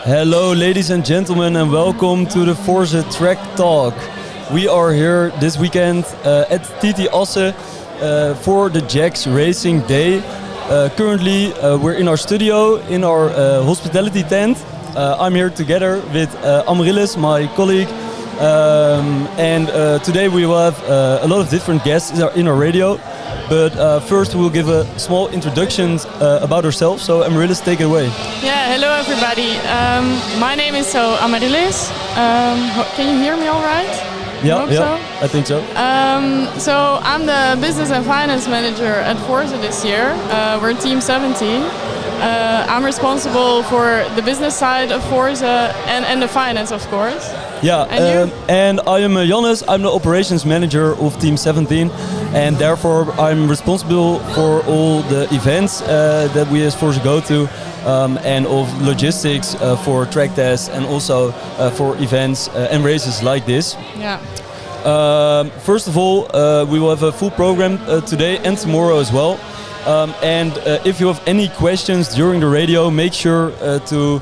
Hello, ladies and gentlemen, and welcome to the Forze Track Talk. We are here this weekend at TT Asse for the Jax Racing Day. Currently, we're in our studio, in our hospitality tent. I'm here together with Amaryllis, my colleague. And today we will have a lot of different guests in our radio. But first we'll give a small introduction about ourselves. So Amaryllis, take it away. Yeah, hello everybody. My name is Amaryllis. Can you hear me all right? Yeah, I think so. So I'm the business and finance manager at Forze this year. We're team 17. I'm responsible for the business side of Forze and the finance, of course. Yeah, and I am Jannes. I'm the operations manager of Team 17, and therefore I'm responsible for all the events that we as Forze go to, and of logistics for track tests and also for events and races like this. Yeah. First of all, we will have a full program today and tomorrow as well. And if you have any questions during the radio, make sure to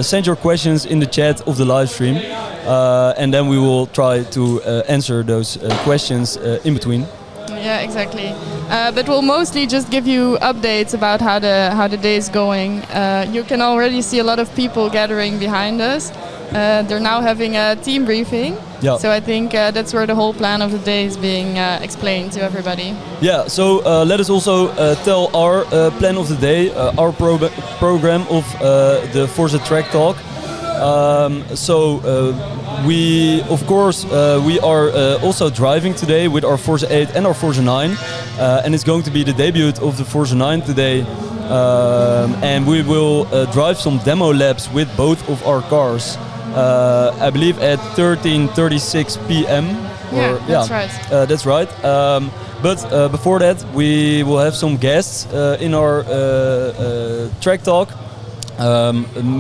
send your questions in the chat of the live stream, and then we will try to answer those questions in between. Yeah, exactly. But we'll mostly just give you updates about how the day is going. You can already see a lot of people gathering behind us. They're now having a team briefing. Yeah. So I think that's where the whole plan of the day is being explained to everybody. Yeah, so let us also tell our plan of the day, our program of the Forze Track Talk. We, of course, we are also driving today with our Forze 8 and our Forze 9. And it's going to be the debut of the Forze 9 today. And we will drive some demo laps with both of our cars. I believe at 13:36 p.m. That's right. That's right. But before that, we will have some guests in our track talk,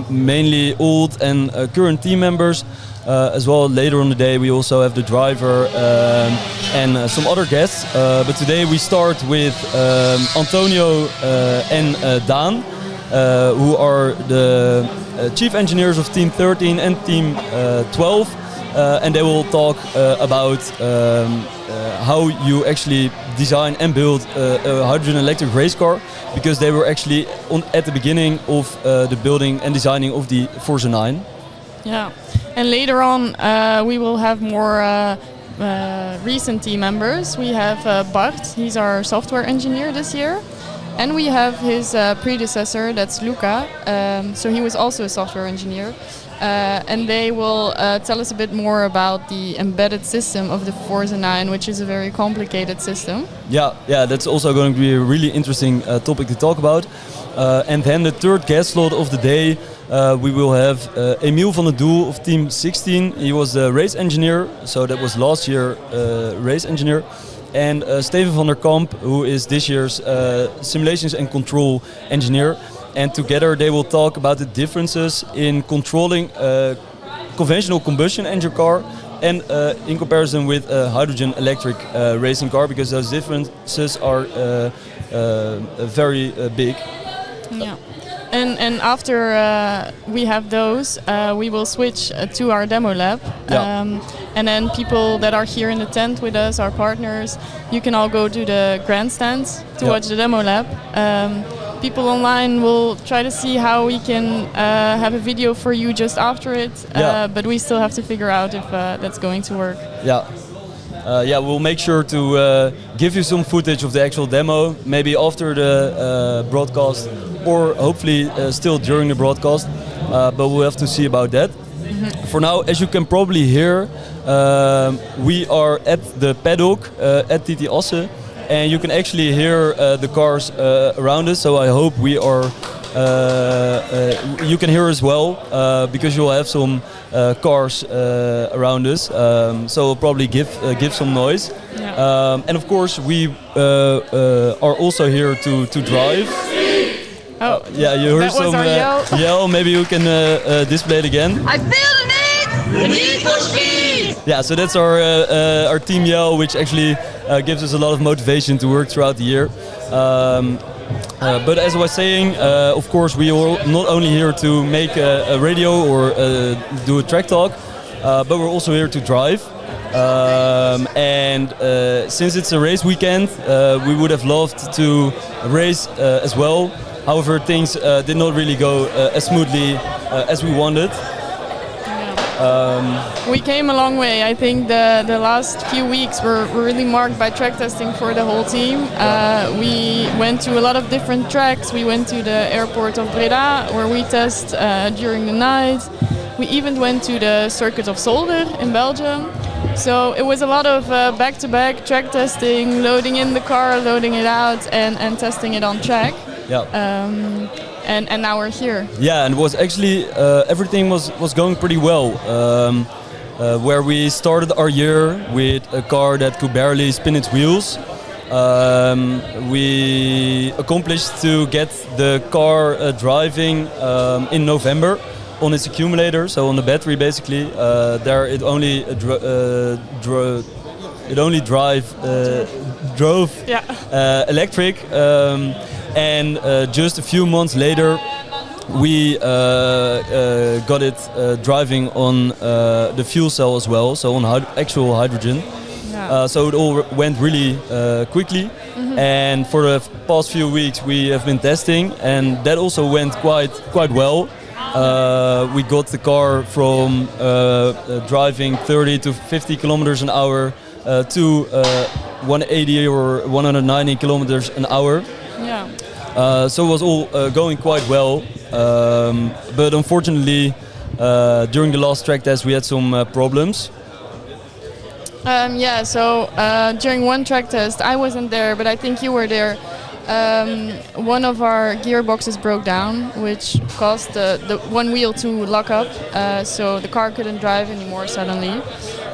mainly old and current team members. As well, later on the day, we also have the driver and some other guests. But today we start with Antonio and Daan, who are the chief engineers of Team 13 and Team 12. And they will talk about how you actually design and build a hydrogen electric race car, because they were actually at the beginning of the building and designing of the Forze 9. Yeah, and later on we will have more recent team members. We have Bart, he's our software engineer this year. And we have his predecessor, that's Luca, so he was also a software engineer. And they will tell us a bit more about the embedded system of the Forze 9, which is a very complicated system. Yeah, that's also going to be a really interesting topic to talk about. And then the third guest slot of the day, we will have Emiel van der Doel of Team 16. He was the race engineer, so that was last year race engineer. And Steven van der Kamp, who is this year's simulations and control engineer. And together they will talk about the differences in controlling conventional combustion engine car and in comparison with a hydrogen electric racing car, because those differences are very big. Yeah. And after we have those, we will switch to our demo lab. Yeah. And then people that are here in the tent with us, our partners, you can all go to the grandstands to watch the demo lab. People online will try to see how we can have a video for you just after it, but we still have to figure out if that's going to work. Yeah, we'll make sure to give you some footage of the actual demo, maybe after the broadcast, or hopefully still during the broadcast, but we'll have to see about that. Mm-hmm. For now, as you can probably hear, we are at the paddock at TT Asse, and you can actually hear the cars around us, so I hope we are you can hear as well, because you'll have some cars around us, so we'll probably give some noise. Yeah. And of course we are also here to drive. Oh, yeah, you heard some yell. Maybe you can display it again. I feel the need for speed! Yeah, so that's our team yell, which actually gives us a lot of motivation to work throughout the year. But as I was saying, of course, we are not only here to make a radio or do a track talk, but we're also here to drive. And since it's a race weekend, we would have loved to race as well. However, things did not really go as smoothly as we wanted. We came a long way. I think the last few weeks were really marked by track testing for the whole team. We went to a lot of different tracks. We went to the airport of Breda, where we test during the night. We even went to the circuit of Zolder in Belgium. So it was a lot of back-to-back track testing, loading in the car, loading it out, and testing it on track. Yeah. And now we're here. Yeah, and it was actually everything was going pretty well. Where we started our year with a car that could barely spin its wheels, we accomplished to get the car driving in November on its accumulator, so on the battery basically. There it only drove electric. And just a few months later, we got it driving on the fuel cell as well, so on actual hydrogen. Yeah. So it all went really quickly. Mm-hmm. And for the past few weeks, we have been testing, and that also went quite well. We got the car from driving 30 to 50 kilometers an hour to 180 or 190 kilometers an hour. Yeah. So it was all going quite well, but unfortunately during the last track test we had some problems. So during one track test, I wasn't there, but I think you were there. One of our gearboxes broke down, which caused the one wheel to lock up, so the car couldn't drive anymore suddenly.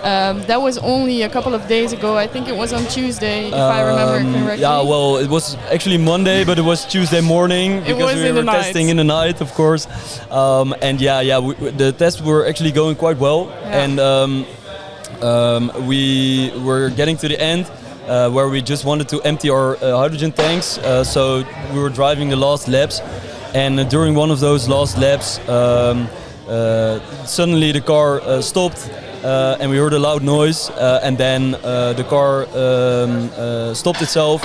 That was only a couple of days ago. I think it was on Tuesday, if I remember correctly. Yeah, well, it was actually Monday, but it was Tuesday morning because we were testing in the night, of course. And the tests were actually going quite well. Yeah. And we were getting to the end where we just wanted to empty our hydrogen tanks. So we were driving the last laps, and during one of those last laps, suddenly the car stopped. And we heard a loud noise, and then the car stopped itself,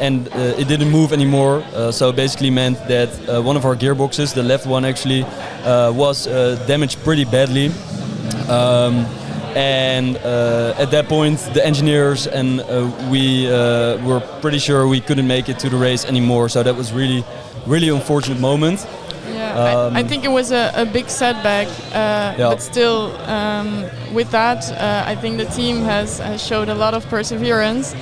and it didn't move anymore. So it basically meant that one of our gearboxes, the left one actually, was damaged pretty badly. And at that point, the engineers and we were pretty sure we couldn't make it to the race anymore. So that was really, really unfortunate moment. Yeah, I think it was a big setback, but still, with that, I think the team has showed a lot of perseverance,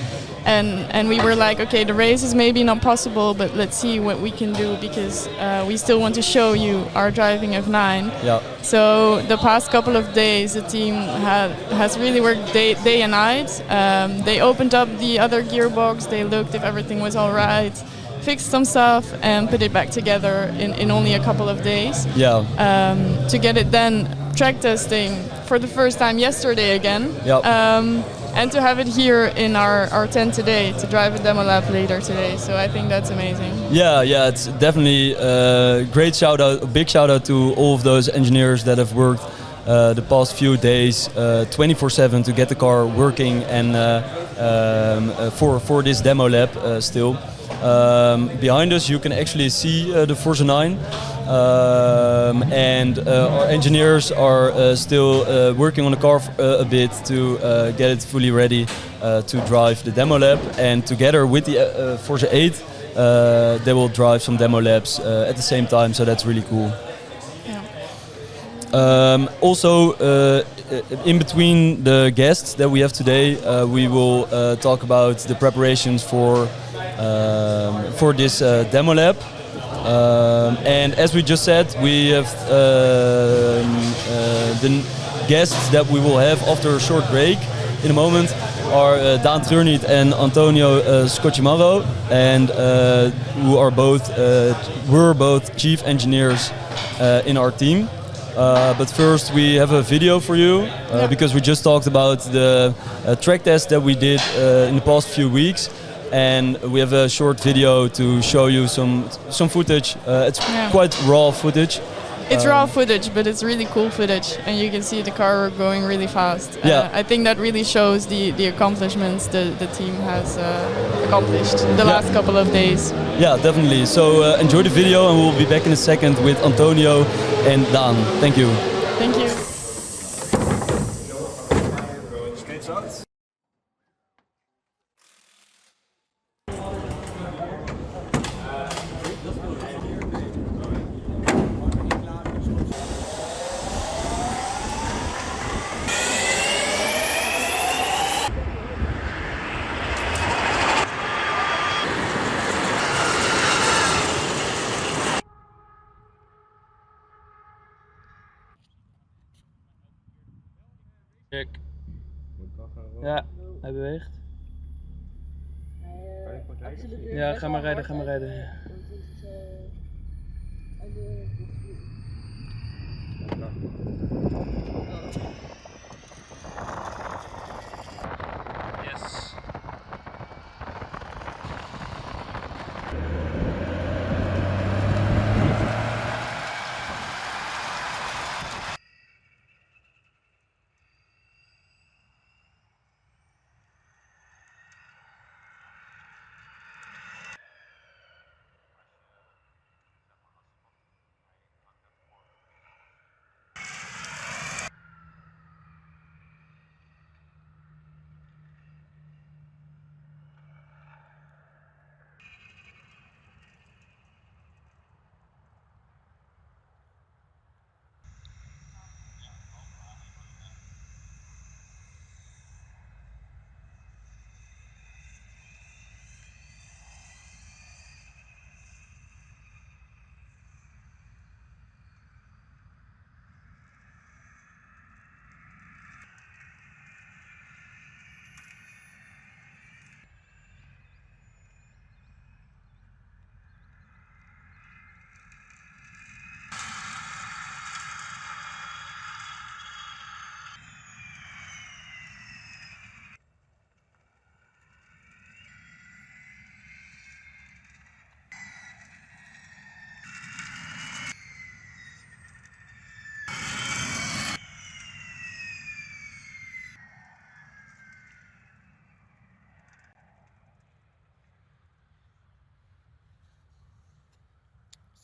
and we were like, okay, the race is maybe not possible, but let's see what we can do, because we still want to show you our driving F9. Yeah. So the past couple of days, the team has really worked day and night. They opened up the other gearbox, they looked if everything was all right, fixed some stuff and put it back together in only a couple of days. Yeah. To get it then track testing for the first time yesterday again. Yep. And to have it here in our tent today to drive a demo lap later today. So I think that's amazing. Yeah, it's definitely a big shout out to all of those engineers that have worked the past few days 24/7 to get the car working and for this demo lap still. Behind us you can actually see the Forze 9, and our engineers are still working on the car a bit to get it fully ready to drive the demo lap, and together with the Forze 8 they will drive some demo laps at the same time, so that's really cool. Yeah. Also in between the guests that we have today, we will talk about the preparations for this demo lab. And as we just said, we have the guests that we will have after a short break in a moment are Daan Treurniet and Antonio Scocimaro, and who are were both chief engineers in our team. But first we have a video for you because we just talked about the track test that we did in the past few weeks. and we have a short video to show you some footage. It's quite raw footage. It's raw footage, but it's really cool footage, and you can see the car going really fast. I think that really shows the accomplishments the team has accomplished the last couple of days. Yeah, definitely. So enjoy the video, and we'll be back in a second with Antonio and Dan. Thank you. Thank you. Check. Ja, hij beweegt. Ja, ga maar rijden, ga maar rijden. Yes.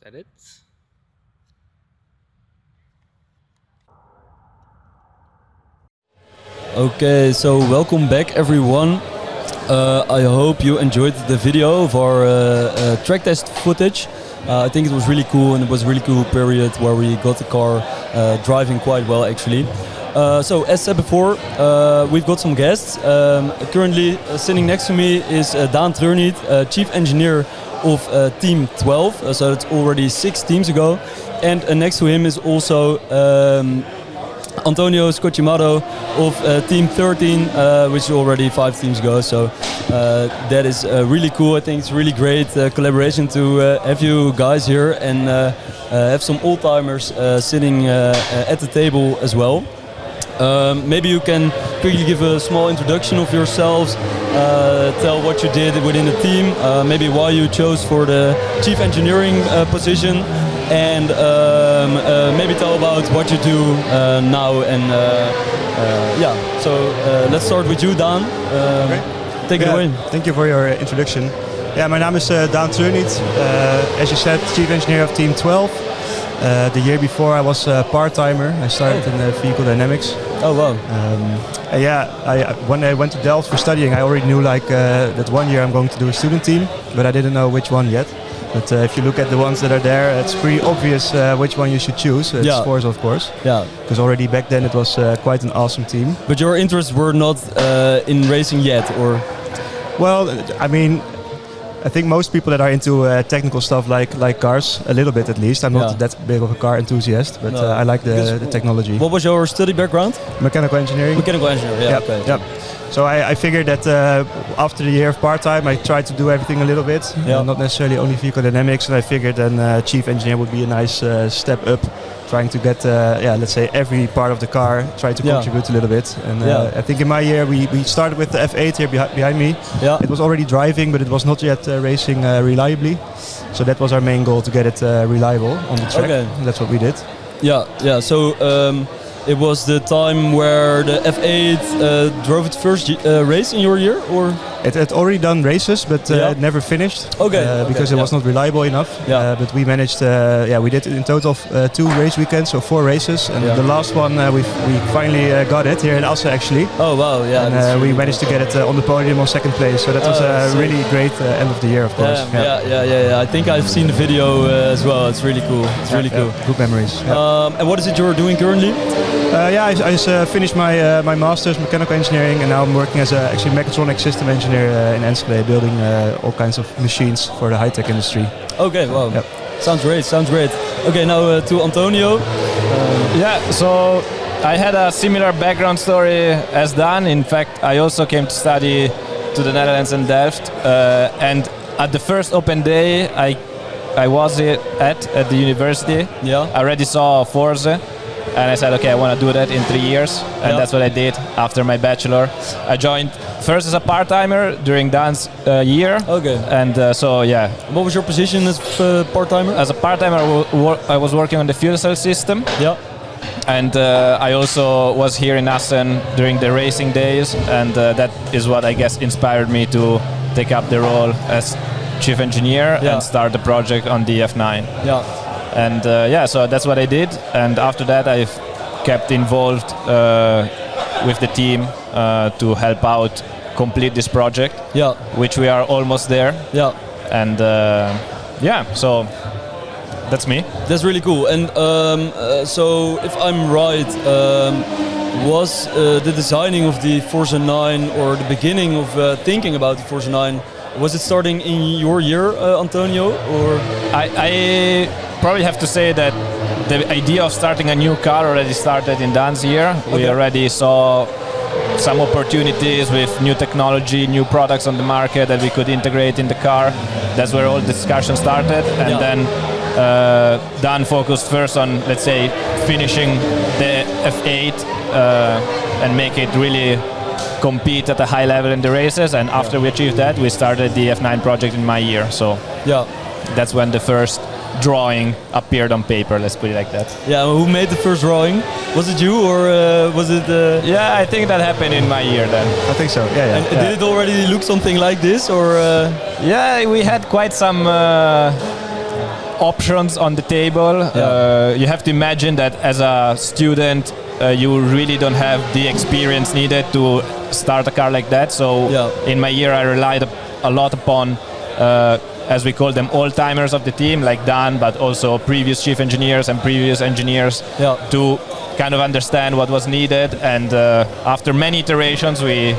Is that it? Okay, so welcome back everyone. I hope you enjoyed the video of our track test footage. I think it was really cool, and it was a really cool period where we got the car driving quite well actually. So as said before, we've got some guests. Currently sitting next to me is Daan Treurniet, Chief Engineer of Team 12, so it's already 6 teams ago. And next to him is also Antonio Scoccimato of Team 13, which is already 5 teams ago. So that is really cool. I think it's really great collaboration to have you guys here and have some old-timers sitting at the table as well. Maybe you can quickly give a small introduction of yourselves, tell what you did within the team, maybe why you chose for the chief engineering position, and maybe tell about what you do now. And yeah, so let's start with you, Daan. Take it away. Thank you for your introduction. Yeah, my name is Daan Treurniet. As you said, chief engineer of Team 12. The year before I was a part-timer. I started in vehicle dynamics. Oh wow. When I went to Delft for studying, I already knew that one year I'm going to do a student team, but I didn't know which one yet. But if you look at the ones that are there, it's pretty obvious which one you should choose. It's Forze, of course. Yeah. Because already back then it was quite an awesome team. But your interests were not in racing yet, or? Well, I mean, I think most people that are into technical stuff like cars, a little bit at least. I'm not that big of a car enthusiast, but I like the technology. What was your study background? Mechanical engineering. Mechanical engineering, yeah. Okay. Yeah. So I figured that after the year of part-time, I tried to do everything a little bit, not necessarily only vehicle dynamics, and I figured then chief engineer would be a nice step up trying to get, let's say every part of the car, try to contribute a little bit. And I think in my year we started with the F8 here behind me. Yeah. It was already driving, but it was not yet racing reliably. So that was our main goal, to get it reliable on the track. Okay. And that's what we did. Yeah. So it was the time where the F8 drove its first race in your year, or? It had already done races, but it never finished. Okay. Because it was not reliable enough. Yeah. But we managed. We did in total 2 race weekends, so 4 races, and the last one we finally got it here in Assen actually. Oh wow! Yeah. And we managed to get it on the podium on 2nd place. So that was a really great end of the year, of course. Yeah. I think I've seen the video as well. It's really cool. It's really cool. Good memories. And what is it you're doing currently? I finished my master's mechanical engineering, and now I'm working as a mechatronic system engineer in Enschede, building all kinds of machines for the high-tech industry. Okay, wow. Yep. Sounds great. Okay, now to Antonio. So I had a similar background story as Dan. In fact, I also came to study to the Netherlands in Delft, and at the first open day I was at the university. Yeah. I already saw Forze. And I said, okay, I want to do that in 3 years. And that's what I did after my bachelor. I joined first as a part-timer during Dan's year. Okay. And What was your position as part-timer? As a part-timer, I was working on the fuel cell system. Yeah. And I also was here in Assen during the racing days. And that is what I guess inspired me to take up the role as chief engineer and start the project on the F9. Yeah. And so that's what I did. And after that, I've kept involved with the team to help out complete this project. Yeah. Which we are almost there. Yeah. And so that's me. That's really cool. And so if I'm right, was the designing of the Forze 9 or the beginning of thinking about the Forze 9, was it starting in your year, Antonio? Or I probably have to say that the idea of starting a new car already started in Dan's year. Okay. We already saw some opportunities with new technology, new products on the market that we could integrate in the car. That's where all the discussion started. And then Dan focused first on, let's say, finishing the F8 and make it really compete at a high level in the races. And after we achieved that, we started the F9 project in my year. So that's when the first drawing appeared on paper, let's put it like that. Yeah, who made the first drawing? Was it you, or was it... Yeah, I think that happened in my year then. I think so, yeah. And did it already look something like this, or...? Yeah, we had quite some options on the table. Yeah. You have to imagine that as a student, you really don't have the experience needed to start a car like that. So in my year, I relied a lot upon as we call them, old-timers of the team, like Dan, but also previous chief engineers and previous engineers, to kind of understand what was needed. And after many iterations, we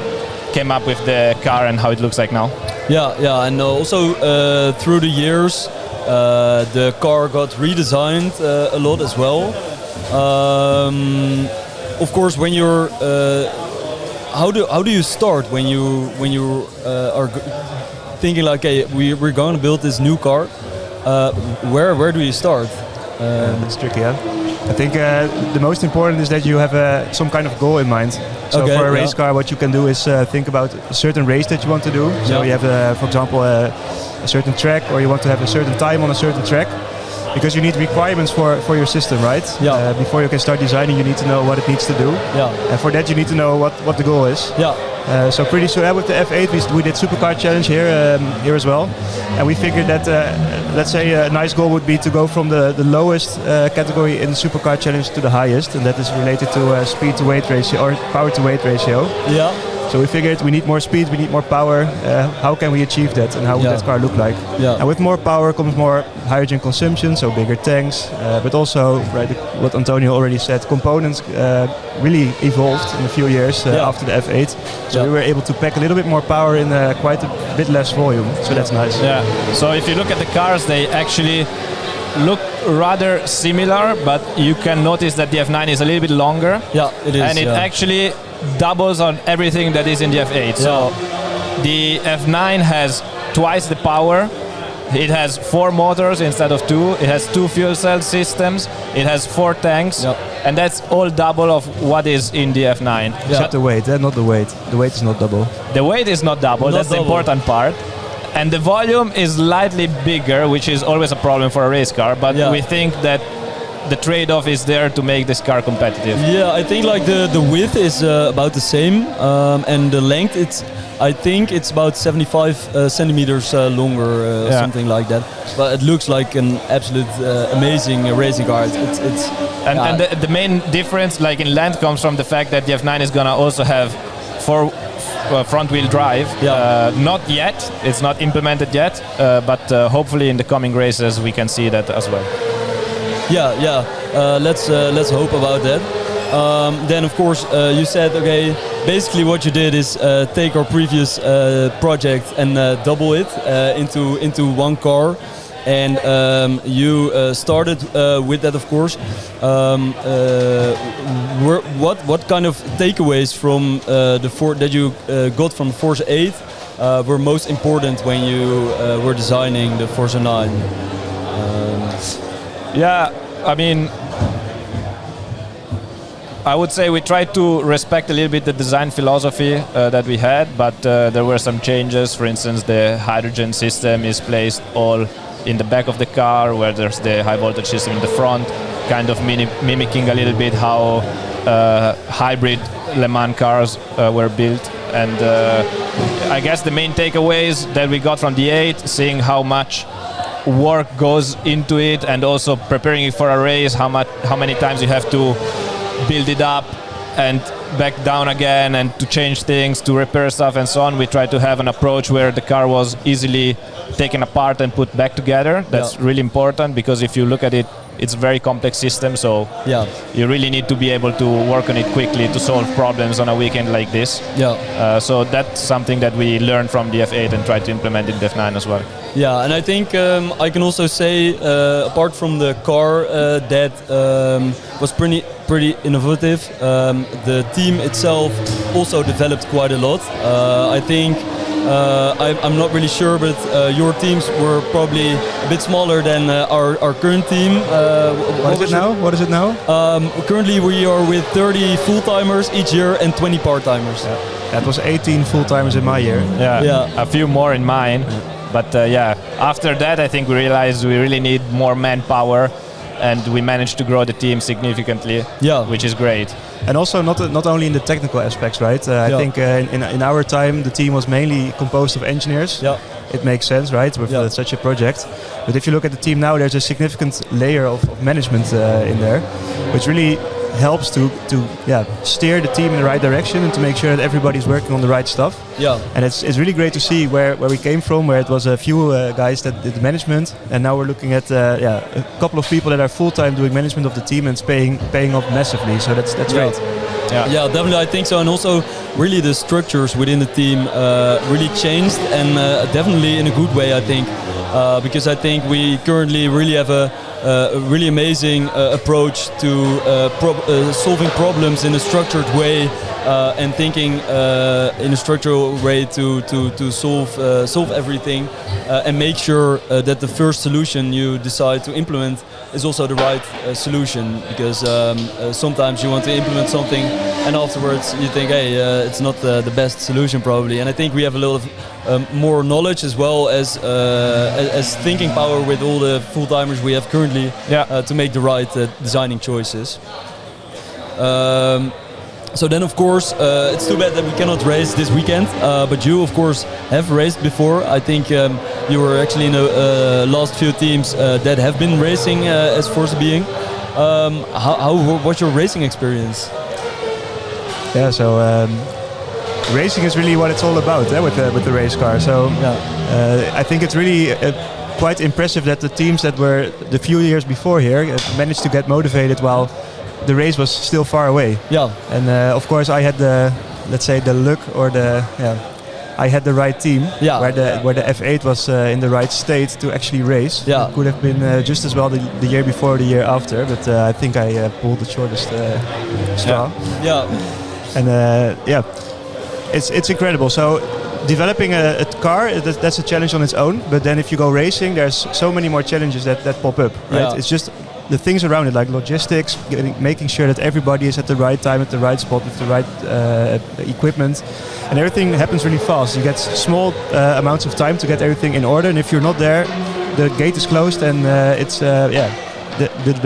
came up with the car and how it looks like now. Yeah, and also through the years, the car got redesigned a lot as well. Of course, when you're how do you start when you are thinking like, okay, we're going to build this new car? Where do you start? That's tricky, yeah. I think the most important is that you have some kind of goal in mind. So for a race car, what you can do is think about a certain race that you want to do. So you have, for example, a certain track, or you want to have a certain time on a certain track. Because you need requirements for your system, right? Yeah. Before you can start designing, you need to know what it needs to do. Yeah. And for that, you need to know what the goal is. Yeah. So pretty soon with the F8, we did Supercar Challenge here as well, and we figured that let's say a nice goal would be to go from the lowest category in the Supercar Challenge to the highest, and that is related to speed to weight ratio or power to weight ratio. Yeah. So we figured we need more speed, we need more power. How can we achieve that, and how would that car look like? Yeah. And with more power comes more hydrogen consumption, so bigger tanks, but also, right, what Antonio already said, components really evolved in a few years after the F8. So we were able to pack a little bit more power in quite a bit less volume. So that's nice. Yeah. So if you look at the cars, they actually look rather similar, but you can notice that the F9 is a little bit longer. Yeah, it is. And it actually doubles on everything that is in the F8. So the F9 has twice the power It has 4 motors instead of 2. It has 2 fuel cell systems. It has 4 tanks, and that's all double of what is in the F9. Except the weight, not the weight. The weight is not double. The weight is not double. That's the important part. And the volume is slightly bigger, which is always a problem for a race car. But we think that the trade-off is there to make this car competitive. Yeah, I think like the width is about the same, and the length I think it's about 75 centimeters longer, something like that. But it looks like an absolute amazing racing car. And the main difference, like in length, comes from the fact that the F9 is gonna also have 4 front-wheel drive. Not yet, it's not implemented yet, but hopefully in the coming races we can see that as well. Let's hope about that. Then of course you said, okay, basically what you did is take our previous project and double it into one car. And you started with that, of course. What kind of takeaways from that you got from the Forze 8 were most important when you were designing the Forze 9? I mean, I would say we tried to respect a little bit the design philosophy that we had, but there were some changes. For instance, the hydrogen system is placed all in the back of the car, where there's the high voltage system in the front, kind of mimicking a little bit how hybrid Le Mans cars were built. And I guess the main takeaways that we got from the 8, seeing how much work goes into it, and also preparing it for a race, how many times you have to build it up and back down again, and to change things, to repair stuff and so on. We tried to have an approach where the car was easily taken apart and put back together. That's really important, because if you look at it, it's a very complex system, so you really need to be able to work on it quickly to solve problems on a weekend like this. So that's something that we learned from the F8 and tried to implement in the F9 as well. Yeah, and I think I can also say, apart from the car that was pretty innovative, the team itself also developed quite a lot. I think I'm not really sure, but your teams were probably a bit smaller than our current team. What is it now? Currently we are with 30 full-timers each year and 20 part-timers. That was 18 full-timers in my year. A few more in mine. But after that I think we realized we really need more manpower, and we managed to grow the team significantly, which is great. And also not only in the technical aspects, right? I think in our time the team was mainly composed of engineers. It makes sense, right, with such a project. But if you look at the team now, there's a significant layer of management in there, which really helps to steer the team in the right direction and to make sure that everybody's working on the right stuff. And it's really great to see where we came from, where it was a few guys that did the management, and now we're looking at a couple of people that are full-time doing management of the team, and it's paying off massively. So that's great. Yeah, definitely, I think so. And also really the structures within the team really changed, and definitely in a good way, I think, because I think we currently really have a really amazing approach to solving problems in a structured way, and thinking in a structural way to solve everything, and make sure that the first solution you decide to implement is also the right solution, because sometimes you want to implement something and afterwards you think, hey, it's not the best solution probably. And I think we have a little more knowledge as well as thinking power with all the full-timers we have currently to make the right designing choices. So then, of course, it's too bad that we cannot race this weekend, but you, of course, have raced before. I think you were actually in the last few teams that have been racing as Forze being. How was your racing experience? So racing is really what it's all about with the race car. So I think it's really quite impressive that the teams that were the few years before here managed to get motivated while the race was still far away. And of course I had the luck, or I had the right team where the F8 was in the right state to actually race. It could have been just as well the year before, the year after, but I think I pulled the shortest straw. And it's incredible. So developing a car, that's a challenge on its own. But then if you go racing, there's so many more challenges that pop up. Right? Yeah. It's just the things around it, like logistics, making sure that everybody is at the right time, at the right spot, with the right equipment, and everything happens really fast. You get small amounts of time to get everything in order, and if you're not there, the gate is closed and the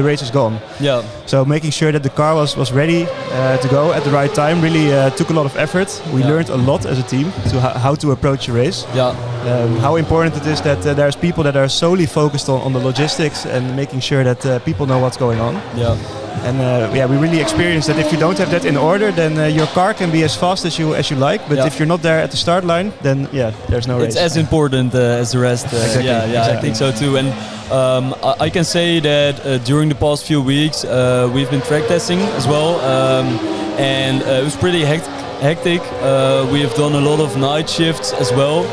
race is gone. Yeah. So making sure that the car was ready to go at the right time really took a lot of effort. We learned a lot as a team to how to approach a race. Yeah. How important it is that there's people that are solely focused on the logistics and making sure that people know what's going on. Yeah. And we really experienced that if you don't have that in order, then your car can be as fast as you like. But if you're not there at the start line, then there's no race. It's as important as the rest. Exactly. I think so too. And I can say that during the past few weeks we've been track testing as well, and it was pretty hectic. We have done a lot of night shifts as well.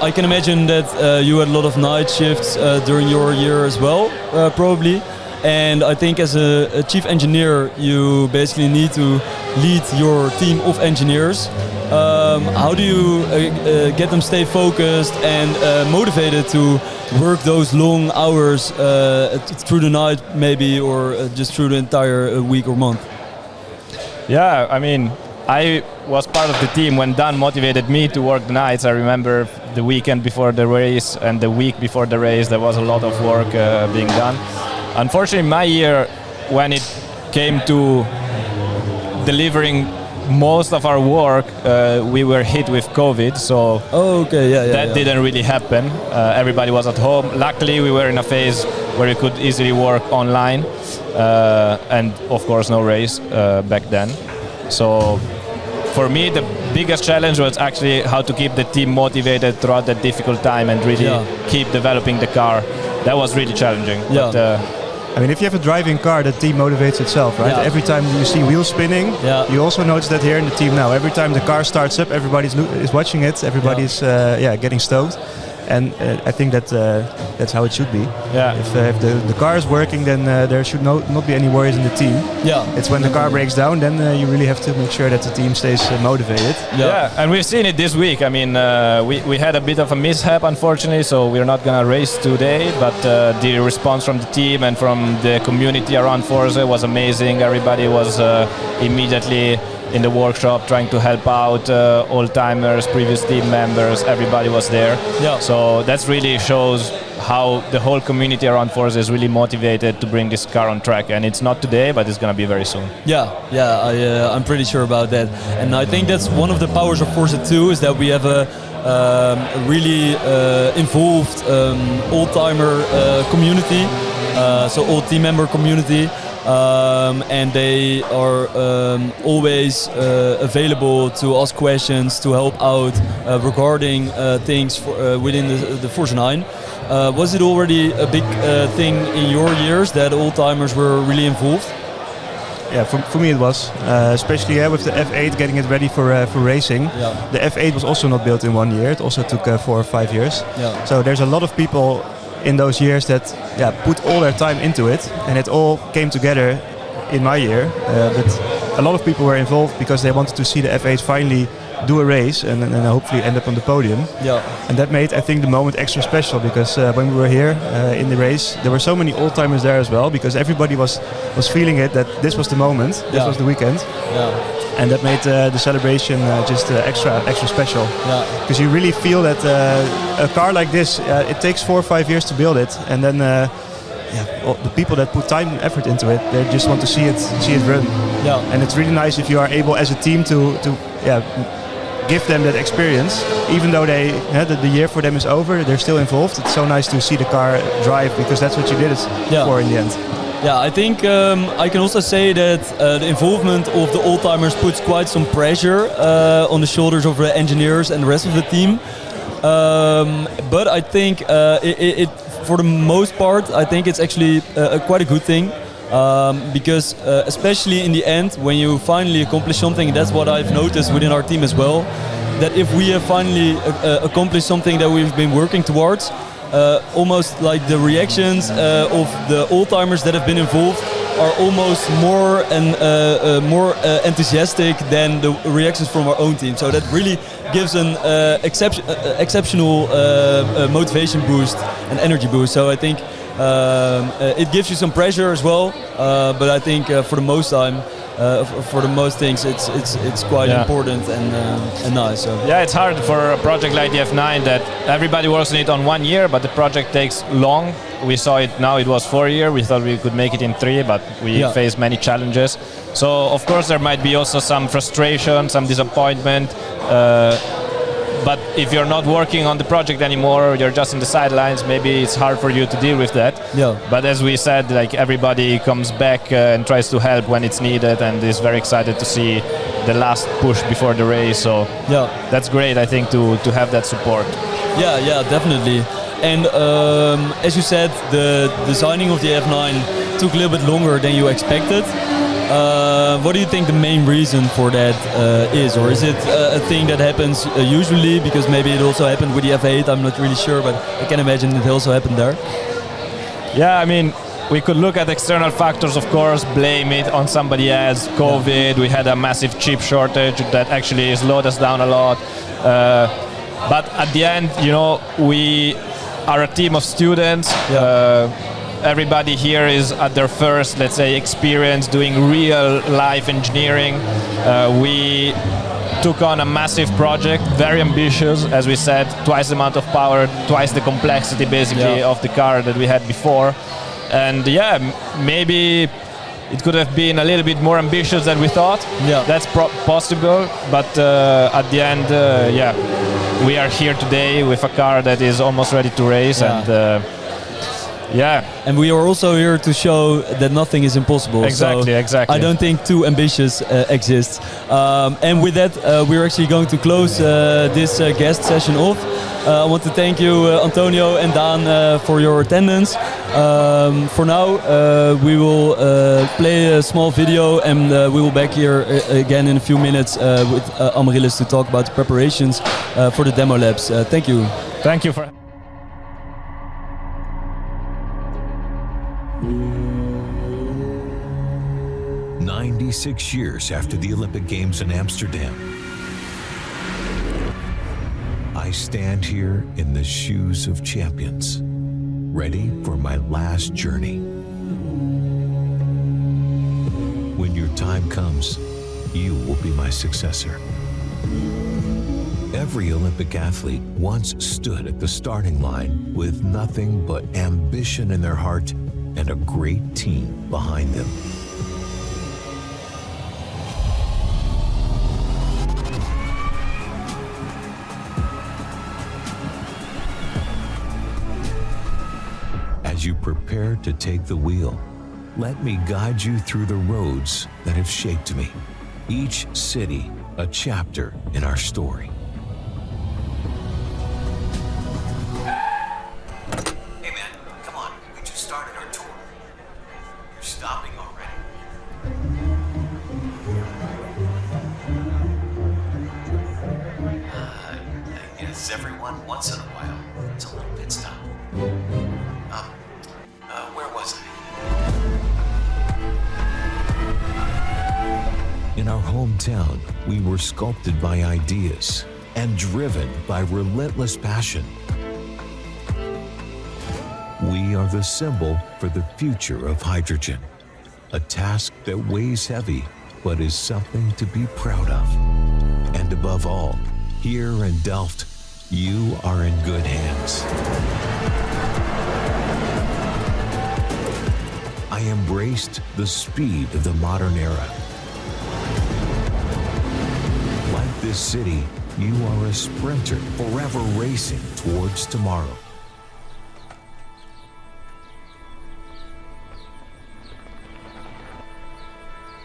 I can imagine that you had a lot of night shifts during your year as well, probably. And I think as a chief engineer, you basically need to lead your team of engineers. How do you get them stay focused and motivated to work those long hours through the night maybe, or just through the entire week or month? Yeah, I mean, I was part of the team when Dan motivated me to work the nights. I remember the weekend before the race and the week before the race, there was a lot of work being done. Unfortunately, my year, when it came to delivering most of our work, we were hit with COVID, so that didn't really happen. Everybody was at home. Luckily, we were in a phase where we could easily work online, and of course, no race back then. So for me, the biggest challenge was actually how to keep the team motivated throughout that difficult time and really keep developing the car. That was really challenging. Yeah. But, I mean, if you have a driving car, the team motivates itself, right? Yeah. Every time you see wheels spinning, you also notice that here in the team now. Every time the car starts up, everybody's is watching it. Everybody's getting stoked, and I think that that's how it should be. Yeah. If the car is working, then there should not be any worries in the team. Yeah. It's when the car breaks down, then you really have to make sure that the team stays motivated. Yeah, and we've seen it this week. I mean, we had a bit of a mishap, unfortunately, so we're not gonna race today. But the response from the team and from the community around Forze was amazing. Everybody was immediately in the workshop trying to help out old-timers, previous team members. Everybody was there. Yeah. So that really shows how the whole community around Forze is really motivated to bring this car on track. And it's not today, but it's going to be very soon. I'm pretty sure about that. And I think that's one of the powers of Forze 2, is that we have a really involved old-timer community, so old team member community. And they are always available to ask questions, to help out regarding things within the Forze 9. Was it already a big thing in your years that old-timers were really involved? Yeah, for me it was, especially with the F8 getting it ready for racing. Yeah. The F8 was also not built in 1 year, it also took 4 or 5 years. Yeah. So there's a lot of people in those years that put all their time into it, and it all came together in my year. But a lot of people were involved because they wanted to see the F8 finally do a race and hopefully end up on the podium. Yeah. And that made, I think, the moment extra special, because when we were here in the race, there were so many old-timers there as well, because everybody was feeling it, that this was the moment, this was the weekend. Yeah. And that made the celebration just extra special. Yeah. Because you really feel that a car like this, it takes 4 or 5 years to build it, and then the people that put time and effort into it, they just want to see it run. Yeah. And it's really nice if you are able as a team to give them that experience, even though the year for them is over, they're still involved. It's so nice to see the car drive, because that's what you did it for in the end. Yeah, I think I can also say that the involvement of the old-timers puts quite some pressure on the shoulders of the engineers and the rest of the team. But I think it for the most part, I think it's actually quite a good thing. Because especially in the end, when you finally accomplish something, that's what I've noticed within our team as well, that if we have finally accomplished something that we've been working towards, almost like the reactions of the old-timers that have been involved are almost more and more enthusiastic than the reactions from our own team. So that really gives an exceptional motivation boost and energy boost. So I think it gives you some pressure as well. But I think for the most time, for the most things, it's quite important and nice. So. Yeah, it's hard for a project like the F9 that everybody works on it on 1 year, but the project takes long. We saw it now; it was 4 years. We thought we could make it in 3, but we faced many challenges. So of course there might be also some frustration, some disappointment. But if you're not working on the project anymore, you're just in the sidelines, maybe it's hard for you to deal with that. Yeah. But as we said, like everybody comes back and tries to help when it's needed, and is very excited to see the last push before the race. So that's great, I think, to have that support. Yeah, definitely. And as you said, the designing of the F9 took a little bit longer than you expected. What do you think the main reason for that is? Or is it a thing that happens usually? Because maybe it also happened with the F8, I'm not really sure, but I can imagine it also happened there. Yeah, I mean, we could look at external factors, of course, blame it on somebody else. COVID, we had a massive chip shortage that actually slowed us down a lot. But at the end, you know, we are a team of students. Everybody here is at their first, let's say, experience doing real life engineering. We took on a massive project, very ambitious, as we said, twice the amount of power, twice the complexity basically of the car that we had before. And maybe it could have been a little bit more ambitious than we thought. That's possible, but at the end, we are here today with a car that is almost ready to race. And we are also here to show that nothing is impossible. Exactly. I don't think too ambitious exists. And with that, we're actually going to close this guest session off. I want to thank you, Antonio and Daan, for your attendance. For now, we will play a small video, and we will back here again in a few minutes with Amaryllis to talk about the preparations for the demo labs. Thank you. Thank you for. 96 years after the Olympic Games in Amsterdam, I stand here in the shoes of champions, ready for my last journey. When your time comes, you will be my successor. Every Olympic athlete once stood at the starting line with nothing but ambition in their heart and a great team behind them. As you prepare to take the wheel, let me guide you through the roads that have shaped me. Each city, a chapter in our story. Hey man, come on, we just started our tour. You're stopping already. I guess everyone once in a while, it's a little pit stop. Where was I? In our hometown, we were sculpted by ideas and driven by relentless passion. We are the symbol for the future of hydrogen, a task that weighs heavy, but is something to be proud of. And above all, here in Delft, you are in good hands. I embraced the speed of the modern era. Like this city, you are a sprinter forever racing towards tomorrow.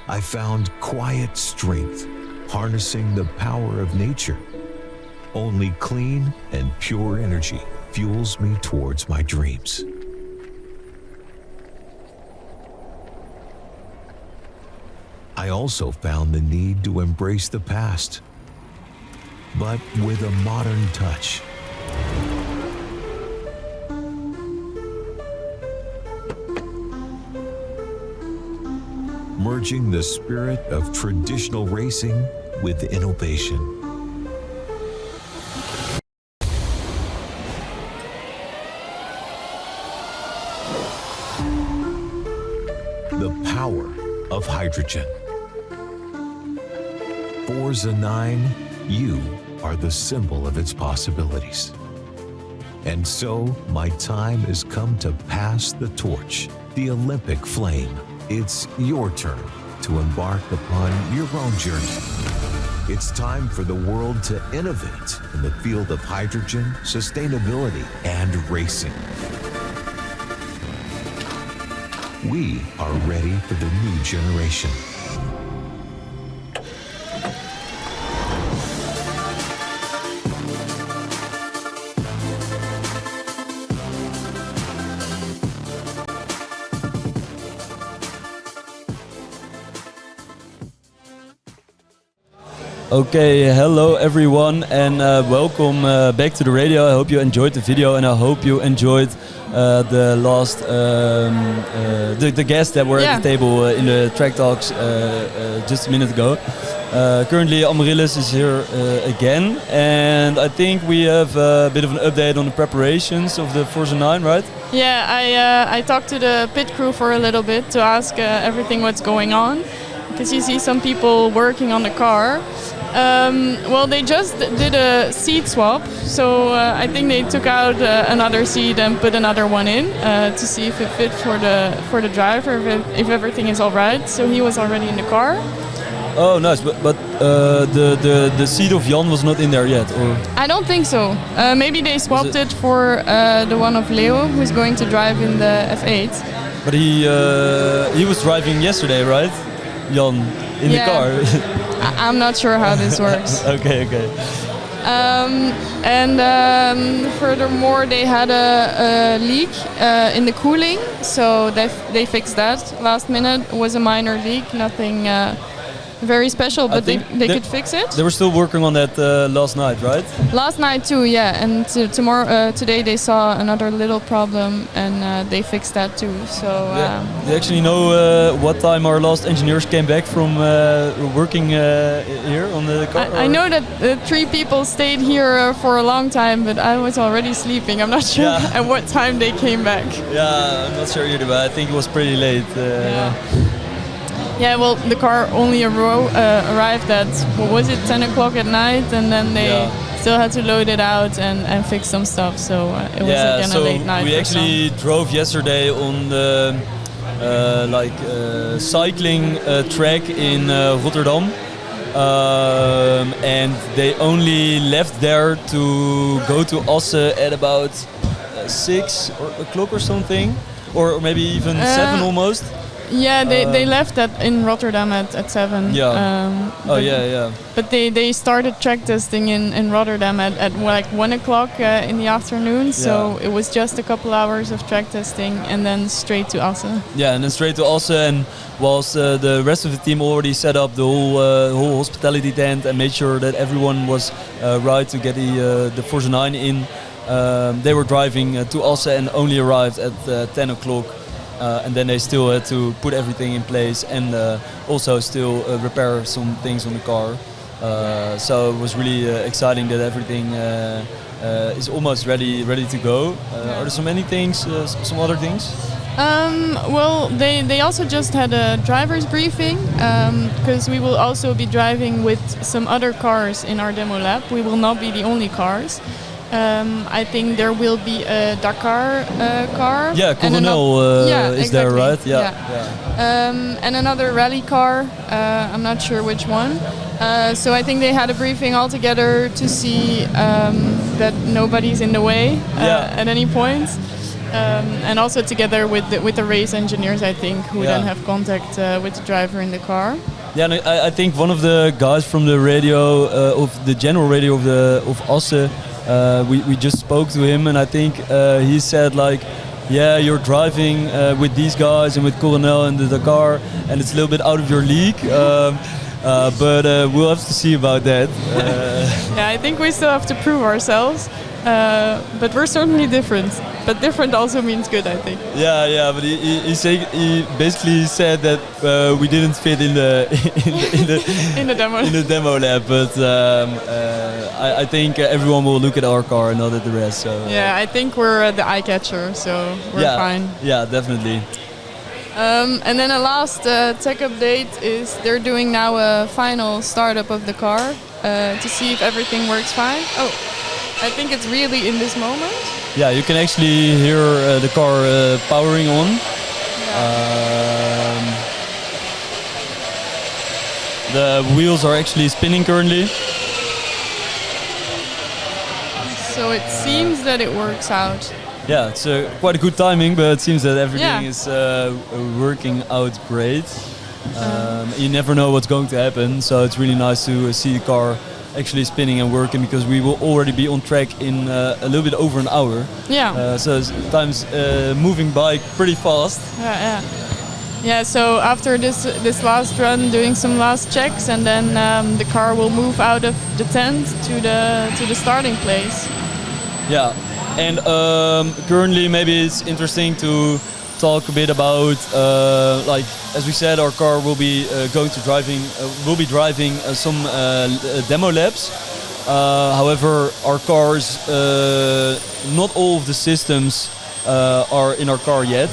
I found quiet strength, harnessing the power of nature. Only clean and pure energy fuels me towards my dreams. I also found the need to embrace the past, but with a modern touch. merging the spirit of traditional racing with innovation. The power of hydrogen. Forze 9, you are the symbol of its possibilities. And so, my time has come to pass the torch, the Olympic flame. It's your turn to embark upon your own journey. It's time for the world to innovate in the field of hydrogen, sustainability, and racing. We are ready for the new generation. Okay, hello everyone, and welcome back to the radio. I hope you enjoyed the video, and I hope you enjoyed the last the guests that were at the table in the track talks just a minute ago. Currently, Amaryllis is here again, and I think we have a bit of an update on the preparations of the Forze 9, right? Yeah, I talked to the pit crew for a little bit to ask everything what's going on, because you see some people working on the car. Well, they just did a seat swap, so I think they took out another seat and put another one in to see if it fit for the driver, if everything is all right. So he was already in the car. Oh, nice. But the seat of Jan was not in there yet, or? I don't think so. Maybe they swapped it for the one of Leo, who's going to drive in the F8. But he was driving yesterday, right? Jan, in the car. I'm not sure how this works. Okay. Furthermore, they had a leak in the cooling, so they fixed that last minute. It was a minor leak, nothing very special, but they could fix it. They were still working on that last night, right? Last night too, yeah. And today they saw another little problem, and they fixed that too. So do you actually know what time our last engineers came back from working here on the car? I know that 3 people stayed here for a long time, but I was already sleeping. I'm not sure at what time they came back. Yeah, I'm not sure either, but I think it was pretty late. Yeah, well, the car only arrived at, what was it, 10 o'clock at night, and then they still had to load it out and fix some stuff, so it was again a late night. We actually drove yesterday on the cycling track in Rotterdam, and they only left there to go to Assen at about 6 o'clock or something, or maybe even 7 almost. Yeah, they left that in Rotterdam at 7. Yeah. But they started track testing in Rotterdam at like 1 o'clock in the afternoon. So it was just a couple hours of track testing and then straight to Assen. Yeah, and then straight to Assen. And whilst the rest of the team already set up the whole hospitality tent and made sure that everyone was right to get the Forze 9 in, they were driving to Assen and only arrived at 10 o'clock. And then they still had to put everything in place and also still repair some things on the car. So it was really exciting that everything is almost ready to go. Are there so many things, some other things? Well, they also just had a driver's briefing because we will also be driving with some other cars in our demo lab. We will not be the only cars. I think there will be a Dakar car. Yeah, Coronel is there, right? Yeah. And another rally car. I'm not sure which one. So I think they had a briefing all together to see that nobody's in the way at any point. And also together with the race engineers, I think, who then have contact with the driver in the car. Yeah, and I think one of the guys from the radio, of the general radio of Assen, we just spoke to him, and I think he said like, yeah, you're driving with these guys and with Coronel and the Dakar, and it's a little bit out of your league. But we'll have to see about that. Yeah, I think we still have to prove ourselves. but we're certainly different. But different also means good, I think. Yeah, but he basically said that we didn't fit in the in the demo lab. But I think everyone will look at our car and not at the rest. So yeah, I think we're the eye catcher, so we're fine. Yeah, definitely. And then a last tech update is they're doing now a final startup of the car to see if everything works fine. Oh, I think it's really in this moment. Yeah, you can actually hear the car powering on. Yeah. The wheels are actually spinning currently. So it seems that it works out. Yeah, it's quite a good timing, but it seems that everything is working out great. You never know what's going to happen, so it's really nice to see the car actually spinning and working, because we will already be on track in a little bit over an hour. Yeah. So time's moving by pretty fast. Yeah, so after this last run, doing some last checks, and then the car will move out of the tent to the starting place. Yeah, and currently maybe it's interesting to talk a bit about, like as we said, our car will be driving some demo laps. However, our cars, not all of the systems are in our car yet,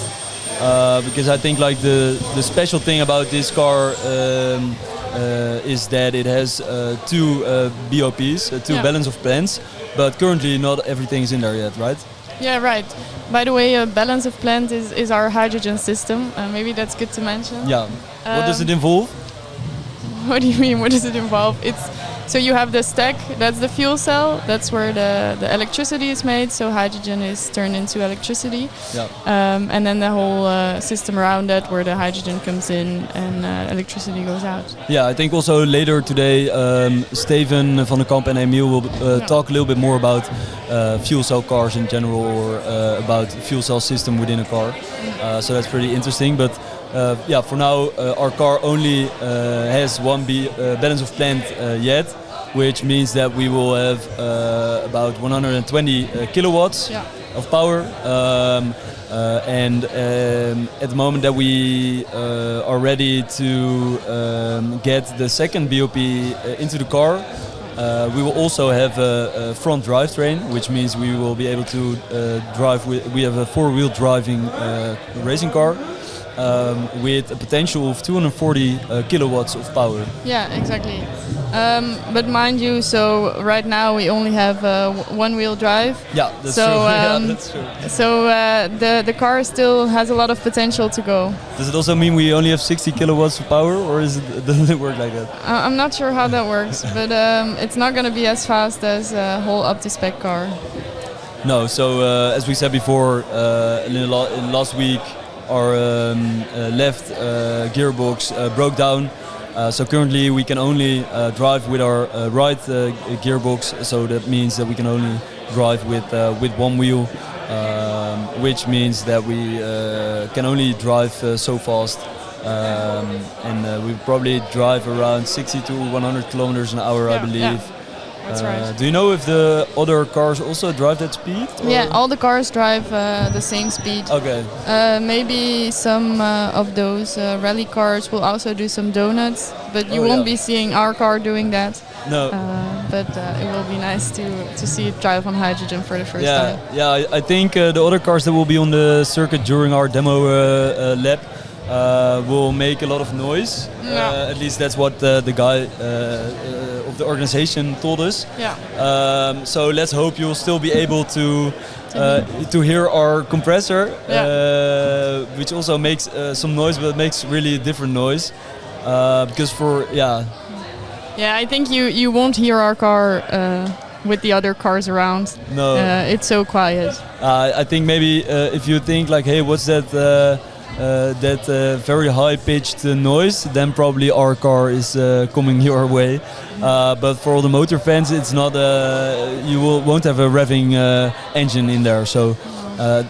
because I think like the special thing about this car is that it has two BOPs, balance of plants, but currently not everything is in there yet, right? Yeah, right. By the way, balance of plant is our hydrogen system. Maybe that's good to mention. Yeah. What does it involve? What do you mean? What does it involve? So you have the stack. That's the fuel cell. That's where the electricity is made. So hydrogen is turned into electricity. Yeah. And then the whole system around that, where the hydrogen comes in and electricity goes out. Yeah, I think also later today, Steven van der Kamp and Emiel will talk a little bit more about fuel cell cars in general, or about the fuel cell system within a car. So that's pretty interesting. But for now, our car only has one balance of plant yet, which means that we will have about 120 kilowatts of power. And at the moment that we are ready to get the second BOP into the car, we will also have a front drivetrain, which means we will be able to drive we have a four-wheel driving racing car. With a potential of 240 kilowatts of power. Yeah, exactly. But mind you, so right now we only have one-wheel drive. Yeah, that's true. Yeah, that's true. So the car still has a lot of potential to go. Does it also mean we only have 60 kilowatts of power, or doesn't it work like that? I'm not sure how that works, but it's not going to be as fast as a whole up-to-spec car. No, so as we said before, in last week, our left gearbox broke down, so currently we can only drive with our right gearbox. So that means that we can only drive with one wheel, which means that we can only drive so fast, and we probably drive around 60 to 100 kilometers an hour, I believe. Yeah. That's right. Do you know if the other cars also drive that speed? Or? Yeah, all the cars drive the same speed. Okay. Maybe some of those rally cars will also do some donuts, but you won't be seeing our car doing that. No. But it will be nice to see it drive on hydrogen for the first time. Yeah, I think the other cars that will be on the circuit during our demo lap will make a lot of noise. At least that's what the guy of the organization told us. Yeah. So let's hope you'll still be able to hear our compressor, which also makes some noise, but it makes really a different noise. Because Yeah, I think you won't hear our car with the other cars around. No. It's so quiet. I think maybe if you think like, hey, what's that very high-pitched noise, then probably our car is coming your way. But for all the motor fans, it's not. You won't have a revving engine in there, so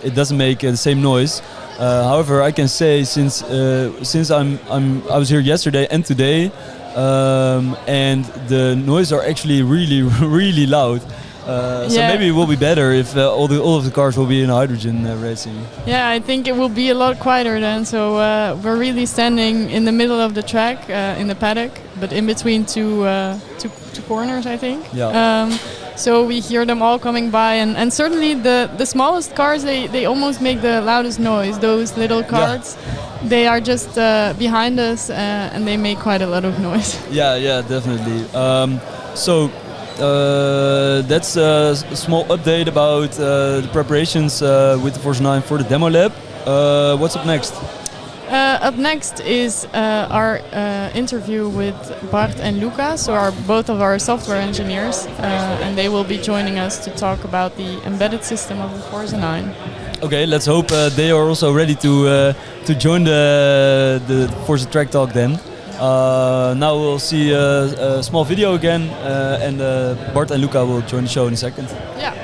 it doesn't make the same noise. However, I can say since I was here yesterday and today, and the noise are actually really really loud. So maybe it will be better if all of the cars will be in hydrogen racing. Yeah, I think it will be a lot quieter then. So we're really standing in the middle of the track in the paddock, but in between two corners, I think. Yeah. So we hear them all coming by, and certainly the smallest cars, they almost make the loudest noise. Those little cars, they are just behind us, and they make quite a lot of noise. Yeah, definitely. So that's a small update about the preparations with the Forze 9 for the demo lab. What's up next? Up next is our interview with Bart and Luca, so both of our software engineers, and they will be joining us to talk about the embedded system of the Forze 9. Okay, let's hope they are also ready to join the Forze Track Talk then. Now we'll see a small video again, and Bart and Luca will join the show in a second. Yeah.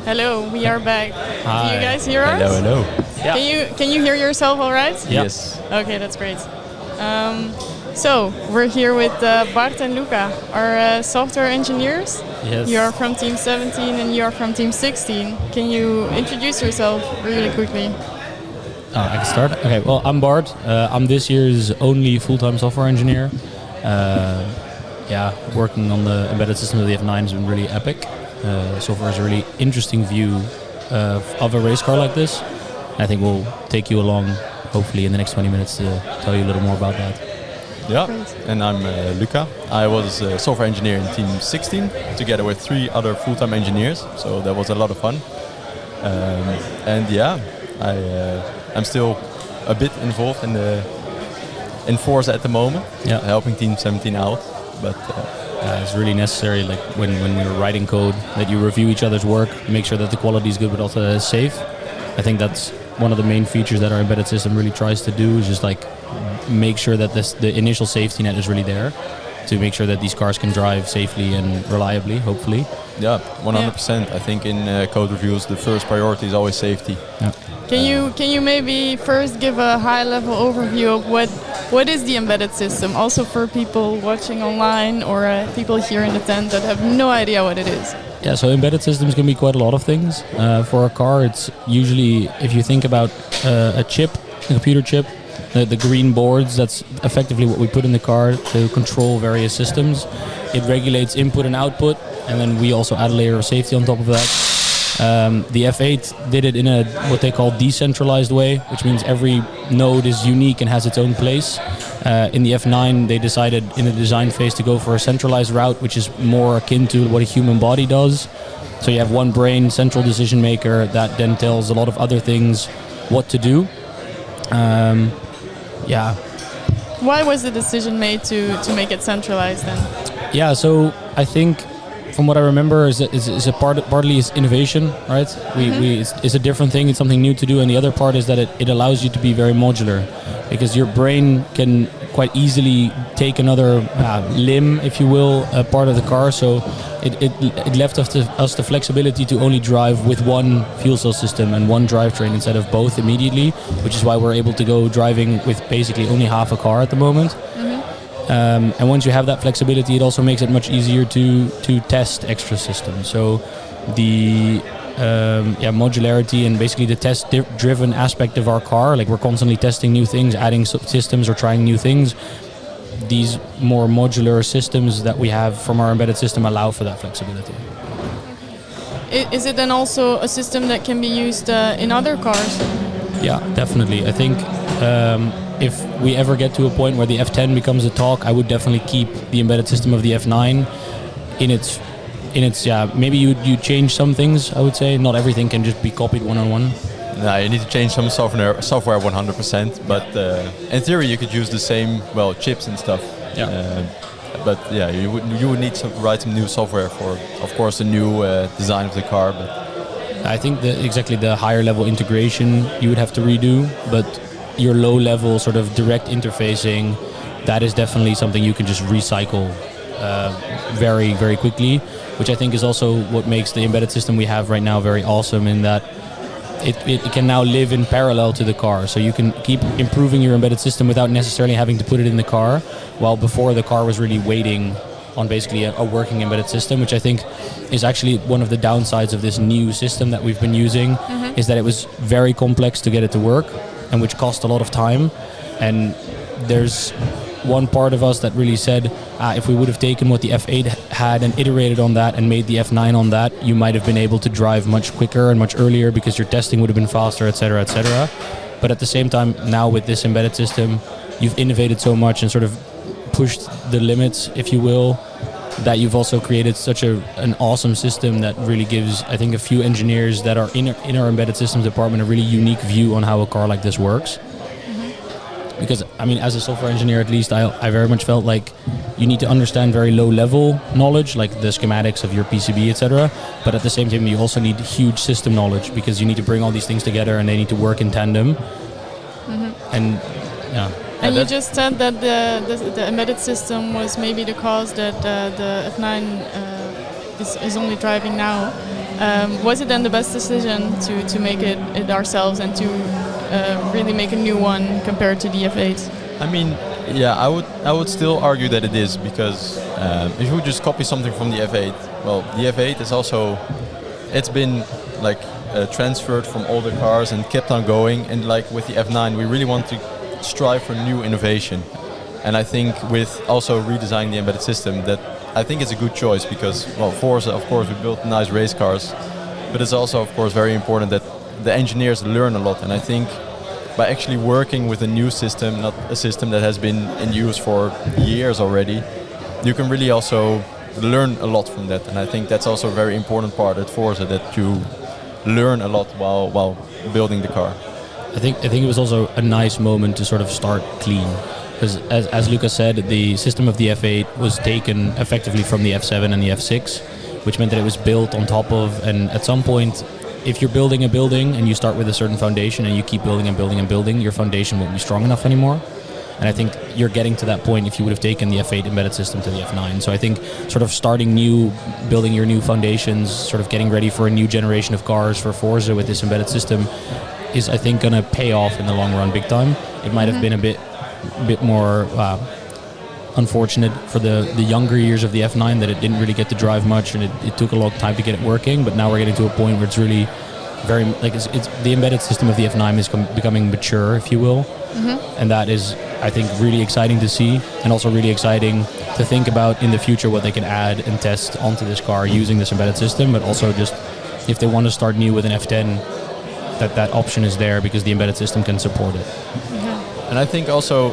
Hello, we are back. Hi. Do you guys hear us? Hello. Yeah. Can you hear yourself all right? Yes. Okay, that's great. So we're here with Bart and Luca, our software engineers. Yes. You are from Team 17 and you are from Team 16. Can you introduce yourself really quickly? I can start. Okay. Well, I'm Bart. I'm this year's only full-time software engineer. Working on the embedded system of the F9 has been really epic. Software is a really interesting view of a race car like this. I think we'll take you along, hopefully, in the next 20 minutes to tell you a little more about that. Yeah, and I'm Luca. I was a software engineer in Team 16, together with 3 other full-time engineers, so that was a lot of fun. I'm still a bit involved in Forze at the moment, helping Team 17 out, but it's really necessary, like when you're writing code, that you review each other's work, make sure that the quality is good but also safe. I think that's one of the main features that our embedded system really tries to do, is just like make sure that the initial safety net is really there to make sure that these cars can drive safely and reliably, hopefully. Yeah, 100%. I think in code reviews the first priority is always safety. Yeah. Can you maybe first give a high-level overview of what is the embedded system, also for people watching online or people here in the tent that have no idea what it is? Yeah, so embedded systems can be quite a lot of things. For a car, it's usually, if you think about a computer chip, the green boards, that's effectively what we put in the car to control various systems. It regulates input and output, and then we also add a layer of safety on top of that. The F8 did it in a what they call decentralized way, which means every node is unique and has its own place. In the F9, they decided in the design phase to go for a centralized route, which is more akin to what a human body does. So you have one brain, central decision maker, that then tells a lot of other things what to do. Why was the decision made to make it centralized then? Yeah, so I think from what I remember is partly is innovation, right? It's a different thing, it's something new to do, and the other part is that it allows you to be very modular, because your brain can quite easily take another limb, if you will, a part of the car. So it left us the flexibility to only drive with one fuel cell system and one drivetrain instead of both immediately, which is why we're able to go driving with basically only half a car at the moment. And once you have that flexibility, it also makes it much easier to test extra systems. So the modularity and basically the test-driven aspect of our car, like we're constantly testing new things, adding systems or trying new things. These more modular systems that we have from our embedded system allow for that flexibility. Is it then also a system that can be used in other cars? Yeah, definitely. I think if we ever get to a point where the F10 becomes a talk, I would definitely keep the embedded system of the F9 in its maybe you change some things. I would say not everything can just be copied one-on-one. No, you need to change some software 100%. But in theory, you could use the same chips and stuff. Yeah. But yeah, you would need to write some new software for, of course, the new design of the car. But I think exactly the higher level integration you would have to redo, but your low level sort of direct interfacing, that is definitely something you can just recycle very, very quickly, which I think is also what makes the embedded system we have right now very awesome, in that it can now live in parallel to the car. So you can keep improving your embedded system without necessarily having to put it in the car, while before the car was really waiting on basically a working embedded system, which I think is actually one of the downsides of this new system that we've been using, is that it was very complex to get it to work, and which cost a lot of time. And there's one part of us that really said, if we would have taken what the F8 had and iterated on that and made the F9 on that, you might have been able to drive much quicker and much earlier because your testing would have been faster, etc., etc. But at the same time, now with this embedded system, you've innovated so much and sort of pushed the limits, if you will, that you've also created such an awesome system that really gives, I think, a few engineers that are in our embedded systems department a really unique view on how a car like this works. Because, I mean, as a software engineer, at least, I very much felt like you need to understand very low-level knowledge, like the schematics of your PCB, etc. But at the same time, you also need huge system knowledge, because you need to bring all these things together and they need to work in tandem. And yeah. And you just said that the embedded system was maybe the cause that the F9 is only driving now. Was it then the best decision to make it ourselves and to really make a new one compared to the F8? I mean, yeah, I would still argue that it is, because if you would just copy something from the F8, well, the F8 is also, it's been like transferred from older cars and kept on going, and like with the F9 we really want to strive for new innovation. And I think with also redesigning the embedded system, that I think it's a good choice, because, well, Forza, of course, we built nice race cars, but it's also, of course, very important that the engineers learn a lot. And I think by actually working with a new system, not a system that has been in use for years already, you can really also learn a lot from that. And I think that's also a very important part at Forza, that you learn a lot while building the car. I think it was also a nice moment to sort of start clean. Because as Lucas said, the system of the F8 was taken effectively from the F7 and the F6, which meant that it was built on top of, and at some point, if you're building a building and you start with a certain foundation and you keep building and building and building, your foundation won't be strong enough anymore. And I think you're getting to that point if you would have taken the F8 embedded system to the F9. So I think sort of starting new, building your new foundations, sort of getting ready for a new generation of cars for Forza with this embedded system is, I think, going to pay off in the long run big time. It might have been a bit more unfortunate for the younger years of the F9 that it didn't really get to drive much, and it took a long time to get it working. But now we're getting to a point where it's really very, like, it's the embedded system of the F9 is becoming mature, if you will. And that is, I think, really exciting to see, and also really exciting to think about in the future what they can add and test onto this car using this embedded system. But also just if they want to start new with an F10, that option is there, because the embedded system can support it. And I think also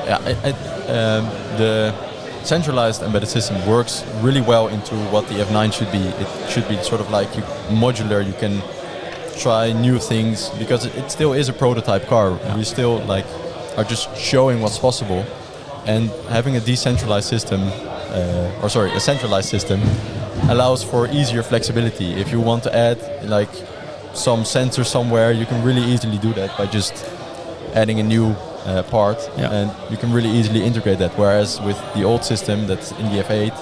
the centralized embedded system works really well into what the F9 should be. It should be sort of like modular. You can try new things, because it still is a prototype car. We still are just showing what's possible. And having a decentralized system, a centralized system, allows for easier flexibility. If you want to add some sensor somewhere, you can really easily do that by just adding a new part, and you can really easily integrate that. Whereas with the old system that's in the F8,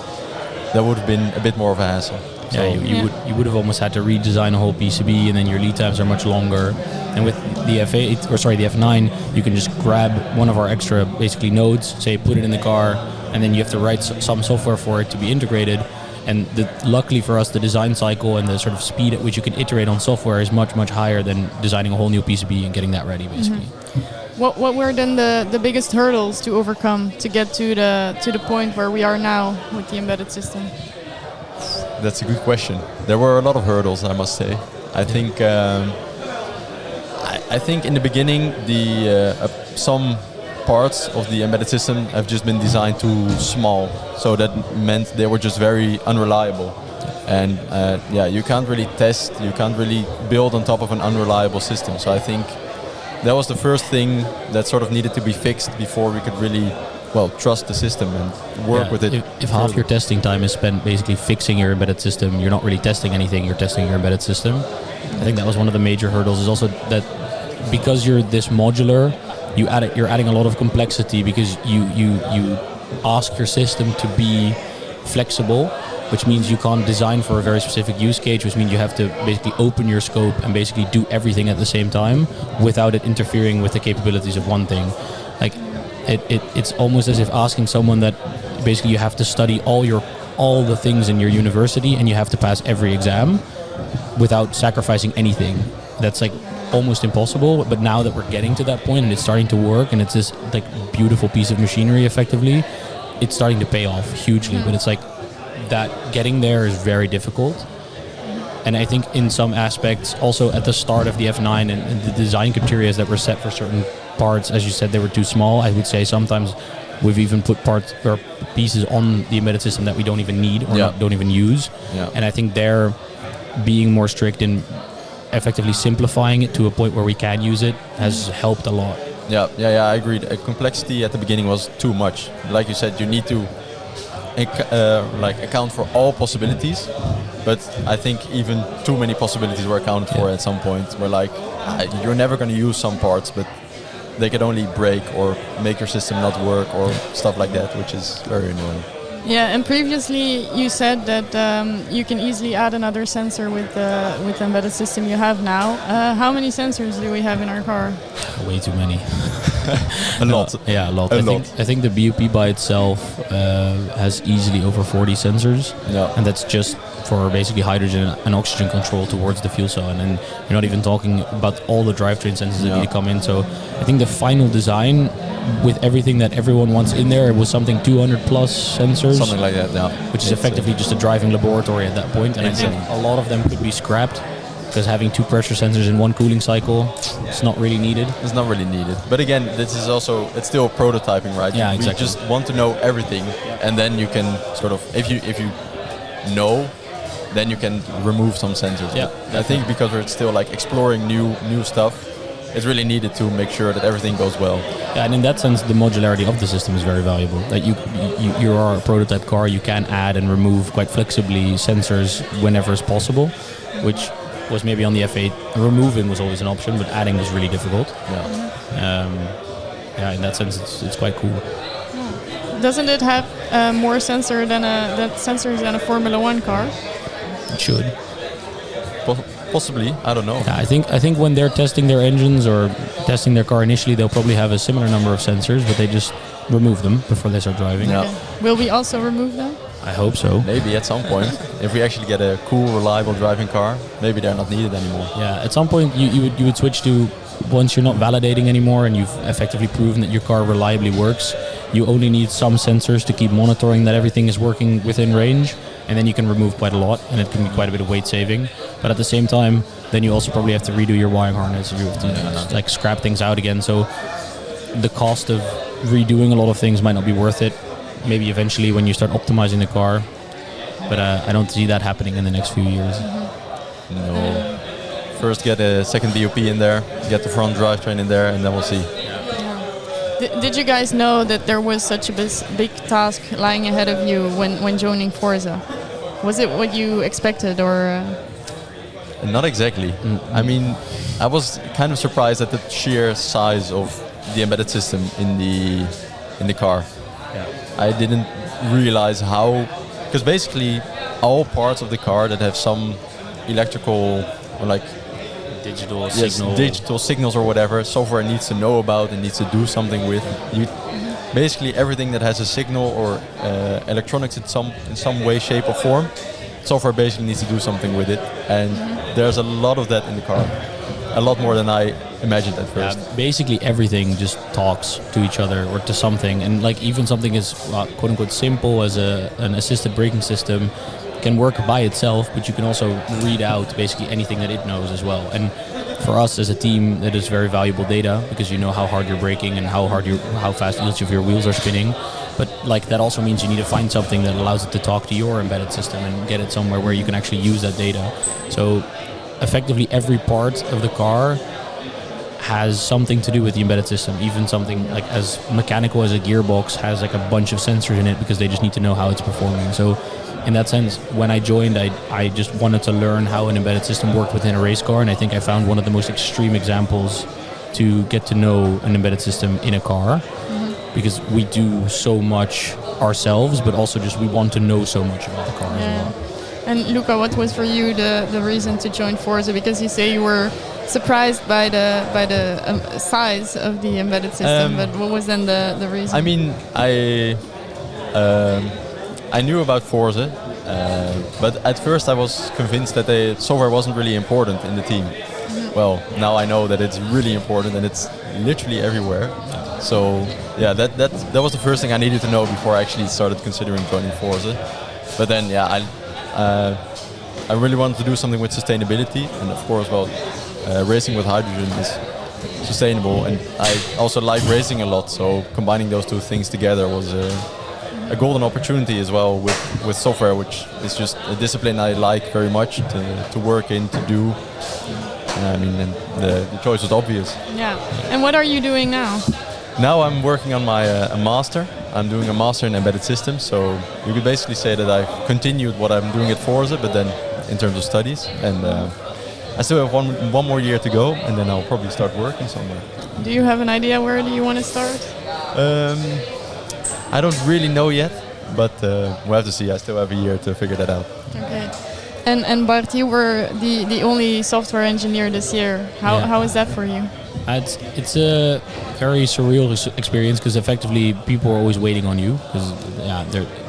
that would have been a bit more of a hassle. Yeah, you would have almost had to redesign a whole PCB, and then your lead times are much longer. And with the F8, the F9, you can just grab one of our extra basically nodes, say put it in the car, and then you have to write some software for it to be integrated. And luckily for us, the design cycle and the sort of speed at which you can iterate on software is much, much higher than designing a whole new PCB and getting that ready, basically. What were then the biggest hurdles to overcome to get to the point where we are now with the embedded system? That's a good question. There were a lot of hurdles, I must say. I think in the beginning, some parts of the embedded system have just been designed too small, so that meant they were just very unreliable. And you can't really test, you can't really build on top of an unreliable system. So I think that was the first thing that sort of needed to be fixed before we could really, trust the system and work with it. If half your testing time is spent basically fixing your embedded system, you're not really testing anything, you're testing your embedded system. I think that was one of the major hurdles, is also that because you're this modular, you're adding a lot of complexity, because you ask your system to be flexible, which means you can't design for a very specific use case, which means you have to basically open your scope and basically do everything at the same time without it interfering with the capabilities of one thing. Like it's almost as if asking someone that basically you have to study all the things in your university and you have to pass every exam without sacrificing anything. That's like almost impossible. But now that we're getting to that point and it's starting to work and it's this like beautiful piece of machinery effectively, it's starting to pay off hugely. But it's like that getting there is very difficult. And I think in some aspects, also at the start of the F9 and the design criteria that were set for certain parts, as you said, they were too small. I would say sometimes we've even put parts or pieces on the embedded system that we don't even need or don't even use. Yeah. And I think they're being more strict in effectively simplifying it to a point where we can use it has helped a lot. Yeah, I agree. The complexity at the beginning was too much. Like you said, you need to account for all possibilities, but I think even too many possibilities were accounted for at some point. Where like you're never going to use some parts, but they could only break or make your system not work or stuff like that, which is very annoying. Yeah, and previously you said that you can easily add another sensor with the embedded system you have now. How many sensors do we have in our car? Way too many. A lot. Yeah, a lot. I think the BOP by itself has easily over 40 sensors, and that's just for basically hydrogen and oxygen control towards the fuel cell. And then you're not even talking about all the drivetrain sensors that need to come in. So I think the final design, with everything that everyone wants in there, it was something 200 plus sensors. Something like that, yeah. Which is effectively just a driving laboratory at that point. And I think a lot of them could be scrapped, because having two pressure sensors in one cooling cycle, it's not really needed. It's not really needed. But again, this is also, it's still prototyping, right? Yeah, exactly. You just want to know everything, and then you can sort of, if you know, then you can remove some sensors. Yeah, I think because we're still like exploring new stuff, it's really needed to make sure that everything goes well. Yeah, and in that sense, the modularity of the system is very valuable. That you are a prototype car, you can add and remove quite flexibly sensors whenever is possible, which was maybe on the F8. Removing was always an option, but adding was really difficult. Yeah. In that sense, it's quite cool. Doesn't it have more sensors than a Formula 1 car? It should. Possibly, I don't know. Yeah, I think when they're testing their engines or testing their car initially, they'll probably have a similar number of sensors, but they just remove them before they start driving. Yeah. Okay. Will we also remove them? I hope so. Maybe at some point, if we actually get a cool, reliable driving car, maybe they're not needed anymore. Yeah, at some point you would switch to, once you're not validating anymore and you've effectively proven that your car reliably works, you only need some sensors to keep monitoring that everything is working within range, and then you can remove quite a lot, and it can be quite a bit of weight saving. But at the same time, then you also probably have to redo your wiring harness, you have to scrap things out again. So the cost of redoing a lot of things might not be worth it. Maybe eventually when you start optimizing the car, but I don't see that happening in the next few years. No. First get a second BOP in there, get the front drivetrain in there, and then we'll see. Did you guys know that there was such a big task lying ahead of you when joining Forza? Was it what you expected, or? Not exactly. I mean, I was kind of surprised at the sheer size of the embedded system in the car. Yeah. I didn't realize how, because basically all parts of the car that have some electrical or like digital signals or whatever, software needs to know about and needs to do something with. Basically everything that has a signal or electronics in some way, shape or form, software basically needs to do something with it, and there's a lot of that in the car, a lot more than I imagined at first. Yeah, basically everything just talks to each other or to something, and like even something as quote unquote simple as an assisted braking system can work by itself, but you can also read out basically anything that it knows as well. And for us as a team, that is very valuable data because you know how hard you're braking and how fast each of your wheels are spinning. But like that also means you need to find something that allows it to talk to your embedded system and get it somewhere where you can actually use that data. So effectively every part of the car has something to do with the embedded system. Even something like as mechanical as a gearbox has like a bunch of sensors in it because they just need to know how it's performing. So in that sense, when I joined, I just wanted to learn how an embedded system worked within a race car, and I think I found one of the most extreme examples to get to know an embedded system in a car. Because we do so much ourselves, but also just we want to know so much about the car as well. And Luca, what was for you the reason to join Forze? Because you say you were surprised by the size of the embedded system, but what was then the reason? I mean, I knew about Forze, but at first I was convinced that the software wasn't really important in the team. Well, now I know that it's really important and it's literally everywhere. So yeah, that was the first thing I needed to know before I actually started considering joining Forze. But then yeah, I really wanted to do something with sustainability, and of course, well, racing with hydrogen is sustainable, and I also like racing a lot. So combining those two things together was a golden opportunity as well with software, which is just a discipline I like very much to work in, to do. I mean, and the choice was obvious. Yeah. And what are you doing now? Now I'm working on my a master. I'm doing a master in embedded systems, so you could basically say that I've continued what I'm doing at Forze, but then in terms of studies. And I still have one more year to go, and then I'll probably start working somewhere. Do you have an idea where do you want to start? I don't really know yet, but we'll have to see. I still have a year to figure that out. Okay. And Bart, you were the only software engineer this year. How is that for you? It's a very surreal experience because effectively people are always waiting on you because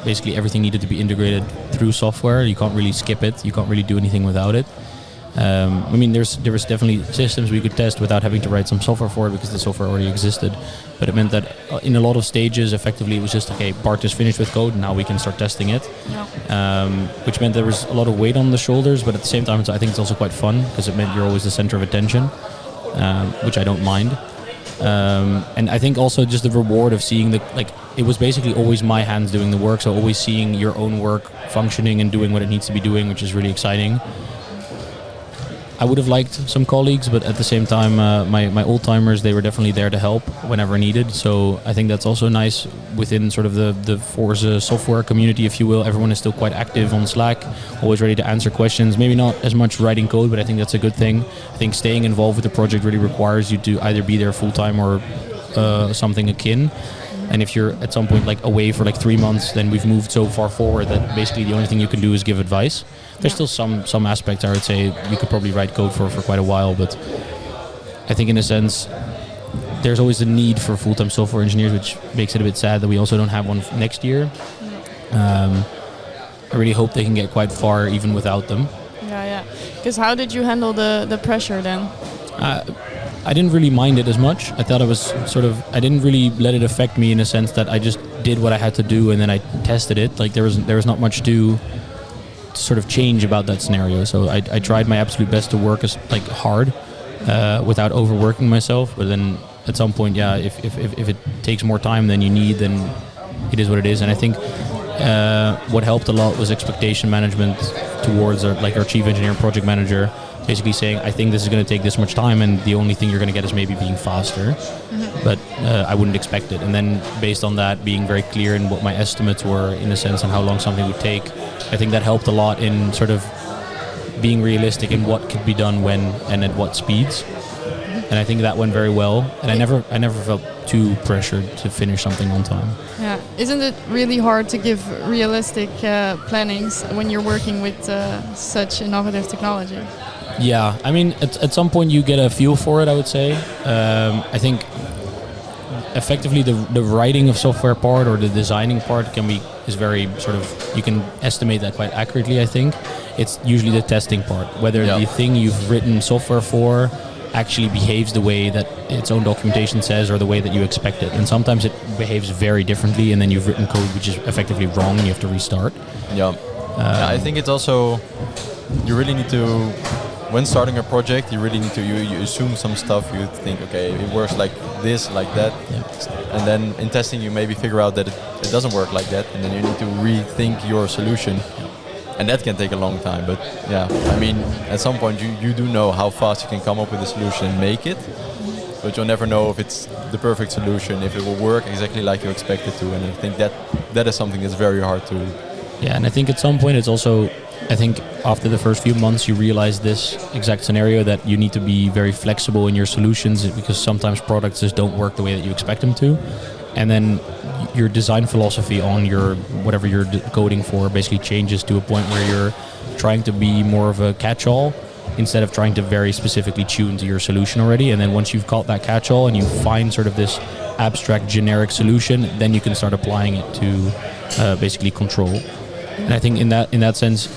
basically everything needed to be integrated through software. You can't really skip it. You can't really do anything without it. I mean, there was definitely systems we could test without having to write some software for it because the software already existed. But it meant that in a lot of stages, effectively, it was just, okay, Bart is finished with code, now we can start testing it. Yeah. Which meant there was a lot of weight on the shoulders, but at the same time, I think it's also quite fun because it meant you're always the center of attention, which I don't mind. And I think also just the reward of seeing it was basically always my hands doing the work, so always seeing your own work functioning and doing what it needs to be doing, which is really exciting. I would have liked some colleagues, but at the same time, my old-timers, they were definitely there to help whenever needed. So I think that's also nice within sort of the Forze software community, if you will. Everyone is still quite active on Slack, always ready to answer questions. Maybe not as much writing code, but I think that's a good thing. I think staying involved with the project really requires you to either be there full-time or something akin. And if you're at some point away for 3 months, then we've moved so far forward that basically the only thing you can do is give advice. There's still some aspects I would say you could probably write code for quite a while, but I think in a sense there's always the need for full-time software engineers, which makes it a bit sad that we also don't have one next year. I really hope they can get quite far even without them. Yeah. Because how did you handle the pressure then? I didn't really mind it as much. I thought I didn't really let it affect me in a sense that I just did what I had to do and then I tested it. There was not much to sort of change about that scenario. So I tried my absolute best to work hard without overworking myself. But then at some point, if it takes more time than you need, then it is what it is. And I think what helped a lot was expectation management towards our chief engineer and project manager, basically saying, I think this is going to take this much time and the only thing you're going to get is maybe being faster. But I wouldn't expect it. And then based on that, being very clear in what my estimates were in a sense and how long something would take, I think that helped a lot in sort of being realistic in what could be done when and at what speeds. And I think that went very well. And I never felt too pressured to finish something on time. Yeah, isn't it really hard to give realistic plannings when you're working with such innovative technology? Yeah, I mean, at some point you get a feel for it, I would say. I think effectively the writing of software part or the designing part is very sort of, you can estimate that quite accurately, I think. It's usually the testing part, whether the thing you've written software for actually behaves the way that its own documentation says or the way that you expect it. And sometimes it behaves very differently and then you've written code which is effectively wrong and you have to restart. I think it's also, you really need to when starting a project, you really need to you assume some stuff. You think, okay, it works like this, like that, and then in testing you maybe figure out that it doesn't work like that, and then you need to rethink your solution, and that can take a long time. But yeah, I mean, at some point you do know how fast you can come up with a solution and make it, but you'll never know if it's the perfect solution, if it will work exactly like you expect it to, and I think that is something that's very hard to. Yeah, and I think at some point it's also, I think after the first few months you realize this exact scenario, that you need to be very flexible in your solutions, because sometimes products just don't work the way that you expect them to. And then your design philosophy on your whatever you're coding for basically changes to a point where you're trying to be more of a catch-all instead of trying to very specifically tune to your solution already. And then once you've caught that catch-all and you find sort of this abstract generic solution, then you can start applying it to basically control. And I think in that sense,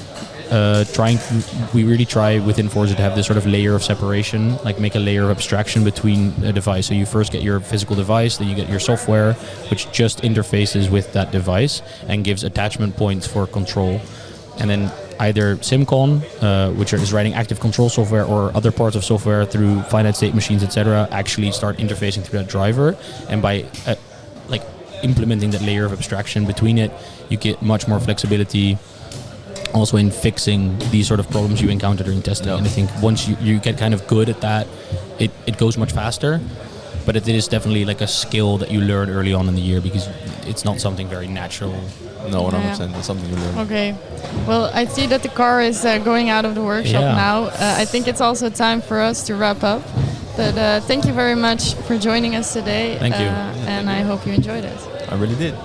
we really try within Forze to have this sort of layer of separation, like make a layer of abstraction between a device. So you first get your physical device, then you get your software, which just interfaces with that device and gives attachment points for control. And then either SimCon, which is writing active control software, or other parts of software through finite state machines, etc., actually start interfacing through that driver. And by implementing that layer of abstraction between it, you get much more flexibility also in fixing these sort of problems you encounter during testing. And I think once you get kind of good at that, it goes much faster. But it is definitely like a skill that you learn early on in the year, because it's not something very natural. No, 100%. It's something you learn. Okay. Well, I see that the car is going out of the workshop now. I think it's also time for us to wrap up. But thank you very much for joining us today. Thank you. And I hope you enjoyed it. I really did.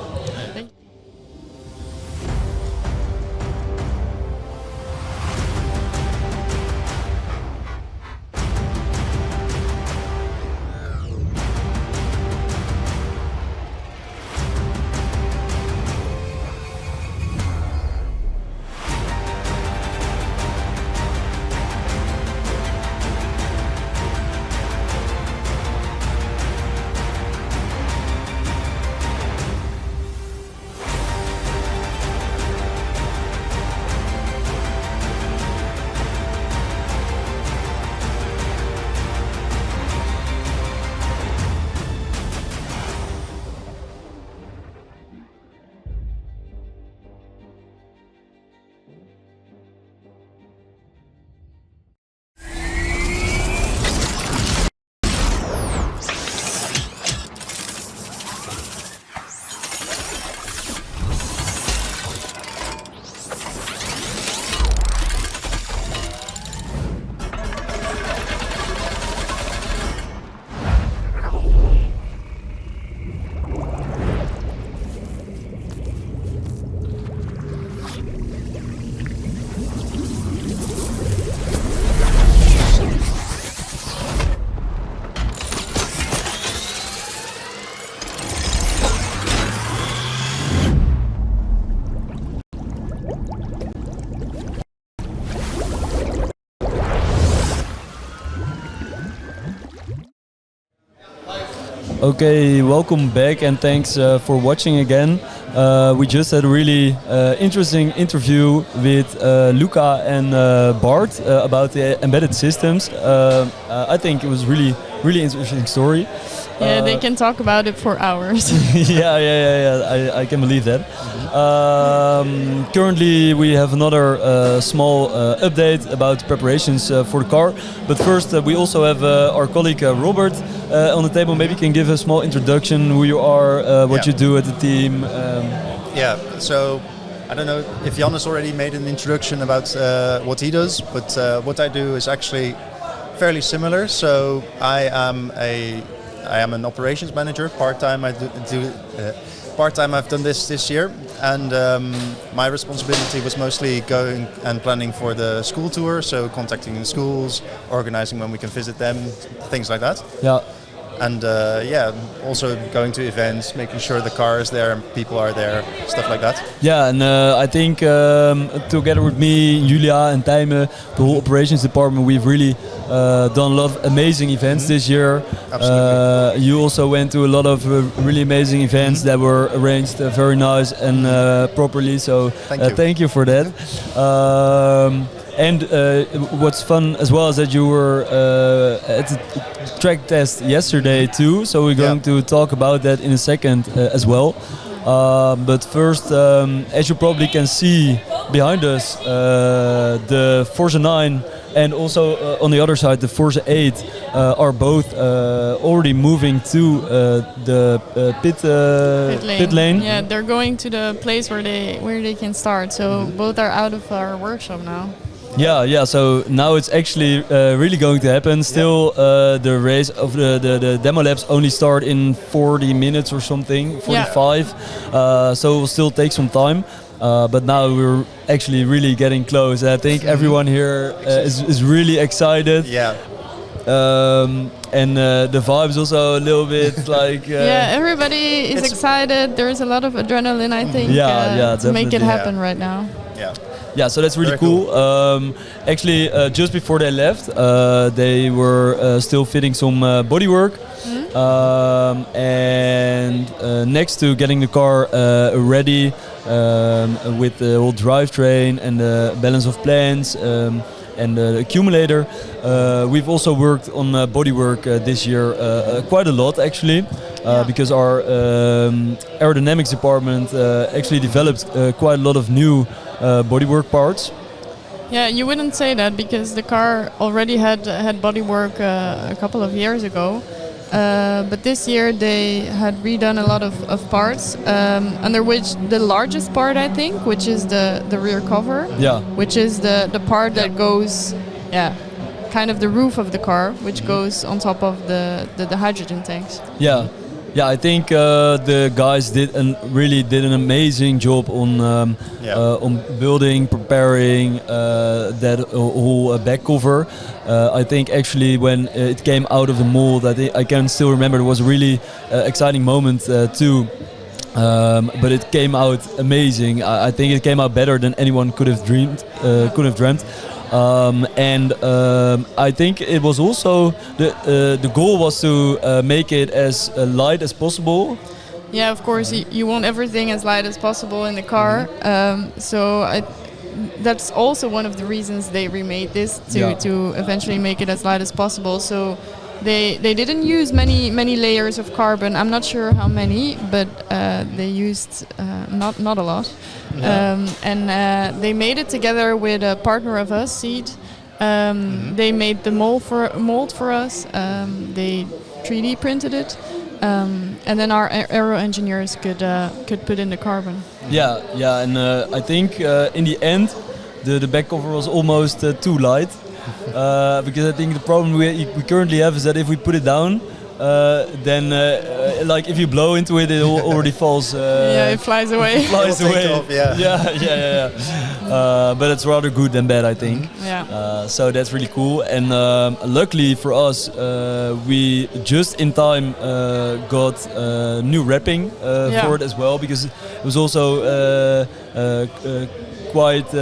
Okay, welcome back and thanks for watching again. We just had a really interesting interview with Luca and Bart about the embedded systems. I think it was really interesting story. Yeah, they can talk about it for hours. yeah. I can believe that. Currently, we have another small update about preparations for the car. But first, we also have our colleague Robert on the table. Maybe you can give a small introduction, who you are, what you do at the team. Yeah, so I don't know if Jannes already made an introduction about what he does, but what I do is actually fairly similar. So I am an operations manager. Part-time part-time I've done this year, and my responsibility was mostly going and planning for the school tour, so contacting the schools, organizing when we can visit them, things like that. Yeah. And also going to events, making sure the car is there and people are there, stuff like that. Yeah, and I think together with me, Julia and Tijmen, the whole operations department, we've really done a lot of amazing events this year. Absolutely. You also went to a lot of really amazing events that were arranged very nice and properly, so thank you for that. And what's fun as well is that you were at the track test yesterday too, so we're going to talk about that in a second as well. But first, as you probably can see behind us, the Forze 9 and also on the other side the Forze 8 are both already moving to the pit lane. Yeah, they're going to the place where they can start. So both are out of our workshop now. Yeah. So now it's actually really going to happen. Still, the race of the demo laps only start in 40 minutes or something, 45. So it will still take some time. But now we're actually really getting close. I think everyone here is really excited. Yeah. And the vibe is also a little bit like... everybody is excited. There's a lot of adrenaline, I think, to make it happen right now. Yeah, so that's really cool. Actually, just before they left, they were still fitting some bodywork. And next to getting the car ready with the whole drivetrain and the balance of plans and the accumulator, we've also worked on bodywork this year quite a lot actually, because our aerodynamics department actually developed quite a lot of new bodywork parts. Yeah, you wouldn't say that because the car already had bodywork a couple of years ago. But this year they had redone a lot of parts, under which the largest part, I think, which is the rear cover, which is the part that goes, kind of the roof of the car, which goes on top of the hydrogen tanks. Yeah, I think the guys really did an amazing job on building, preparing that whole back cover. I think actually when it came out of the mold, I can still remember it was a really exciting moment too. But it came out amazing. I think it came out better than anyone could have dreamed. And I think it was also the goal was to make it as light as possible. Yeah, of course you want everything as light as possible in the car. That's also one of the reasons they remade this to eventually make it as light as possible. So they didn't use many layers of carbon. I'm not sure how many, but they used not a lot. And they made it together with a partner of us, Seed. They made the mold for us. They 3D printed it, and then our aero engineers could put in the carbon. Yeah, and I think in the end, the back cover was almost too light. Because I think the problem we currently have is that if we put it down, then like if you blow into it, it already falls. It flies away. Flies away. Off, But it's rather good than bad, I think. So that's really cool. And luckily for us, we just in time got new wrapping for it as well, because it was also quite.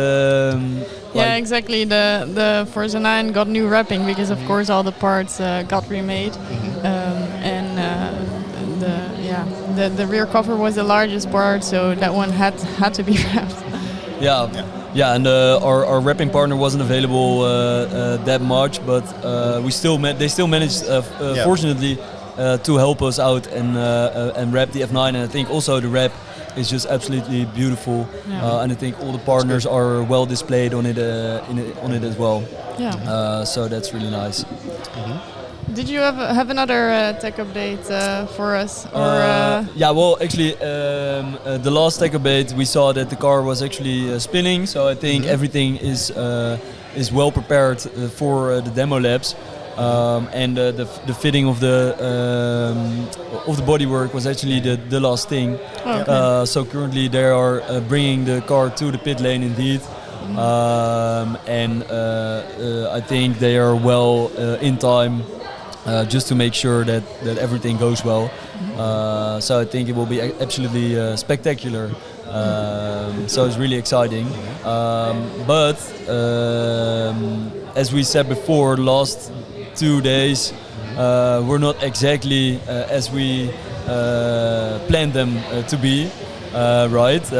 Exactly. The Forze 9 got new wrapping because, of course, all the parts got remade, and the rear cover was the largest part, so that one had to be wrapped. And our wrapping partner wasn't available that much, but they still managed, fortunately, to help us out and wrap the F9. And I think also the wrap is just absolutely beautiful, and I think all the partners are well displayed on it as well. So that's really nice. Did you have another tech update for us? Well, actually, the last tech update we saw that the car was actually spinning, so I think everything is well prepared for the demo labs. And the fitting of the bodywork was actually the last thing. So currently they are bringing the car to the pit lane indeed, and I think they are well in time just to make sure that everything goes well. So I think it will be absolutely spectacular. So it's really exciting. But as we said before, last 2 days were not exactly as we planned them to be. Right.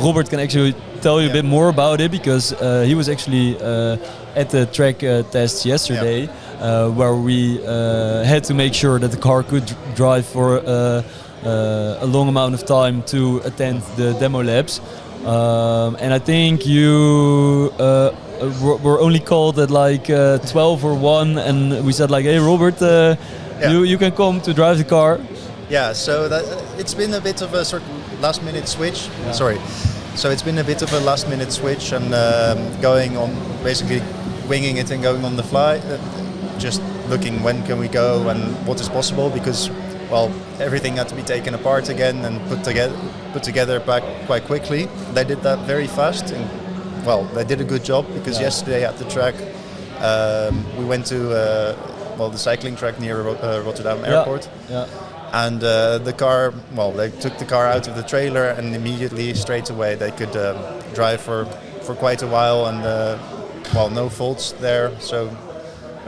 Robert can actually tell you a bit more about it because he was actually at the track tests yesterday, where we had to make sure that the car could drive for a long amount of time to attend the demo laps. And I think you were only called at like 12 or 1, and we said like, hey Robert, you can come to drive the car. Yeah, so it's been a bit of a sort of last minute switch. Yeah. Sorry. So it's been a bit of a last minute switch and going on, basically winging it and going on the fly, just looking when can we go and what is possible, because well, everything had to be taken apart again and put together back quite quickly. They did that very fast, and well, they did a good job because yesterday at the track we went to the cycling track near Rotterdam Airport. Yeah. And the car, well, they took the car out of the trailer and immediately, straight away, they could drive for quite a while and, no faults there. So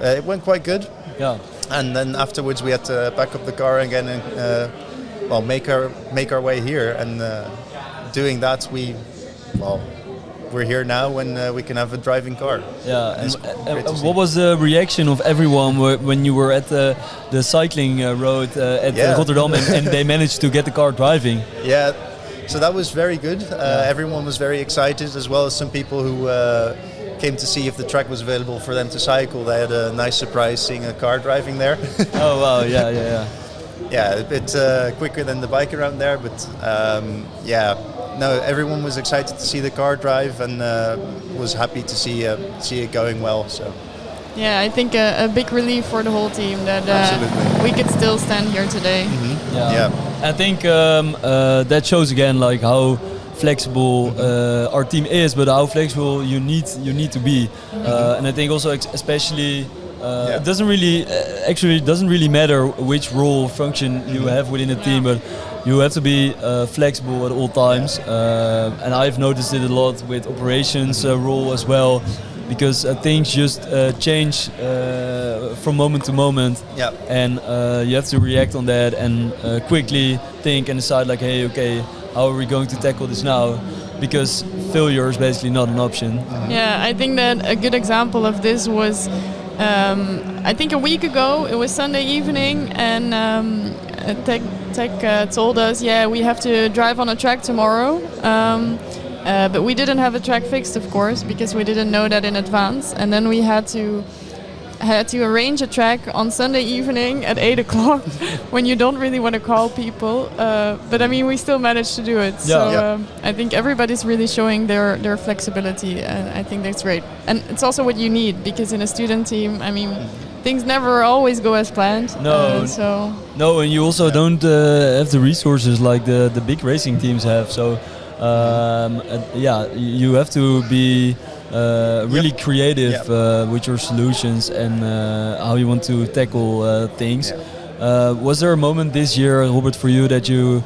it went quite good. Yeah. And then afterwards we had to pack up the car again and, make our way here. And doing that, we're here now and we can have a driving car. Yeah, and what was the reaction of everyone when you were at the cycling road at Rotterdam and they managed to get the car driving? Yeah, so that was very good. Everyone was very excited, as well as some people who came to see if the track was available for them to cycle. They had a nice surprise seeing a car driving there. Oh wow, yeah. Yeah, a bit quicker than the bike around there, but no, everyone was excited to see the car drive and was happy to see it going well. So. Yeah, I think a big relief for the whole team that we could still stand here today. Mm-hmm. Yeah. I think that shows again like how flexible our team is, but how flexible you need to be. And I think also especially. It doesn't really matter which role or function you have within a team, but you have to be flexible at all times. And I've noticed it a lot with operations role as well, because things just change from moment to moment. Yeah. And you have to react on that and quickly think and decide like, hey, okay, how are we going to tackle this now? Because failure is basically not an option. Yeah, I think that a good example of this was. I think a week ago, it was Sunday evening, and Tech told us, we have to drive on a track tomorrow, but we didn't have a track fixed, of course, because we didn't know that in advance, and then we had to arrange a track on Sunday evening at 8 o'clock when you don't really want to call people, but I mean we still managed to do it. I think everybody's really showing their flexibility, and I think that's great. And it's also what you need, because in a student team, I mean, things never always go as planned. No, and you also don't have the resources like the big racing teams have. So you have to be really creative with your solutions and how you want to tackle things. Was there a moment this year, Robert, for you that you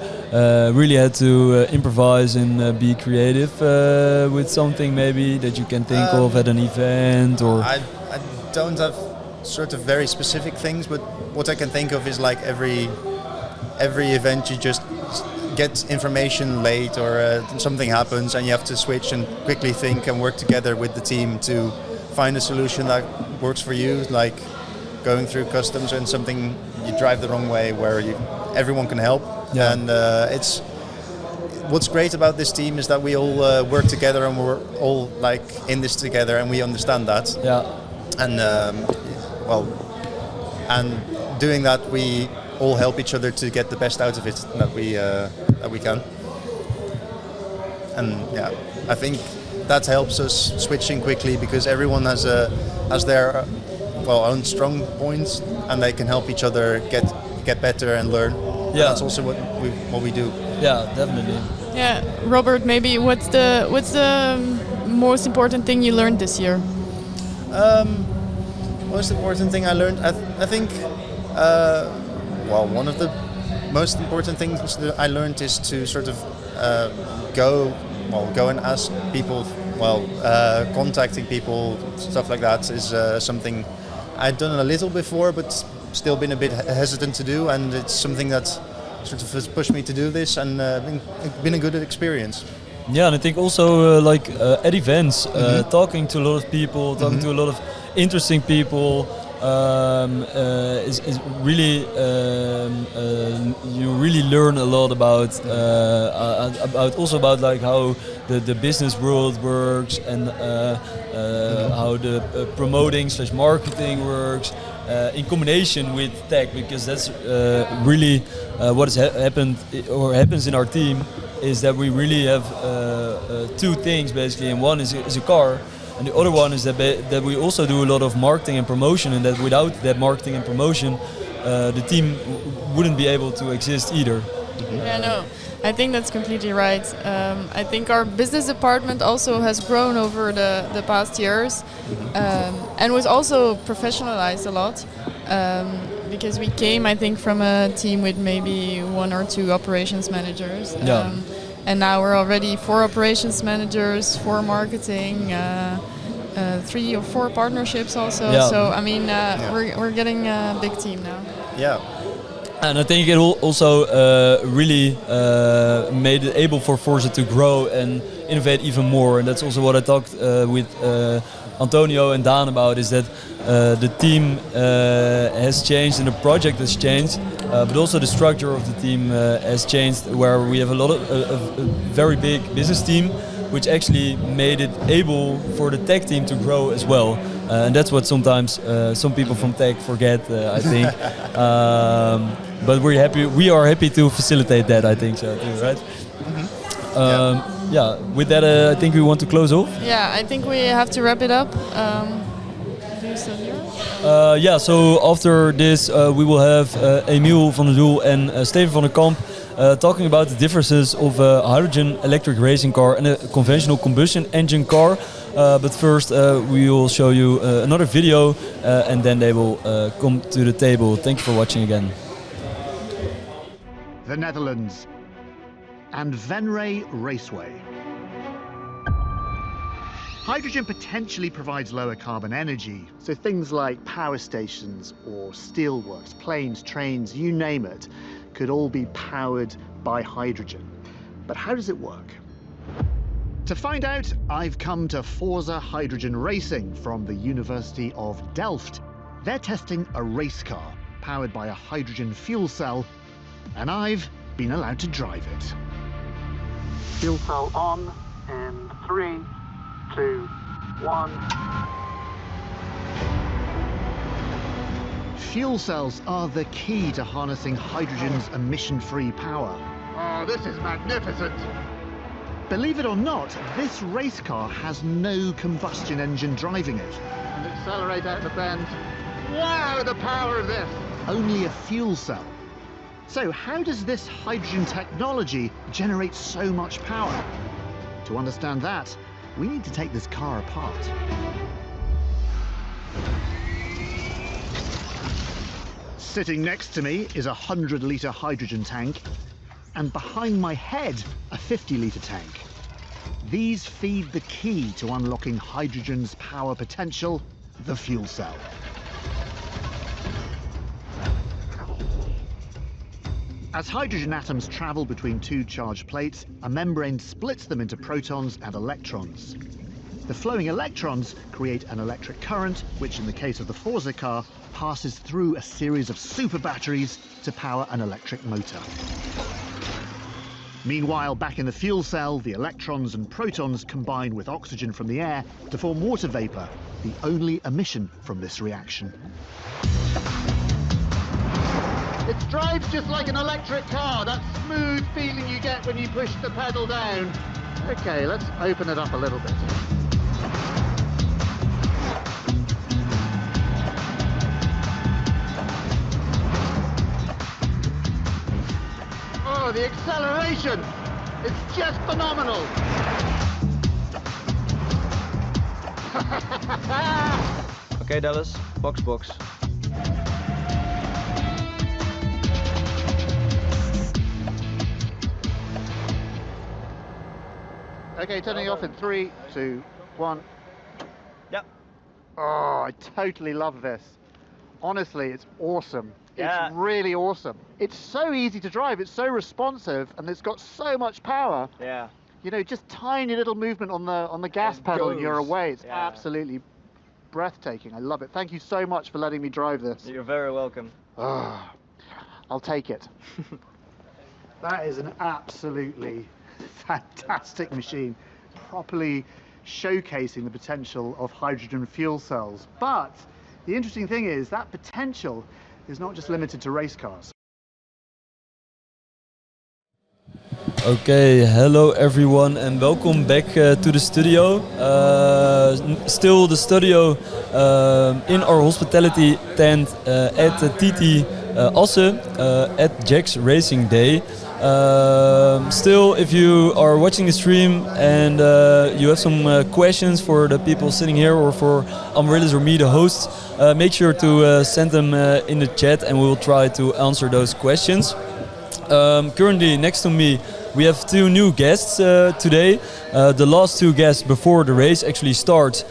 really had to improvise and be creative with something maybe that you can think of at an event? Or I don't have sort of very specific things, but what I can think of is like every event you just get information late or something happens and you have to switch and quickly think and work together with the team to find a solution that works for you, like going through customs and something you drive the wrong way where everyone can help. And it's what's great about this team is that we all work together and we're all like in this together and we understand that. And and doing that we all help each other to get the best out of it that we can. And I think that helps us switching quickly because everyone has their own strong points and they can help each other get better and learn. And that's also what we do. Yeah, definitely. Yeah, Robert, maybe what's the most important thing you learned this year? Most important thing I learned, I think. One of the most important things that I learned is to sort of go and ask people. Contacting people, stuff like that is something I'd done a little before, but still been a bit hesitant to do. And it's something that sort of has pushed me to do this, and been a good experience. Yeah, and I think also at events, talking to a lot of people, talking to a lot of interesting people, is really you really learn a lot about like how the business world works, and how the promoting/marketing works in combination with tech, because that's really what has happened or happens in our team, is that we really have two things basically, and one is a car. And the other one is that we also do a lot of marketing and promotion, and that without that marketing and promotion, the team wouldn't be able to exist either. Yeah, no, I think that's completely right. I think our business department also has grown over the past years, and was also professionalized a lot, because we came, I think, from a team with maybe 1 or 2 operations managers. And now we're already 4 operations managers, 4 marketing, 3 or 4 partnerships also. Yeah. So I mean, we're getting a big team now. Yeah. And I think it also really made it able for Forze to grow and innovate even more. And that's also what I talked with Antonio and Daan about, is that the team has changed and the project has changed, but also the structure of the team has changed, where we have a lot of a very big business team, which actually made it able for the tech team to grow as well. And that's what sometimes some people from tech forget, I think. But we are happy to facilitate that, I think so too, right? Yeah, with that I think we want to close off. Yeah, I think we have to wrap it up. Do you still hear? Yeah, so after this we will have Emiel van der Doel and Steven van der Kamp talking about the differences of a hydrogen electric racing car and a conventional combustion engine car. But first we will show you another video, and then they will come to the table. Thank you for watching again. The Netherlands and Venray Raceway. Hydrogen potentially provides lower carbon energy, so things like power stations or steelworks, planes, trains, you name it, could all be powered by hydrogen. But how does it work? To find out, I've come to Forze Hydrogen Racing from the University of Delft. They're testing a race car powered by a hydrogen fuel cell, and I've been allowed to drive it. Fuel cell on in 3, 2, 1. Fuel cells are the key to harnessing hydrogen's emission-free power. Oh, this is magnificent! Believe it or not, this race car has no combustion engine driving it. And accelerate out the bend. Wow, the power of this! Only a fuel cell. So how does this hydrogen technology generate so much power? To understand that, we need to take this car apart. Sitting next to me is a 100-litre hydrogen tank, and behind my head, a 50-litre tank. These feed the key to unlocking hydrogen's power potential, the fuel cell. As hydrogen atoms travel between 2 charged plates, a membrane splits them into protons and electrons. The flowing electrons create an electric current, which in the case of the Forze car, passes through a series of super batteries to power an electric motor. Meanwhile, back in the fuel cell, the electrons and protons combine with oxygen from the air to form water vapor, the only emission from this reaction. It drives just like an electric car, that smooth feeling you get when you push the pedal down. Okay, let's open it up a little bit. Oh, the acceleration! It's just phenomenal! Okay, Dallas, box. Okay, turning off in 3, 2, 1. Yep. Oh, I totally love this. Honestly, it's awesome. Yeah. It's really awesome. It's so easy to drive. It's so responsive, and it's got so much power. Yeah. You know, just tiny little movement on the gas pedal, and you're away. It's absolutely breathtaking. I love it. Thank you so much for letting me drive this. You're very welcome. I'll take it. That is an absolutely fantastic machine, properly showcasing the potential of hydrogen fuel cells. But the interesting thing is that potential is not just limited to race cars. Okay, hello everyone and welcome back to the studio. Still the studio in our hospitality tent at TT Asse at Jack's Racing Day. Still, if you are watching the stream and you have some questions for the people sitting here or for Amaryllis or me, the hosts, make sure to send them in the chat and we will try to answer those questions. Currently next to me we have two new guests today. The last two guests before the race actually start,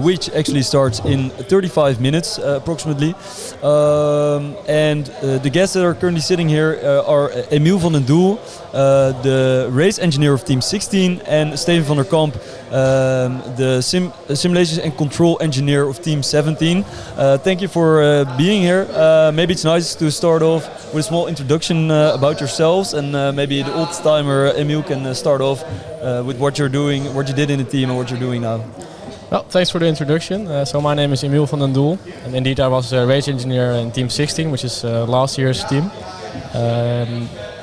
which actually starts in 35 minutes approximately. And the guests that are currently sitting here are Emiel van den Doel, the race engineer of Team 16, and Steven van der Kamp, the simulations and control engineer of Team 17. Thank you for being here. Maybe it's nice to start off with a small introduction about yourselves, and maybe the old timer Emiel can start off with what you're doing, what you did in the team and what you're doing now. Well, thanks for the introduction. So my name is Emiel van den Doel, and indeed I was a race engineer in Team 16, which is last year's team.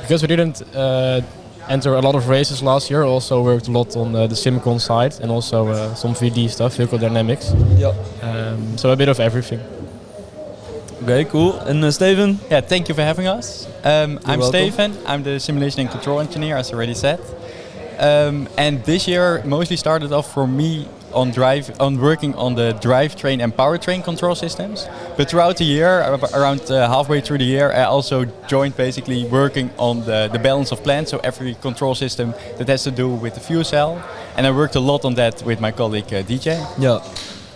Because we didn't enter a lot of races last year, also worked a lot on the SimCon side and also some VD stuff, vehicle dynamics. Yeah. So a bit of everything. Okay, cool. And Steven? Yeah, thank you for having us. I'm welcome. Steven. I'm the simulation and control engineer, as already said. And this year mostly started off for me on working on the drivetrain and powertrain control systems. But throughout the year, around halfway through the year, I also joined basically working on the balance of plant, so every control system that has to do with the fuel cell. And I worked a lot on that with my colleague DJ. Yeah.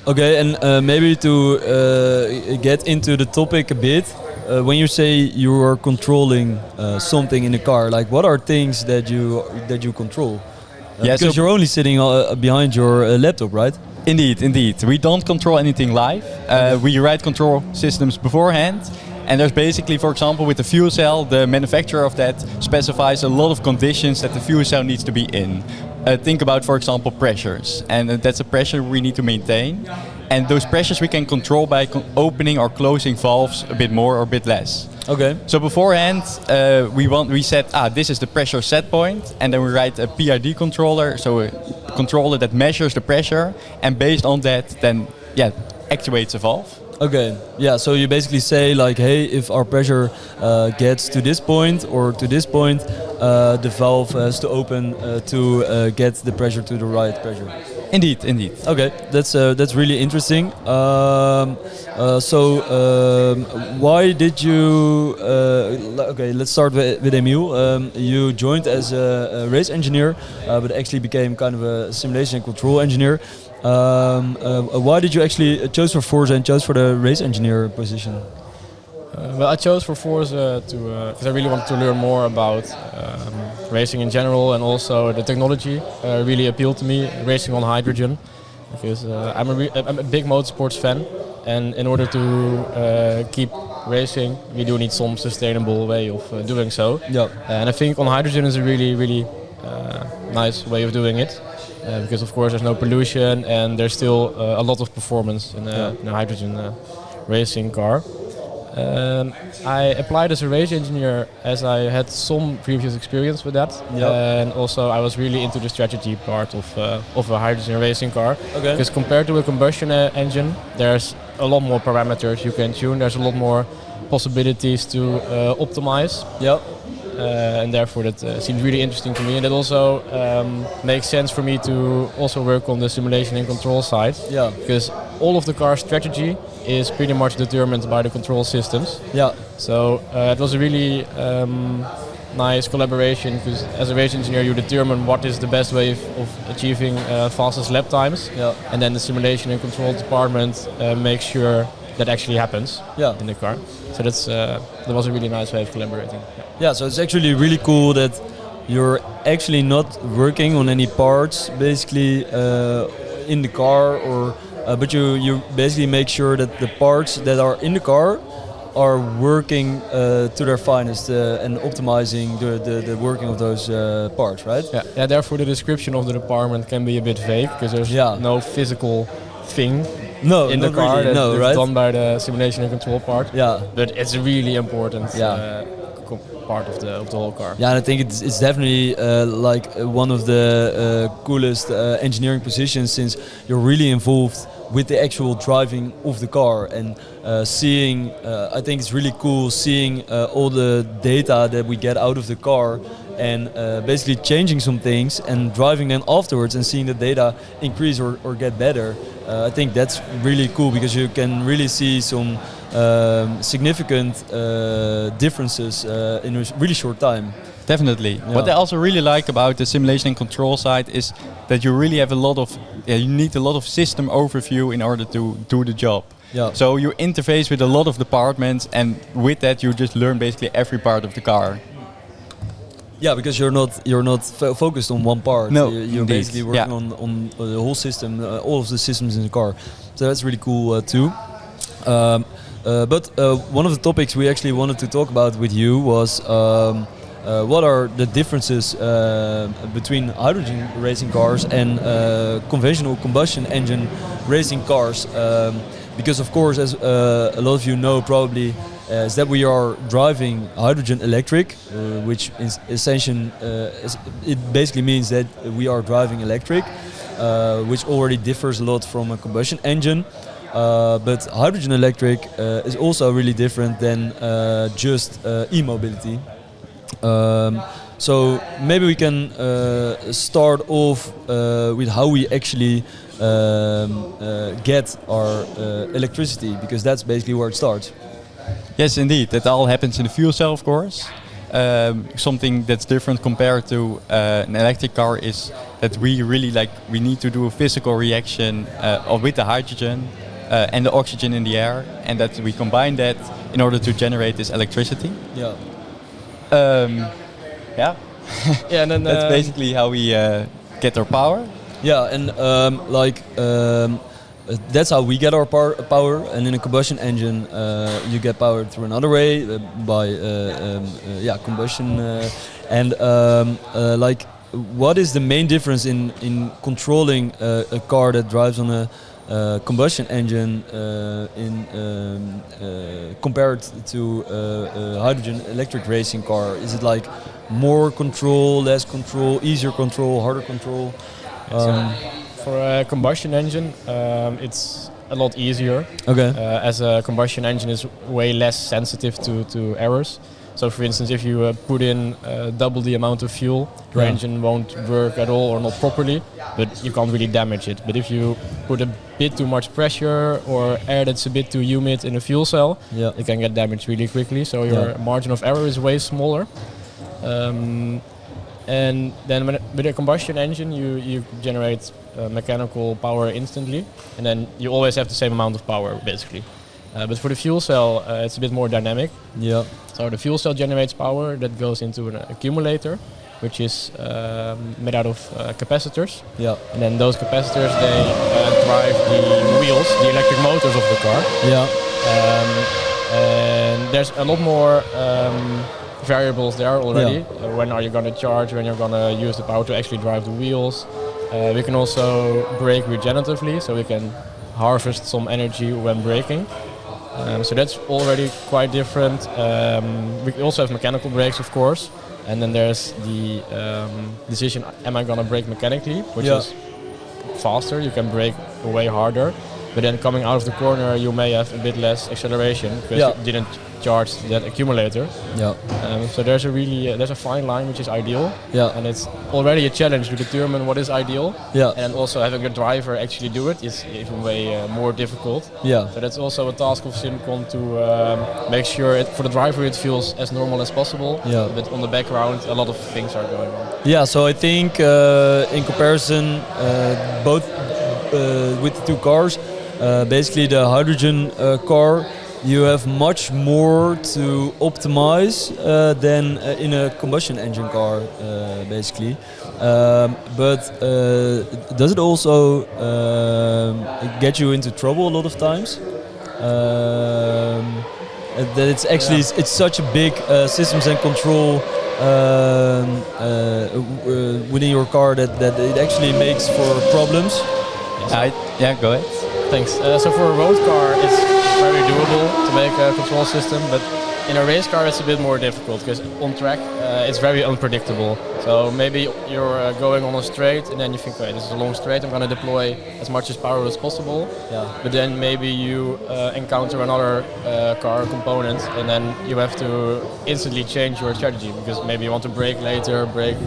Okay, and maybe to get into the topic a bit, when you say you are controlling something in the car, like what are things that you control? Because you're only sitting behind your laptop, right? Indeed. We don't control anything live. We write control systems beforehand. And there's basically, for example, with the fuel cell, the manufacturer of that specifies a lot of conditions that the fuel cell needs to be in. Think about, for example, pressures. And that's a pressure we need to maintain. And those pressures we can control by opening or closing valves a bit more or a bit less. Okay. So beforehand, we set, this is the pressure set point. And then we write a PID controller, so a controller that measures the pressure. And based on that, then, actuates a valve. Okay, yeah, so you basically say like, hey, if our pressure gets to this point or to this point, the valve has to open to get the pressure to the right pressure. Indeed. Okay, that's really interesting. Why did you? Okay, let's start with Emiel. You joined as a race engineer, but actually became kind of a simulation and control engineer. Why did you actually choose for Forze and chose for the race engineer position? Well, I chose for Forze because I really wanted to learn more about racing in general, and also the technology really appealed to me, racing on hydrogen, because I'm a big motorsports fan, and in order to keep racing, we do need some sustainable way of doing so. Yeah. And I think on hydrogen is a really nice way of doing it. Because of course there's no pollution and there's still a lot of performance in a hydrogen racing car. I applied as a race engineer as I had some previous experience with that, and also I was really into the strategy part of a hydrogen racing car. Okay. Because compared to a combustion engine, there's a lot more parameters you can tune. There's a lot more possibilities to optimize. Yep. And therefore that seems really interesting to me, and it also makes sense for me to also work on the simulation and control side. Yeah. Because all of the car's strategy is pretty much determined by the control systems. Yeah. So it was a really nice collaboration, because as a race engineer you determine what is the best way of achieving fastest lap times. Yeah. And then the simulation and control department makes sure that actually happens in the car. So that was a really nice way of collaborating. Yeah, so it's actually really cool that you're actually not working on any parts basically in the car, or but you basically make sure that the parts that are in the car are working to their finest and optimizing the working of those parts, right? Yeah. Therefore, the description of the department can be a bit vague because there's no physical thing in the car really, that's right? done by the simulation and control part. Yeah, but it's a really important part of the whole car. Yeah, and I think it's definitely like one of the coolest engineering positions, since you're really involved with the actual driving of the car and seeing. I think it's really cool seeing all the data that we get out of the car and basically changing some things and driving them afterwards and seeing the data increase or get better. I think that's really cool because you can really see some significant differences in a really short time. Definitely. Yeah. What I also really like about the simulation and control side is that you really have a lot of, you need a lot of system overview in order to do the job. Yeah. So you interface with a lot of departments, and with that you just learn basically every part of the car. Yeah, because you're not focused on one part. No, you're basically working on the whole system, all of the systems in the car. So that's really cool too. But one of the topics we actually wanted to talk about with you was what are the differences between hydrogen racing cars and conventional combustion engine racing cars? Because of course, as a lot of you know probably, is that we are driving hydrogen electric, which is essentially it basically means that we are driving electric, which already differs a lot from a combustion engine. But hydrogen electric is also really different than just e-mobility. So maybe we can start off with how we actually get our electricity, because that's basically where it starts. Yes, indeed. That all happens in the fuel cell, of course. Something that's different compared to an electric car is that we need to do a physical reaction with the hydrogen and the oxygen in the air, and that we combine that in order to generate this electricity. Yeah. Yeah, and then that's basically how we get our power. Yeah, and that's how we get our power. And in a combustion engine, you get power through another way by combustion. What is the main difference in controlling a car that drives on a combustion engine compared to a hydrogen electric racing car? Is it like more control, less control, easier control, harder control? For a combustion engine, it's a lot easier. Okay. As a combustion engine is way less sensitive to errors. So for instance, if you put in double the amount of fuel, your engine won't work at all or not properly, but you can't really damage it. But if you put a bit too much pressure or air that's a bit too humid in a fuel cell, it can get damaged really quickly. So your margin of error is way smaller. And then with a combustion engine, you generate mechanical power instantly, and then you always have the same amount of power, basically. But for the fuel cell, it's a bit more dynamic. Yeah. So the fuel cell generates power that goes into an accumulator, which is made out of capacitors. Yeah. And then those capacitors, they drive the wheels, the electric motors of the car. Yeah. And there's a lot more variables there already. When are you going to charge, when you're going to use the power to actually drive the wheels. We can also brake regeneratively, so we can harvest some energy when braking. So that's already quite different. We also have mechanical brakes, of course. And then there's the decision, am I going to brake mechanically, which is faster, you can brake way harder. But then coming out of the corner, you may have a bit less acceleration because you didn't charge that accumulator. Yeah. So there's a fine line which is ideal. Yeah. And it's already a challenge to determine what is ideal. Yeah. And also having a driver actually do it is even way more difficult. Yeah. So that's also a task of SimCon to make sure for the driver it feels as normal as possible. Yeah. But on the background, a lot of things are going on. Yeah. So I think in comparison, both with the two cars, basically the hydrogen car, you have much more to optimize than in a combustion engine car, basically. But does it also get you into trouble a lot of times? That it's actually it's such a big systems and control within your car that it actually makes for problems. Yeah, go ahead. Thanks. So for a road car, it's very doable to make a control system, but in a race car, it's a bit more difficult because on track, it's very unpredictable. So maybe you're going on a straight, and then you think, okay, this is a long straight. I'm going to deploy as much as power as possible. Yeah. But then maybe you encounter another car component, and then you have to instantly change your strategy because maybe you want to brake later, brake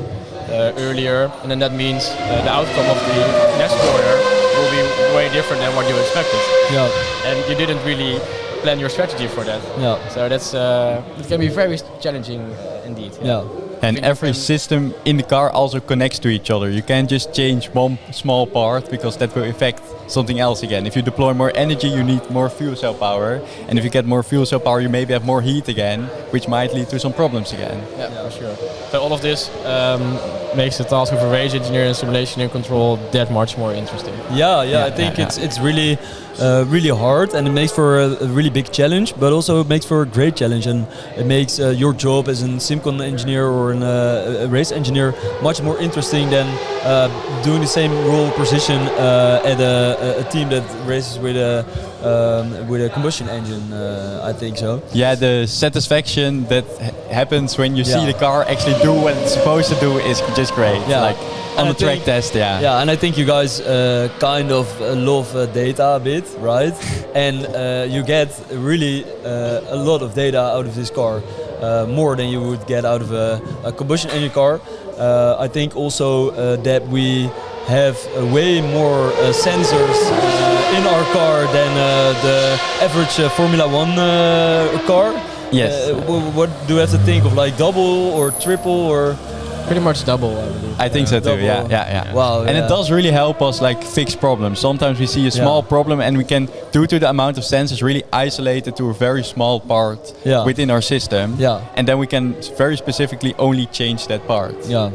earlier, and then that means the outcome of the next corner will be way different than what you expected. Yeah. And you didn't really plan your strategy for that. Yeah. So that's it can be very challenging indeed. Yeah. And every system in the car also connects to each other. You can't just change one small part because that will affect something else again. If you deploy more energy, you need more fuel cell power. And if you get more fuel cell power, you maybe have more heat again, which might lead to some problems again. Yeah, for sure. So all of this makes the task of a race engineer and simulation and control that much more interesting. Yeah. I think it's really really hard, and it makes for a really big challenge, but also it makes for a great challenge, and it makes your job as a simcon engineer or a race engineer much more interesting than doing the same role position at a team that races with a combustion engine. I think so. Yeah, the satisfaction that happens when you see the car actually do what it's supposed to do is just great. Yeah. Like on the track test, Yeah, and I think you guys kind of love data a bit, right? And you get really a lot of data out of this car, more than you would get out of a combustion engine car. I think also that we have way more sensors in our car than the average Formula One car. Yes. What do you have to think of, like double or triple or? Pretty much double, I believe. I think so too. Yeah. Wow. And it does really help us like fix problems. Sometimes we see a small problem and we can, due to the amount of sensors, really isolate it to a very small part within our system. Yeah. And then we can very specifically only change that part. Yeah.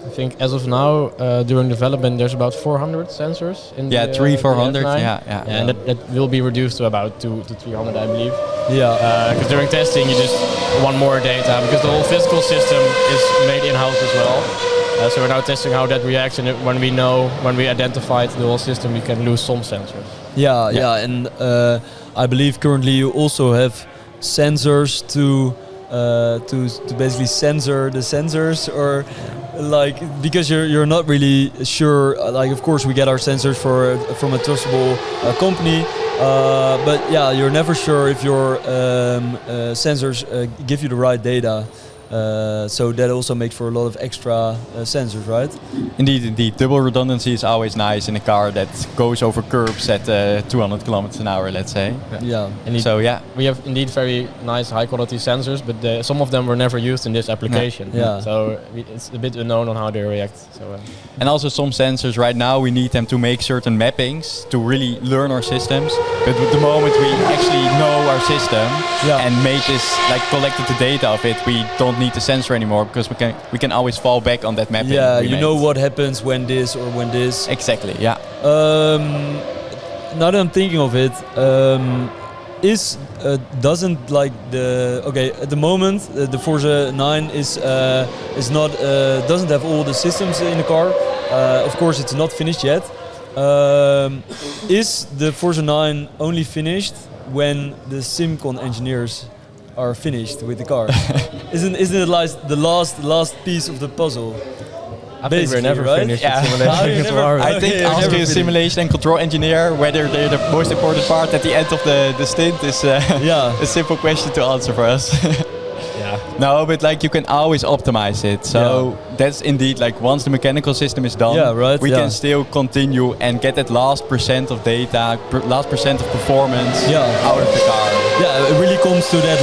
I think as of now, during development, there's about 400 sensors in the 300-400. F9. Yeah. And that will be reduced to about 200 to 300, I believe. Yeah. Because during testing, you just want more data because the whole physical system is made in-house as well. So we're now testing how that reacts, and when we identified the whole system, we can lose some sensors. Yeah. And I believe currently you also have sensors to basically sensor the sensors, or like, because you're not really sure. Like, of course we get our sensors from a trustable company, but yeah, you're never sure if your sensors give you the right data. So that also makes for a lot of extra sensors, right? Indeed. Double redundancy is always nice in a car that goes over curbs at 200 kilometers an hour, let's say. Yeah. So we have indeed very nice high quality sensors, but some of them were never used in this application. Yeah. So it's a bit unknown on how they react. So. And also some sensors right now we need them to make certain mappings to really learn our systems. But the moment we actually know our system and make this, like, collected the data of it, we don't need the sensor anymore because we can always fall back on that mapping. Yeah, you know what happens when this or when this. Exactly. Yeah. Now that I'm thinking of it, doesn't like at the moment the Forze 9 is not doesn't have all the systems in the car. Of course, it's not finished yet. Is the Forze 9 only finished when the simcon engineers are finished with the car? Isn't it like the last piece of the puzzle? I think we're never finished with simulation and control. I think asking a simulation and control engineer whether they're the most important part at the end of the stint is a simple question to answer for us. No, but like you can always optimize it. So that's indeed like once the mechanical system is done, we can still continue and get that last percent of data, last percent of performance out of the car. Yeah, it really comes to that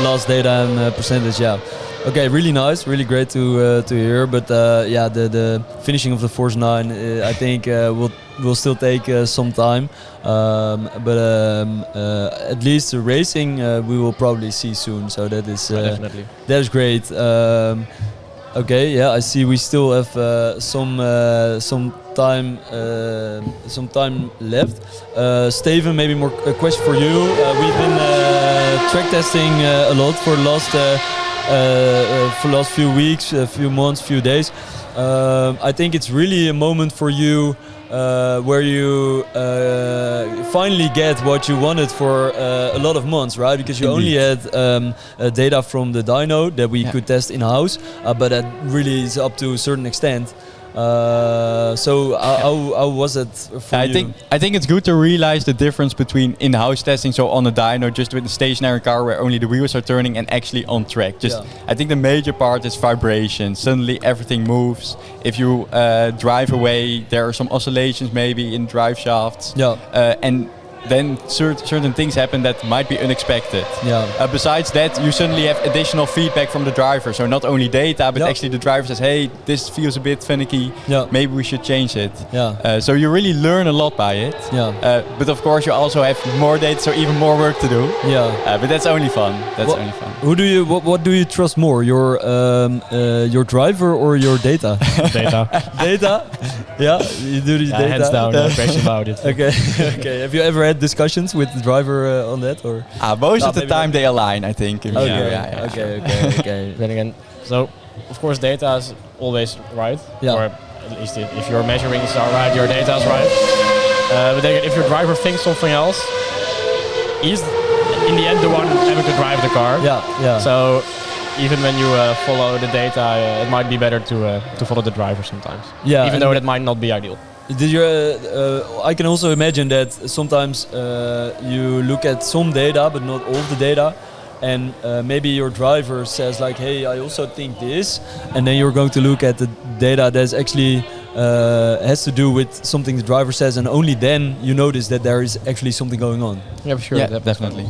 last data and percentage. Yeah. Okay, really nice, really great to hear. But the finishing of the Forze 9, I think will will still take some time, but at least the racing we will probably see soon. So that is definitely. that is great. Okay, yeah, I see. We still have some time left. Steven, maybe more a question for you. We've been track testing a lot for the last few weeks, few months, few days. I think it's really a moment for you where you finally get what you wanted for a lot of months, right? Because you only had data from the dyno that we could test in-house, but that really is up to a certain extent. So how was it for you? I think it's good to realize the difference between in-house testing, so on a dyno, just with a stationary car where only the wheels are turning, and actually on track. I think the major part is vibration. Suddenly everything moves. If you drive away, there are some oscillations maybe in drive shafts. And then certain things happen that might be unexpected. Besides that, you suddenly have additional feedback from the driver. So not only data, but actually the driver says, hey, this feels a bit finicky, maybe we should change it. So you really learn a lot by it. But of course you also have more data, so even more work to do. But that's only fun. What do you trust more, your driver or your data? Data. Data? Yeah, you do the data. Hands down, no question about it. Okay. Have you ever had discussions with the driver on that, or? Most of the time they align, I think. Okay. Then again, so of course data is always right, or at least if your measurings are right, your data is right. But then again, if your driver thinks something else, he's in the end the one having to drive the car. So even when you follow the data, it might be better to follow the driver sometimes. Even though that might not be ideal. Did you? I can also imagine that sometimes you look at some data, but not all of the data, and maybe your driver says like, "Hey, I also think this," and then you're going to look at the data that's actually has to do with something the driver says, and only then you notice that there is actually something going on. Yeah, for sure. Yeah, definitely.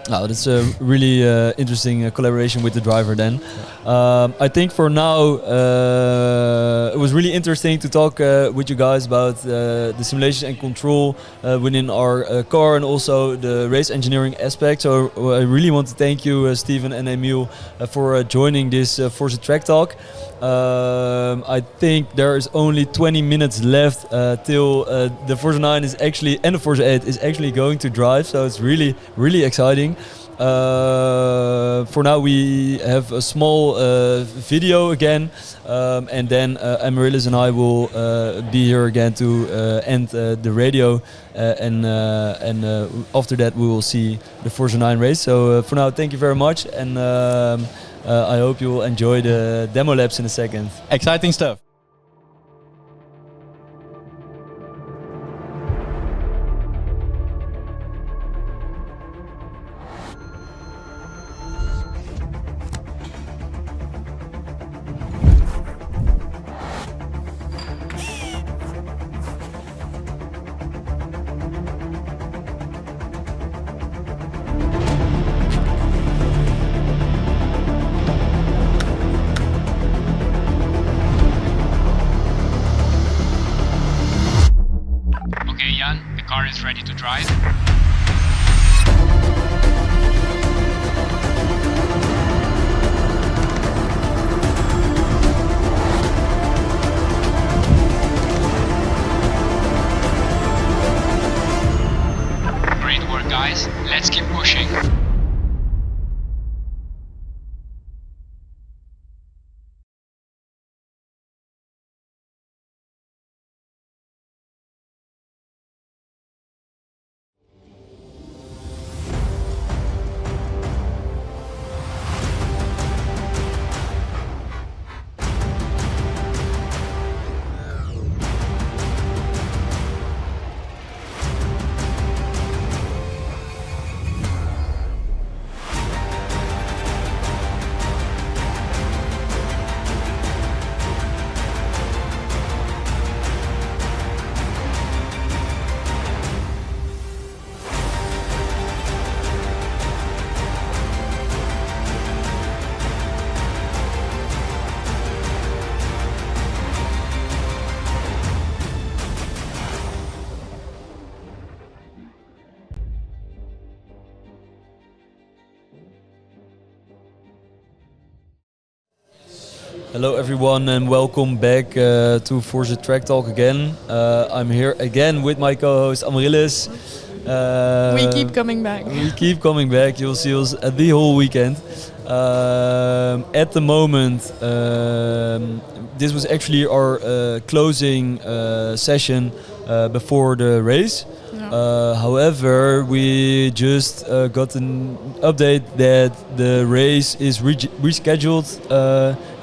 No, that's a really interesting collaboration with the driver then. I think for now it was really interesting to talk with you guys about the simulation and control within our car, and also the race engineering aspect. So I really want to thank you, Steven and Emil, for joining this Forze Track Talk. I think there is only 20 minutes left till the Forze 9 is actually, and the Forze 8 is actually going to drive, so it's really exciting. For now we have a small video again, and then Amaryllis and I will be here again to end the radio, and after that we will see the Forze 9 race. So for now, thank you very much, and I hope you will enjoy the demo laps in a second. Exciting stuff. Hello everyone and welcome back to Forze Track Talk again. I'm here again with my co-host Amaryllis. We keep coming back. We keep coming back. You'll see us the whole weekend. At the moment, this was actually our closing session before the race. However, we just got an update that the race is rescheduled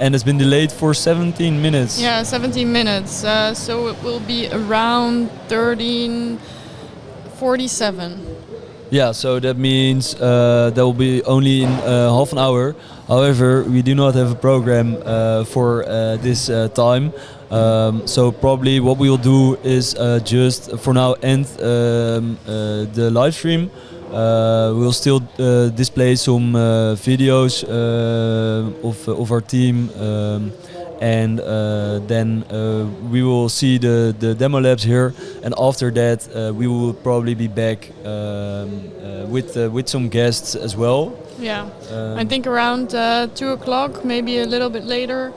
and has been delayed for 17 minutes. Yeah, 17 minutes. So it will be around 13:47. Yeah, so that means that will be only in half an hour. However, we do not have a program for this time. So probably what we will do is just for now end the live stream. We'll still display some videos of our team, and then we will see the demo labs here. And after that, we will probably be back with some guests as well. Yeah, I think around 2 o'clock, maybe a little bit later.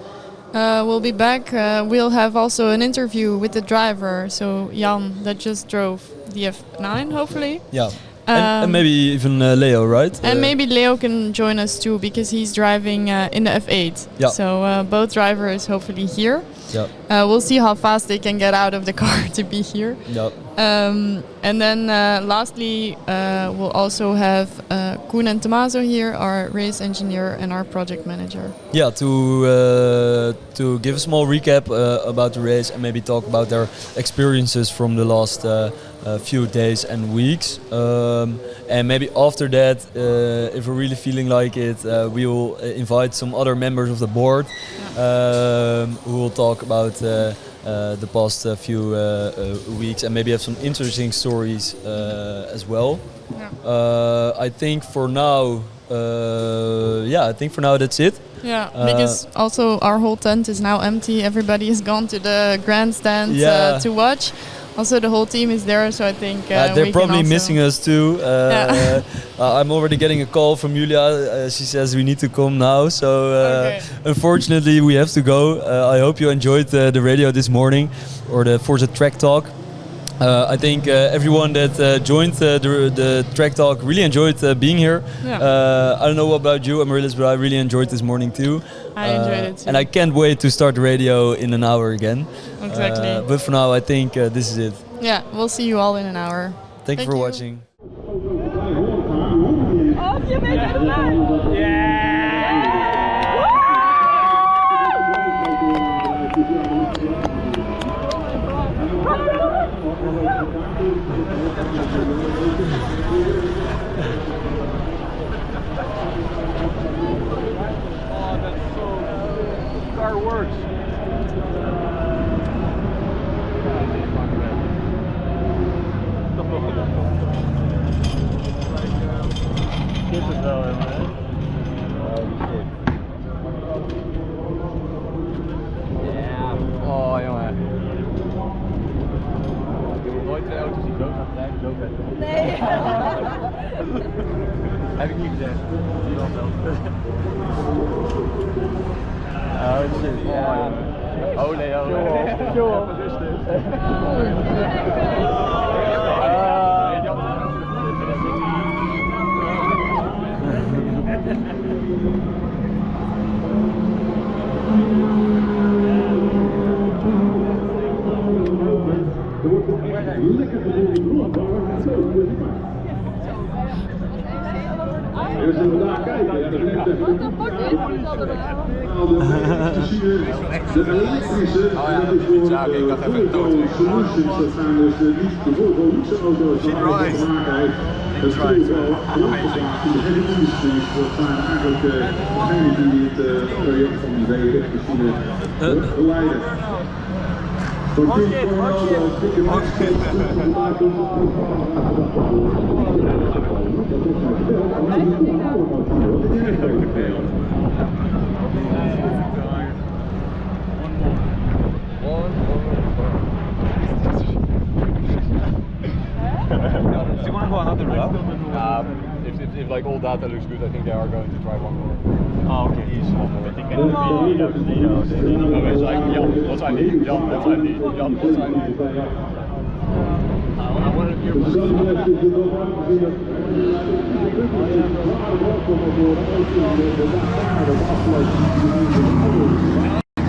We'll be back. We'll have also an interview with the driver, so Jan, that just drove the F9, hopefully. Yeah, and maybe even Leo, right? And maybe Leo can join us too, because he's driving in the F8. Yeah. So both drivers hopefully here. Yeah. We'll see how fast they can get out of the car to be here. Yeah. And then lastly, we'll also have Koen and Tommaso here, our race engineer and our project manager. Yeah, to give a small recap about the race and maybe talk about their experiences from the last few days and weeks. And maybe after that, if we're really feeling like it, we will invite some other members of the board who will talk about the past few weeks and maybe have some interesting stories as well. Yeah. I think for now, that's it. Yeah, because also our whole tent is now empty. Everybody has gone to the grandstand to watch. Also, the whole team is there, so I think they're probably missing us too. I'm already getting a call from Julia. She says we need to come now, so unfortunately we have to go. I hope you enjoyed the radio this morning, or the Forze Track Talk. I think everyone that joined the Track Talk really enjoyed being here. Yeah. I don't know about you, Amaryllis, but I really enjoyed this morning too. I enjoyed it too. And I can't wait to start the radio in an hour again. Exactly. But for now, I think this is it. Yeah, we'll see you all in an hour. Thank you for watching. Car works. Dit is wel helemaal, hè? Ja. Oh, jongen. Ik heb nooit twee auto's die zo gaan rijden, zo vet. Nee. Heb ik niet gezegd. Die was zelf. Oh shit. Ja. Oh Leo. Joh. Even rustig. Dus inderdaad kijken, ja, dat is echt de elektrische, dat is voor Volvo Solutions, dat zijn dus niet de Volvo luxe auto's waar het te maken heeft. Het scheelt wel de heavy industries, dat zijn eigenlijk degenen die het project van die VRF-machine begeleiden. Voor Tim Coronado, dikke mensen, vandaag komt If if like all data looks good, I think they are going to try one more. Oh, okay. He's one more. I think it's like, Jan, what's I need? Jan, what's I need? Jan, what's I need? I want to hear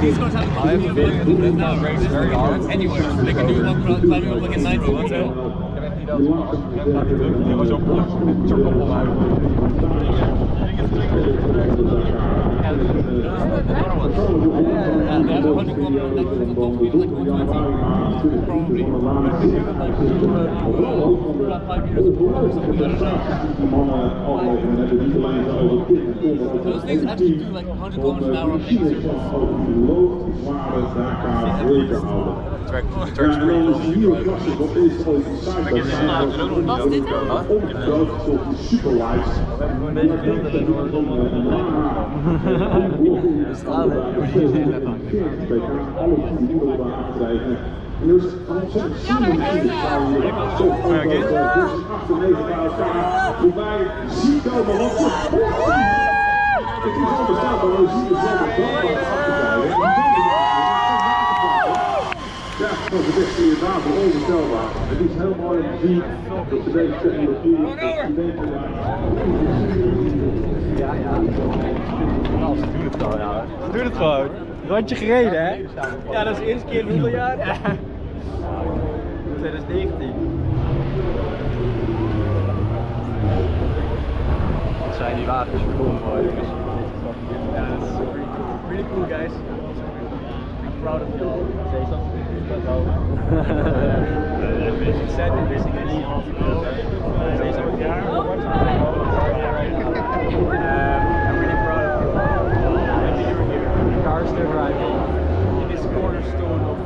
These guys have a feeling that that race very hard. Anyway, they can do one climbing up like a 90 hotel. Those things actually do like 100 kilometers an hour on any surface. Track's pretty cool. Was dit hem? Ja, dat is echt in het water onvoorstelbaar. Het is heel mooi om te zien dat ze deze technologie Ja. Nou, ze doen het gewoon, ja. Ze doen het gewoon. Rondje gereden, hè? Ja, dat is de eerste keer in hoeveel jaar? Ja. 2019. Dat zijn die wagens verkomen worden. Ja, dat is really cool, guys. I'm proud of you all. Say something. Excited, basically. Say something. I'm really proud of you. Happy you were here. The car is still arriving. It is cornerstone of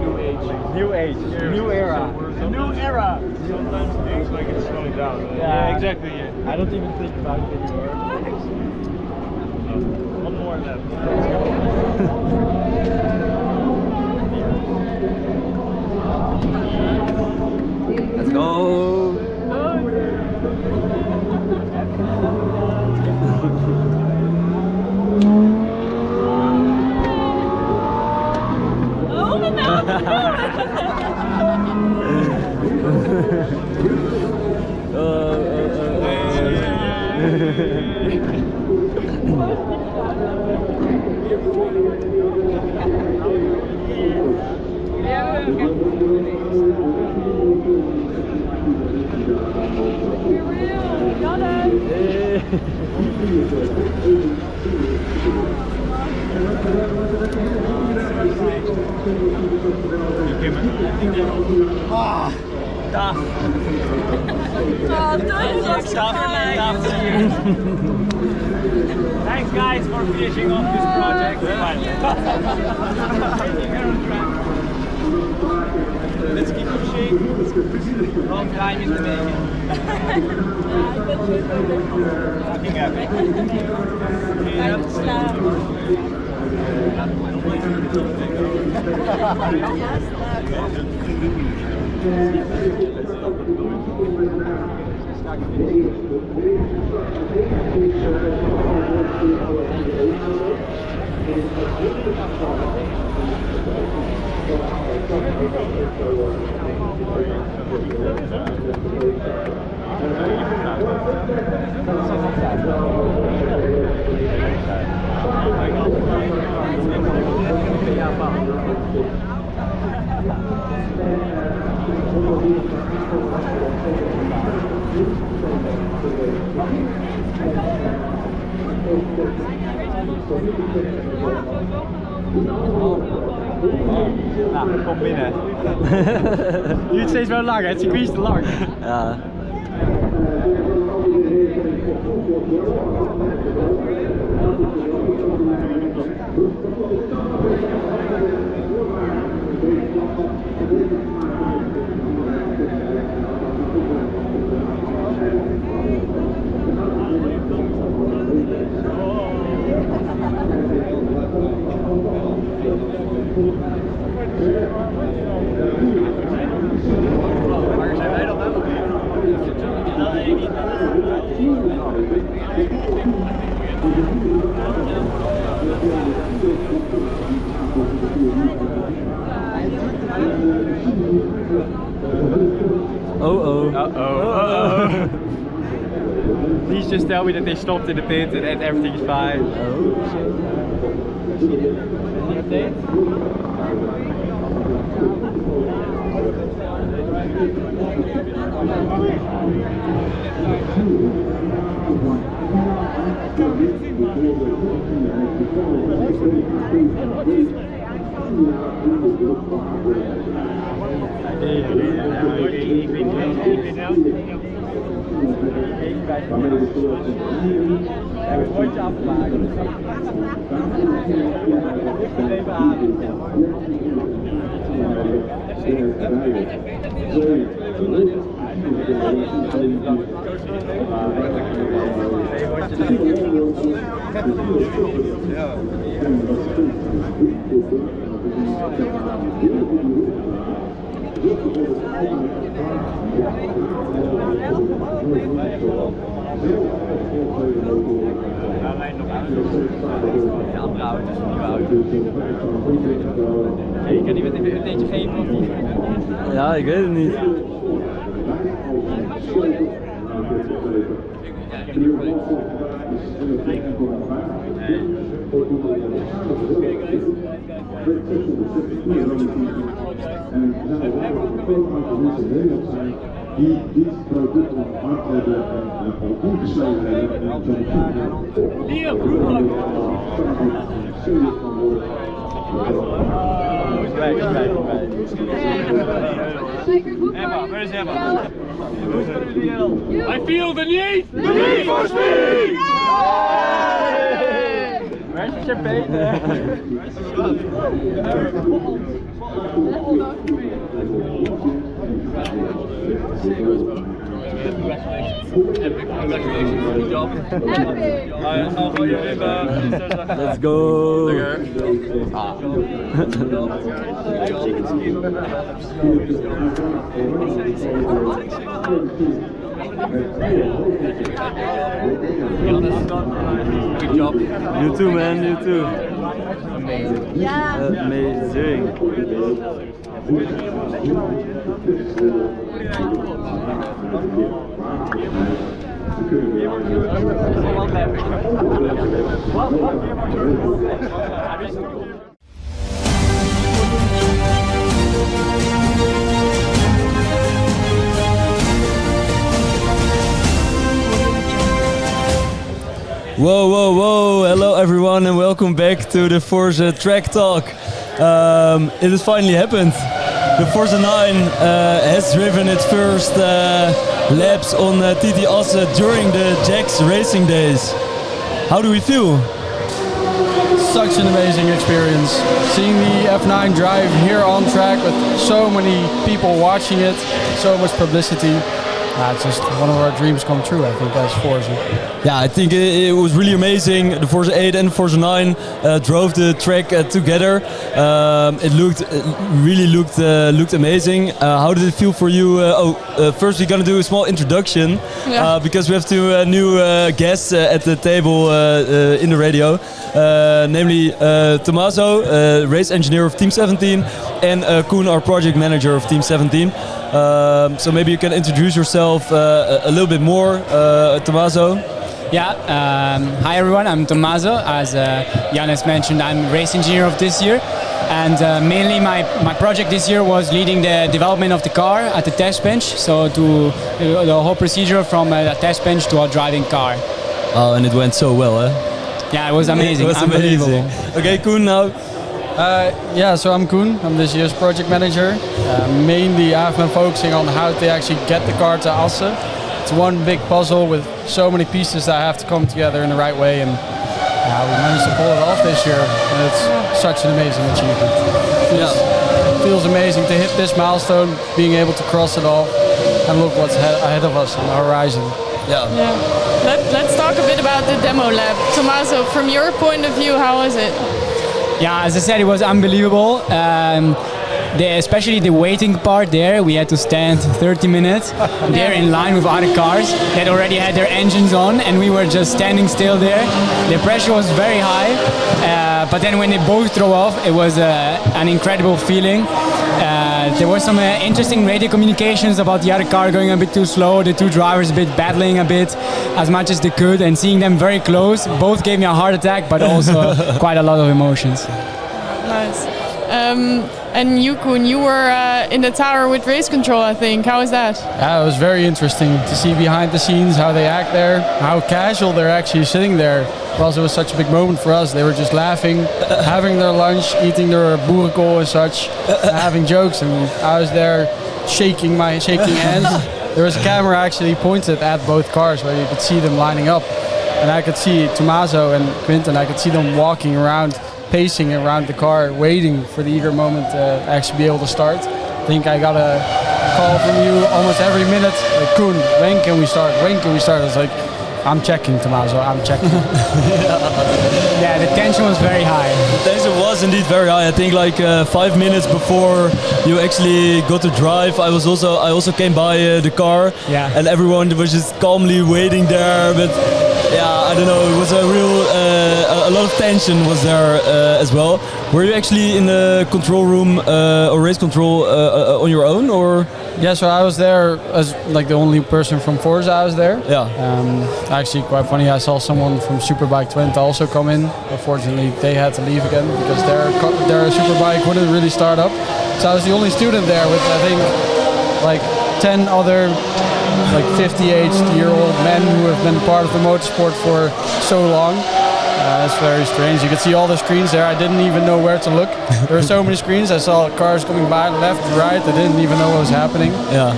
new age. New age. New era. New era. Sometimes it feels like it's slowing down. Yeah, exactly. Yeah. I don't even think about it anymore. One more lap. Let's go! Oh, mijn naam! Ah, tough. Oh, Thanks guys for finishing off this project. Let's keep pushing. Long time in the making. Fucking epic. Nou, kom binnen. Duurt steeds wel lang, het circuit is te lang. Ja. Waar zijn wij dan nou? Please just tell me that they stopped in the pit and everything is fine. Any update? Je kan niet met een updateje geven of niet? Ja, ik weet het niet. Die dit product op de markt hebben en al ingeschreven hebben en Emma, where is Emma? I feel the need! The need for speed! Where's the champagne? Congratulations. Good job. Let's go. Good job. You too, man. You too. Amazing. Amazing. Whoa, whoa, whoa! Hello everyone and welcome back to the Forze Track Talk. It has finally happened. The Forze 9 has driven its first laps on TT Assen during the Jax racing days. How do we feel? Such an amazing experience. Seeing the F9 drive here on track with so many people watching it, so much publicity. It's just one of our dreams come true, I think, as Forze. Yeah, I think it was really amazing. The Forze 8 and the Forze 9 drove the track together. It really looked amazing. How did it feel for you? First we're gonna do a small introduction because we have two new guests at the table in the radio, namely Tommaso, race engineer of Team 17, and Koen, our project manager of Team 17. So maybe you can introduce yourself a little bit more, Tommaso. Yeah, hi everyone, I'm Tommaso. As Jan has mentioned, I'm race engineer of this year. And mainly my project this year was leading the development of the car at the test bench. So to the whole procedure from a test bench to a driving car. Oh, and it went so well, eh? Yeah, it was amazing. It was unbelievable. amazing. Okay, Koen now. So I'm Koen, I'm this year's project manager. Mainly I've been focusing on how to actually get the car to Assen. It's one big puzzle with so many pieces that have to come together in the right way, and we managed to pull it off this year, and it's such an amazing achievement. It feels amazing to hit this milestone, being able to cross it off, and look what's ahead of us on the horizon. Yeah. Let's talk a bit about the demo lab. Tommaso, from your point of view, how was it? Yeah, as I said, it was unbelievable. especially the waiting part there, we had to stand 30 minutes there in line with other cars that already had their engines on, and we were just standing still there. The pressure was very high, but then when they both drove off, it was an incredible feeling. There were some interesting radio communications about the other car going a bit too slow, the two drivers a bit battling a bit as much as they could, and seeing them very close, both gave me a heart attack, but also quite a lot of emotions. Nice. And you, Koen, you were in the tower with race control, I think. How was that? Yeah, it was very interesting to see behind the scenes how they act there, how casual they're actually sitting there. Because it was such a big moment for us. They were just laughing, having their lunch, eating their boerenkool and such, having jokes, and I was there shaking hands. There was a camera actually pointed at both cars where you could see them lining up. And I could see Tommaso and Quinten, I could see them walking around, pacing around the car, waiting for the eager moment to actually be able to start. I think I got a call from you almost every minute, like, Koen, when can we start? When can we start? I was like, I'm checking, Tommaso, I'm checking. Yeah, the tension was very high. The tension was indeed very high. I think like 5 minutes before you actually got to drive, I also came by the car, and everyone was just calmly waiting there. But yeah, I don't know, it was a real, a lot of tension was there as well. Were you actually in the control room or race control on your own, or? Yeah, so I was there as like the only person from Forza. I was there. Yeah. Actually, quite funny. I saw someone from Superbike Twente also come in. Unfortunately, they had to leave again because their Superbike wouldn't really start up. So I was the only student there with, I think, like 10 other like 58-year-old men who have been part of the motorsport for so long. It's very strange. You could see all the screens there. I didn't even know where to look. There were so many screens. I saw cars coming by left, right. I didn't even know what was happening. Yeah.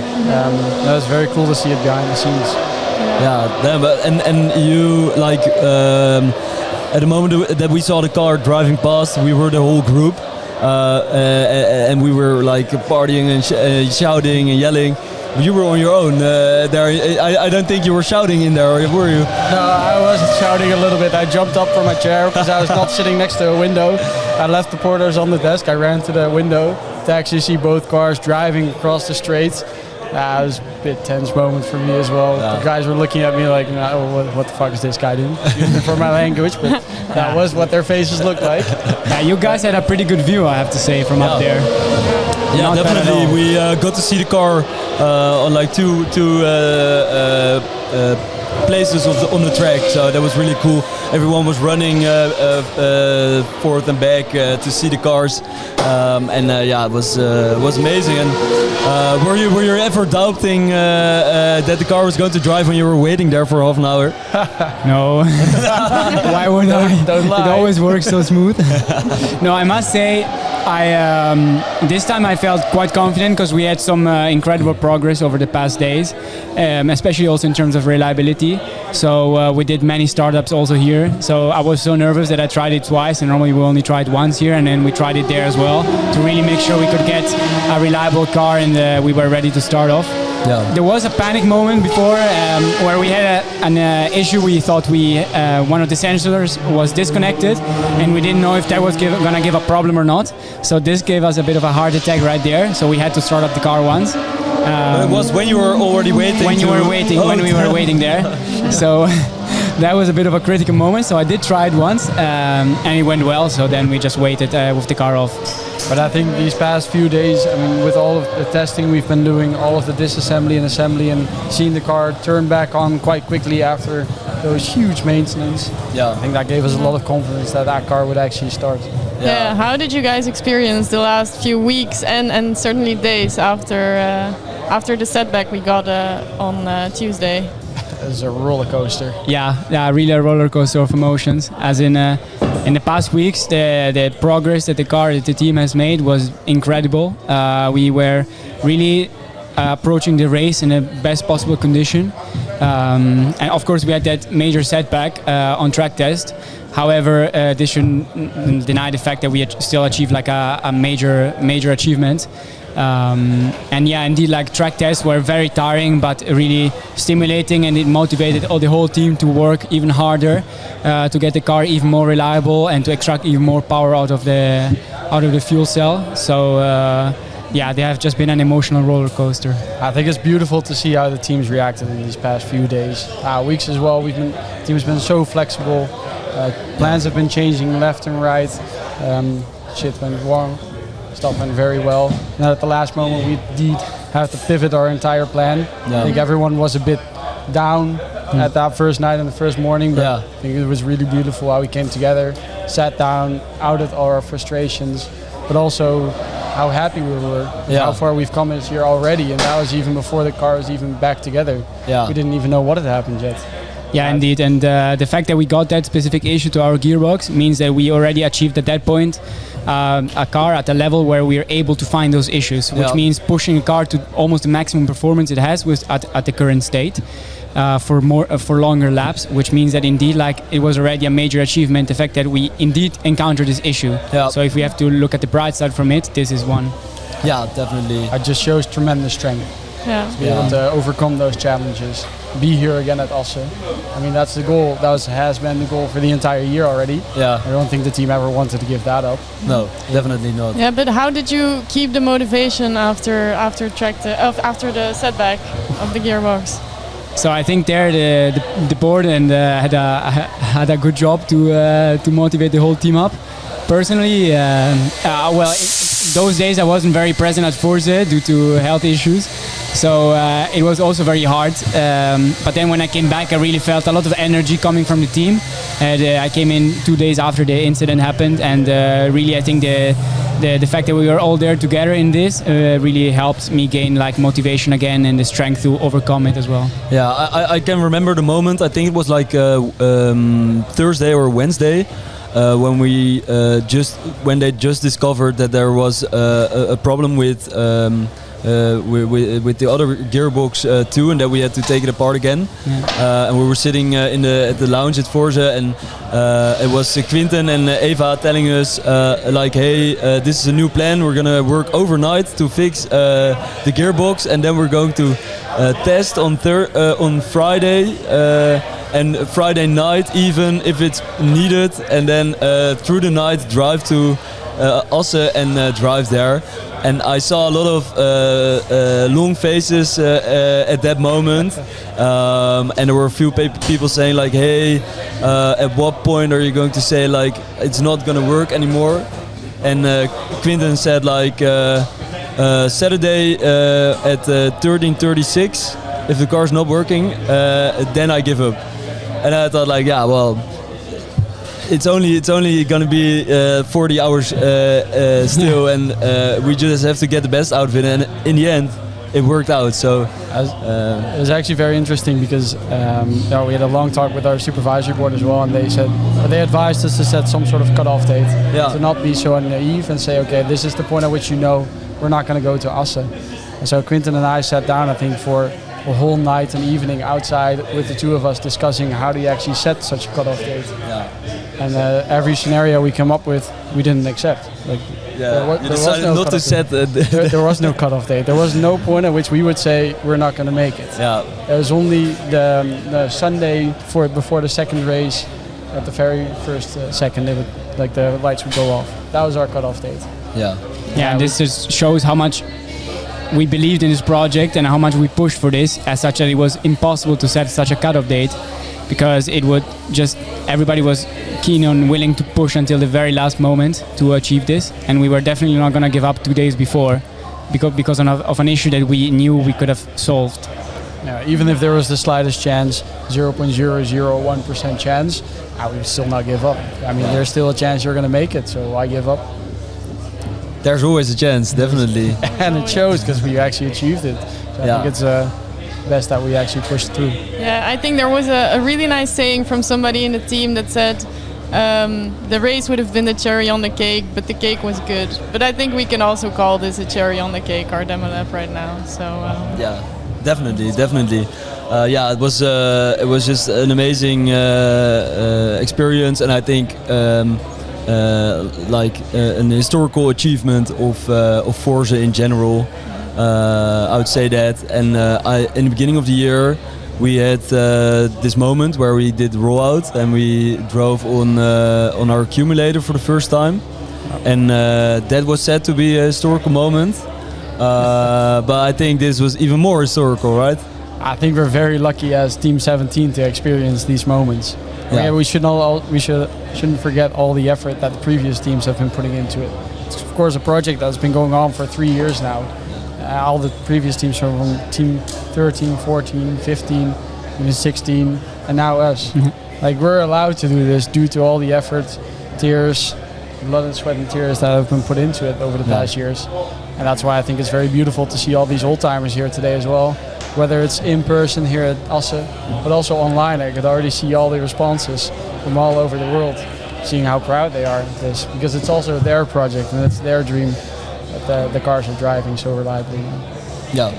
That was very cool to see it behind the scenes. Yeah, but and you like at the moment that we saw the car driving past, we were the whole group, and we were like partying and shouting and yelling. You were on your own there. I don't think you were shouting in there, were you? No, I was shouting a little bit. I jumped up from my chair because I was not sitting next to a window. I left the porters on the desk. I ran to the window to actually see both cars driving across the straight. It was a bit tense moment for me as well. The guys were looking at me like, what the fuck is this guy doing? Excuse me for my language, but that was what their faces looked like. Yeah, you guys had a pretty good view, I have to say, from up there. Yeah, Not definitely. We got to see the car on like two places on the track, so that was really cool. Everyone was running forth and back to see the cars, and yeah, it was amazing. And were you ever doubting that the car was going to drive when you were waiting there for half an hour? No. Why would I? Don't lie. It always works so smooth. No, I must say, this time I felt quite confident because we had some incredible progress over the past days, especially also in terms of reliability. So we did many startups also here. So I was so nervous that I tried it twice, and normally we only try it once here, and then we tried it there as well to really make sure we could get a reliable car and we were ready to start off. Yeah. There was a panic moment before where we had an issue. We thought one of the sensors was disconnected, and we didn't know if that was gonna give a problem or not. So this gave us a bit of a heart attack right there. So we had to start up the car once. It was when you were already waiting. When you were waiting, when we were waiting there. So that was a bit of a critical moment. So I did try it once, and it went well. So then we just waited with the car off. But I think these past few days, I mean, with all of the testing we've been doing, all of the disassembly and assembly, and seeing the car turn back on quite quickly after those huge maintenance, I think that gave us a lot of confidence that car would actually start. Yeah. How did you guys experience the last few weeks and certainly days after the setback we got on Tuesday? It was a roller coaster. Yeah, really a roller coaster of emotions. As in the past weeks, the progress that the team has made was incredible. We were really approaching the race in the best possible condition. And of course, we had that major setback on track test. However, this shouldn't deny the fact that we still achieved like a major achievement. And yeah, indeed, like track tests were very tiring, but really stimulating, and it motivated all the whole team to work even harder to get the car even more reliable and to extract even more power out of the fuel cell. So yeah, they have just been an emotional roller coaster. I think it's beautiful to see how the teams reacted in these past few days, weeks as well. The team has been so flexible. Plans have been changing left and right. Shit went wrong. Stuff went very well. And at the last moment, we did have to pivot our entire plan. Yeah. I think everyone was a bit down at that first night and the first morning, but I think it was really beautiful how we came together, sat down, outed all our frustrations, but also how happy we were, how far we've come this year already, and that was even before the car was even back together. Yeah. We didn't even know what had happened yet. Yeah, indeed, and the fact that we got that specific issue to our gearbox means that we already achieved at that point a car at a level where we are able to find those issues, which means pushing a car to almost the maximum performance it has at the current state for longer laps, which means that indeed, like, it was already a major achievement, the fact that we indeed encountered this issue. Yeah. So if we have to look at the bright side from it, this is one. Yeah, definitely. It just shows tremendous strength. Yeah. To be able to overcome those challenges, be here again at Assen. I mean, that's the goal. That has been the goal for the entire year already. Yeah. I don't think the team ever wanted to give that up. No, definitely not. Yeah, but how did you keep the motivation after the setback of the gearbox? So I think there the board and had a good job to motivate the whole team up. Personally, those days I wasn't very present at Forze due to health issues, so it was also very hard. But then when I came back, I really felt a lot of energy coming from the team. I came in 2 days after the incident happened, and really I think the fact that we were all there together in this really helped me gain like motivation again and the strength to overcome it as well. Yeah, I can remember the moment. I think it was like Thursday or Wednesday. When they just discovered that there was a problem with the other gearbox too, and that we had to take it apart again. Yeah. And we were sitting at the lounge at Forze, and it was Quinten and Eva telling us like, hey, this is a new plan. We're gonna work overnight to fix the gearbox, and then we're going to test on Friday. And Friday night, even if it's needed, and then through the night drive to Assen and drive there. And I saw a lot of long faces at that moment, and there were a few people saying like, "Hey, at what point are you going to say like it's not going to work anymore?" And Quinten said like, "Saturday at 13:36, if the car's not working, then I give up." And I thought like, yeah, well, it's only gonna be 40 hours still, and we just have to get the best out of it. And in the end, it worked out. So it was actually very interesting because we had a long talk with our supervisory board as well, and they advised us to set some sort of cutoff date, to not be so naive and say, okay, this is the point at which we're not going to go to Assen. And so Quinten and I sat down, I think, for a whole night and evening outside with the two of us discussing how do you actually set such a cutoff date. Yeah. And every scenario we come up with, we didn't accept. Like, you decided not to set. There was no cutoff date. There was no point at which we would say we're not going to make it. Yeah. It was only the Sunday before the second race, at the very first second, the lights would go off. That was our cutoff date. Yeah. Yeah, and this just shows how much we believed in this project and how much we pushed for this, as such that it was impossible to set such a cutoff date, because it would just, everybody was keen on willing to push until the very last moment to achieve this, and we were definitely not going to give up 2 days before because of an issue that we knew we could have solved. Yeah, even if there was the slightest chance, 0.001% chance, I would still not give up. I mean, there's still a chance you're going to make it, so why give up? There's always a chance, definitely. And it shows because we actually achieved it. So I think it's best that we actually pushed through. Yeah, I think there was a really nice saying from somebody in the team that said the race would have been the cherry on the cake, but the cake was good. But I think we can also call this a cherry on the cake, our demo lap right now. So yeah, definitely. Yeah, it was just an amazing experience, and I think like an historical achievement of Forze in general. I would say that, and in the beginning of the year, we had this moment where we did rollout and we drove on our accumulator for the first time, and that was said to be a historical moment. But I think this was even more historical, right? I think we're very lucky as Team 17 to experience these moments. Yeah. We shouldn't forget all the effort that the previous teams have been putting into it. It's of course a project that's been going on for 3 years now. All the previous teams from Team 13, 14, 15, even 16, and now us. Like, we're allowed to do this due to all the effort, tears, blood and sweat and tears that have been put into it over the past years. And that's why I think it's very beautiful to see all these old timers here today as well. Whether it's in person here at Assen, but also online. I could already see all the responses from all over the world, seeing how proud they are of this, because it's also their project and it's their dream that the cars are driving so reliably. Yeah,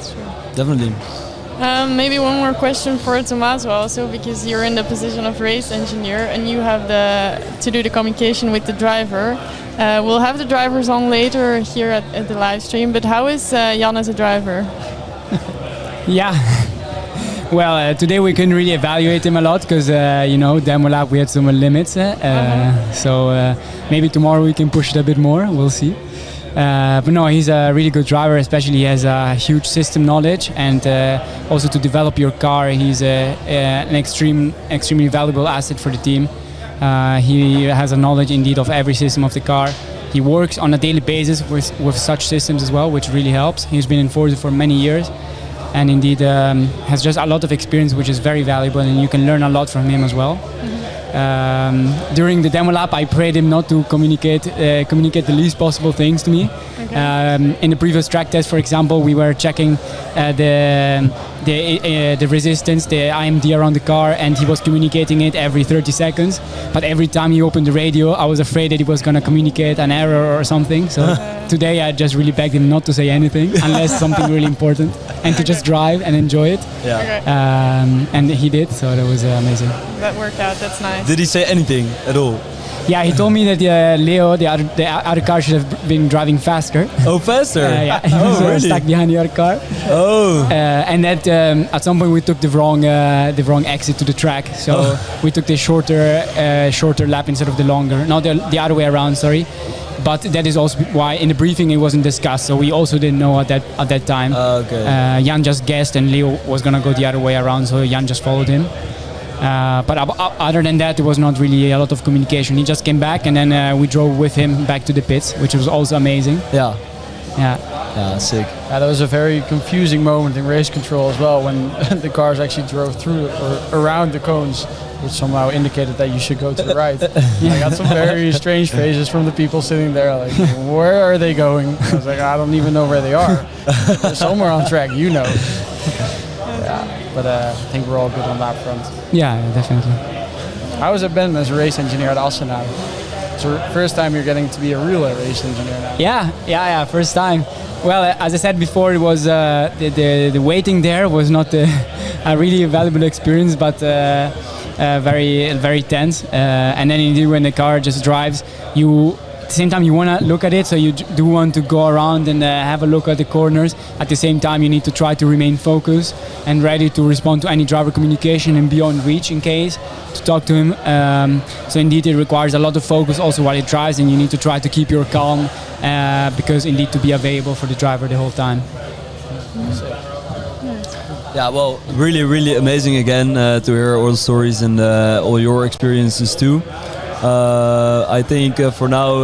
definitely. Maybe one more question for Tommaso also, because you're in the position of race engineer and you have to do the communication with the driver. We'll have the drivers on later here at the live stream, but how is Jan as a driver? Yeah. Well, today we couldn't really evaluate him a lot because, demo lab we had some limits. So maybe tomorrow we can push it a bit more. We'll see. But no, he's a really good driver, especially he has a huge system knowledge, and also to develop your car, he's an extremely valuable asset for the team. He has a knowledge indeed of every system of the car. He works on a daily basis with such systems as well, which really helps. He's been in Forze for many years, and indeed has just a lot of experience, which is very valuable, and you can learn a lot from him as well. During the demo lab, I prayed him not to communicate the least possible things to me. Okay. In the previous track test, for example, we were checking the resistance, the IMD around the car, and he was communicating it every 30 seconds. But every time he opened the radio, I was afraid that he was going to communicate an error or something. So today I just really begged him not to say anything unless something really important, and to just drive and enjoy it. Yeah. Okay. And he did, so that was amazing. That worked out, that's nice. Did he say anything at all? Yeah, he told me that Leo, the other car, should have been driving faster. Oh, faster? Yeah, he was really? stuck behind the other car. Oh. And that at some point we took the wrong exit to the track, so we took the shorter lap instead of the longer. Not the other way around, sorry. But that is also why in the briefing it wasn't discussed, so we also didn't know at that time. Okay. Jan just guessed, and Leo was gonna go the other way around, so Jan just followed him. But other than that, there was not really a lot of communication. He just came back, and then we drove with him back to the pits, which was also amazing. Yeah. Yeah, sick. That was a very confusing moment in race control as well, when the cars actually drove through or around the cones, which somehow indicated that you should go to the right. I got some very strange faces from the people sitting there, like, where are they going? I was like, I don't even know where they are. They're somewhere on track, you know. Yeah, but I think we're all good on that front. Yeah, definitely. How has it been as a race engineer at Assen now? It's the first time you're getting to be a real race engineer now. Yeah, first time. Well, as I said before, it was the waiting there was not a really valuable experience, but very, very tense. And then indeed, when the car just drives, at the same time you want to look at it, so you do want to go around and have a look at the corners. At the same time, you need to try to remain focused and ready to respond to any driver communication and beyond reach in case to talk to him. So indeed, it requires a lot of focus also while it drives, and you need to try to keep your calm because indeed to be available for the driver the whole time. Yeah, well, really, really amazing again to hear all the stories and all your experiences too. I think for now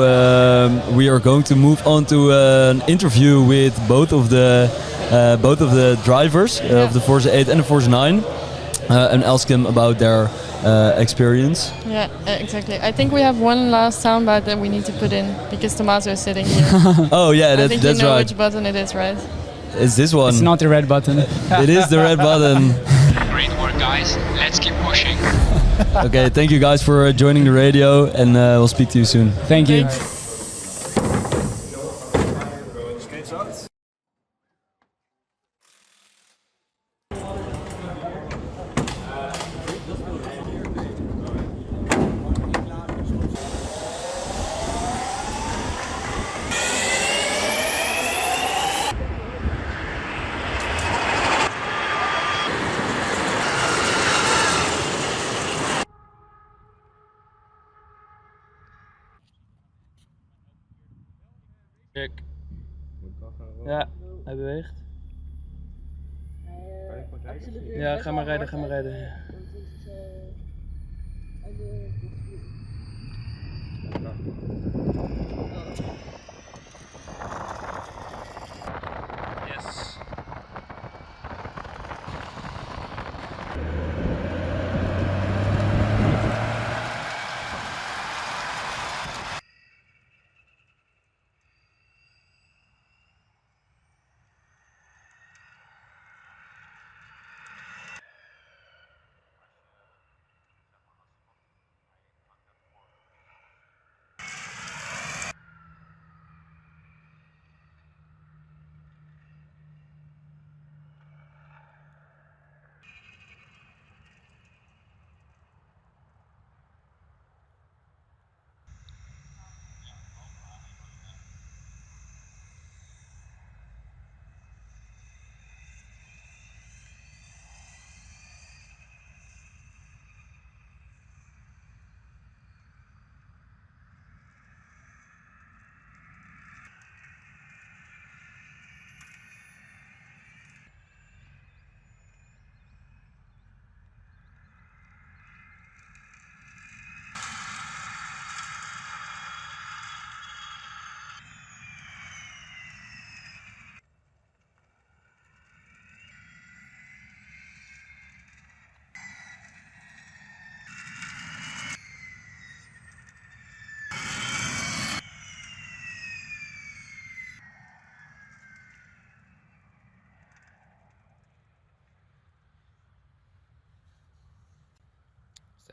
we are going to move on to an interview with both of the drivers of the Forze 8 and the Forze 9 and ask them about their experience. Yeah, exactly. I think we have one last soundbite that we need to put in because Tommaso is sitting here. Oh yeah, I think that's you know right. which button it is, right? It's this one. It's not the red button. It is the red button. Great work, guys. Let's keep pushing. Okay, thank you guys for joining the radio, and we'll speak to you soon. Thank you. Check. Ja, hij beweegt. Ja, ga maar rijden, ga maar rijden. Yes.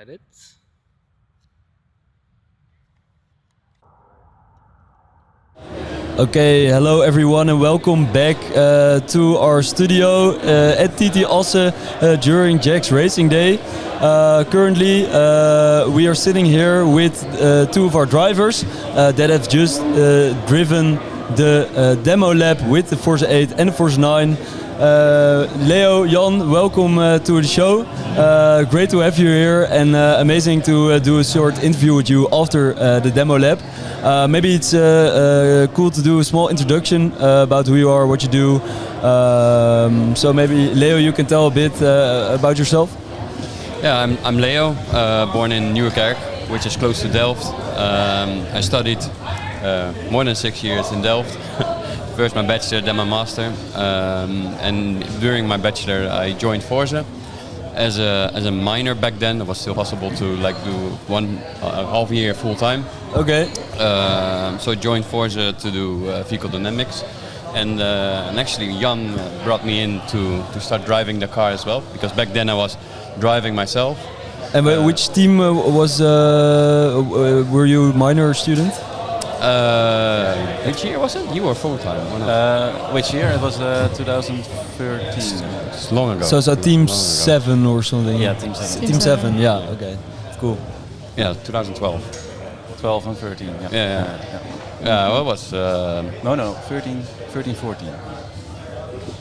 Is that it? Okay, hello everyone and welcome back to our studio at TT Assen during Jack's Racing Day. Currently we are sitting here with two of our drivers that have just driven the demo lab with the Forze 8 and the Forze 9. Leo, Jan, welcome to the show. Great to have you here and amazing to do a short interview with you after the demo lab. Maybe it's cool to do a small introduction about who you are, what you do. So maybe Leo, you can tell a bit about yourself. Yeah, I'm Leo, born in Nieuwekerk, which is close to Delft. I studied more than 6 years in Delft. First my bachelor, then my master. And during my bachelor I joined Forze. As a minor back then, it was still possible to like do one half year full time. Okay. So I joined Forze to do vehicle dynamics, and actually Jan brought me in to start driving the car as well, because back then I was driving myself. And which team were you minor student? Which year was it? You were full time. Which year? It was 2013. It's long ago. So team 7 or something. Yeah, team 7. Team 7. Yeah. Okay. Cool. Yeah, 2012. 12 and 13. Yeah. What was? No, 13, 14.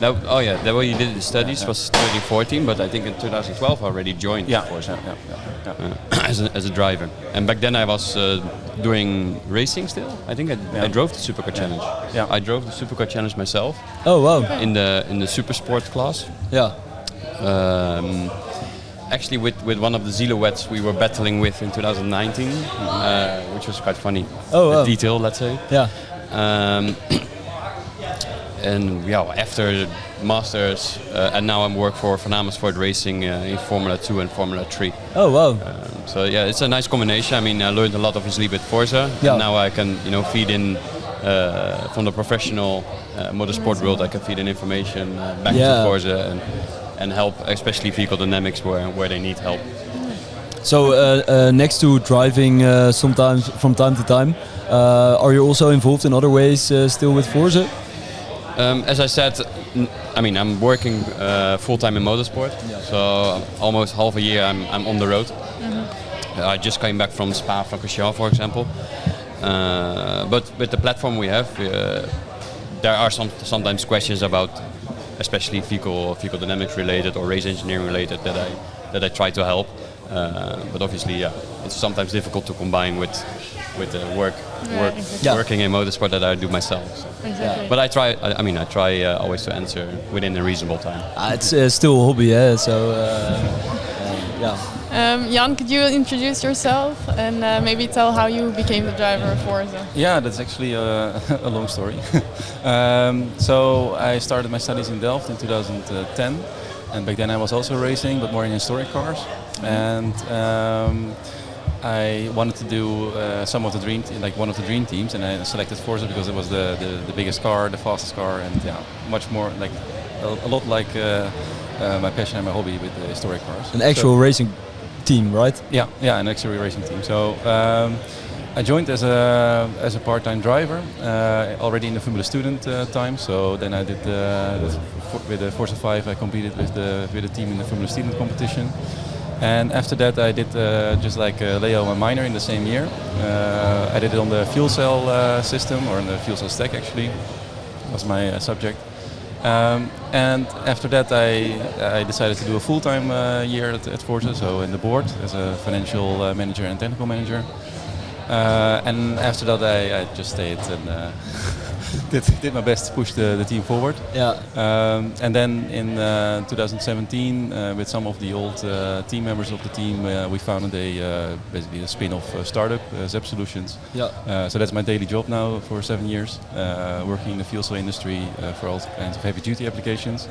No, oh yeah, the way you did the studies was 13-14, but I think in 2012 I already joined. Yeah, of course. As a driver. And back then I was doing racing still. I think I drove the Supercar Challenge. Yeah. I drove the Supercar Challenge myself. Oh wow! In the super sport class. Yeah. Actually, with one of the Ziloets we were battling with in 2019, which was quite funny. Oh wow. Detail, let's say. Yeah. And yeah, after masters, and now I work for Van Amersfoort Racing in Formula 2 and Formula 3. Oh wow! So yeah, it's a nice combination. I mean, I learned a lot obviously with Forza, and now I can feed in from the professional motorsport world. I can feed in information back to Forza and help, especially vehicle dynamics where they need help. So next to driving, sometimes from time to time, are you also involved in other ways still with Forza? As I said, I mean, I'm working full-time in motorsport, so almost half a year I'm on the road. Mm-hmm. I just came back from Spa-Francorchamps, for example. But with the platform we have, there are sometimes questions about, especially vehicle dynamics related or race engineering related, that I try to help. But obviously, yeah, it's sometimes difficult to combine with exactly. working in motorsport that I do myself. So. Exactly. But I try always to answer within a reasonable time. It's still a hobby, yeah. So yeah. Jan, could you introduce yourself and maybe tell how you became the driver of Forze? Yeah, that's actually a long story. So I started my studies in Delft in 2010, and back then I was also racing, but more in historic cars. And I wanted to do some of the one of the dream teams, and I selected Forze because it was the biggest car, the fastest car, and yeah, much more like a lot like my passion and my hobby with the historic cars. An actual racing team, right? Yeah, an actual racing team. So I joined as a part-time driver already in the Formula Student time. So then I did with the Forza 5. I competed with the team in the Formula Student competition. And after that, I did just like Leo and Minor in the same year. I did it on the fuel cell system, or on the fuel cell stack actually, was my subject. And after that, I decided to do a full-time year at Forze, so in the board as a financial manager and technical manager. And after that, I just stayed and did my best to push the team forward. Yeah. And then in 2017, with some of the old team members of the team, we founded basically a spin-off startup, Zep Solutions. Yeah. So that's my daily job now for 7 years, working in the fuel cell industry for all kinds of heavy-duty applications.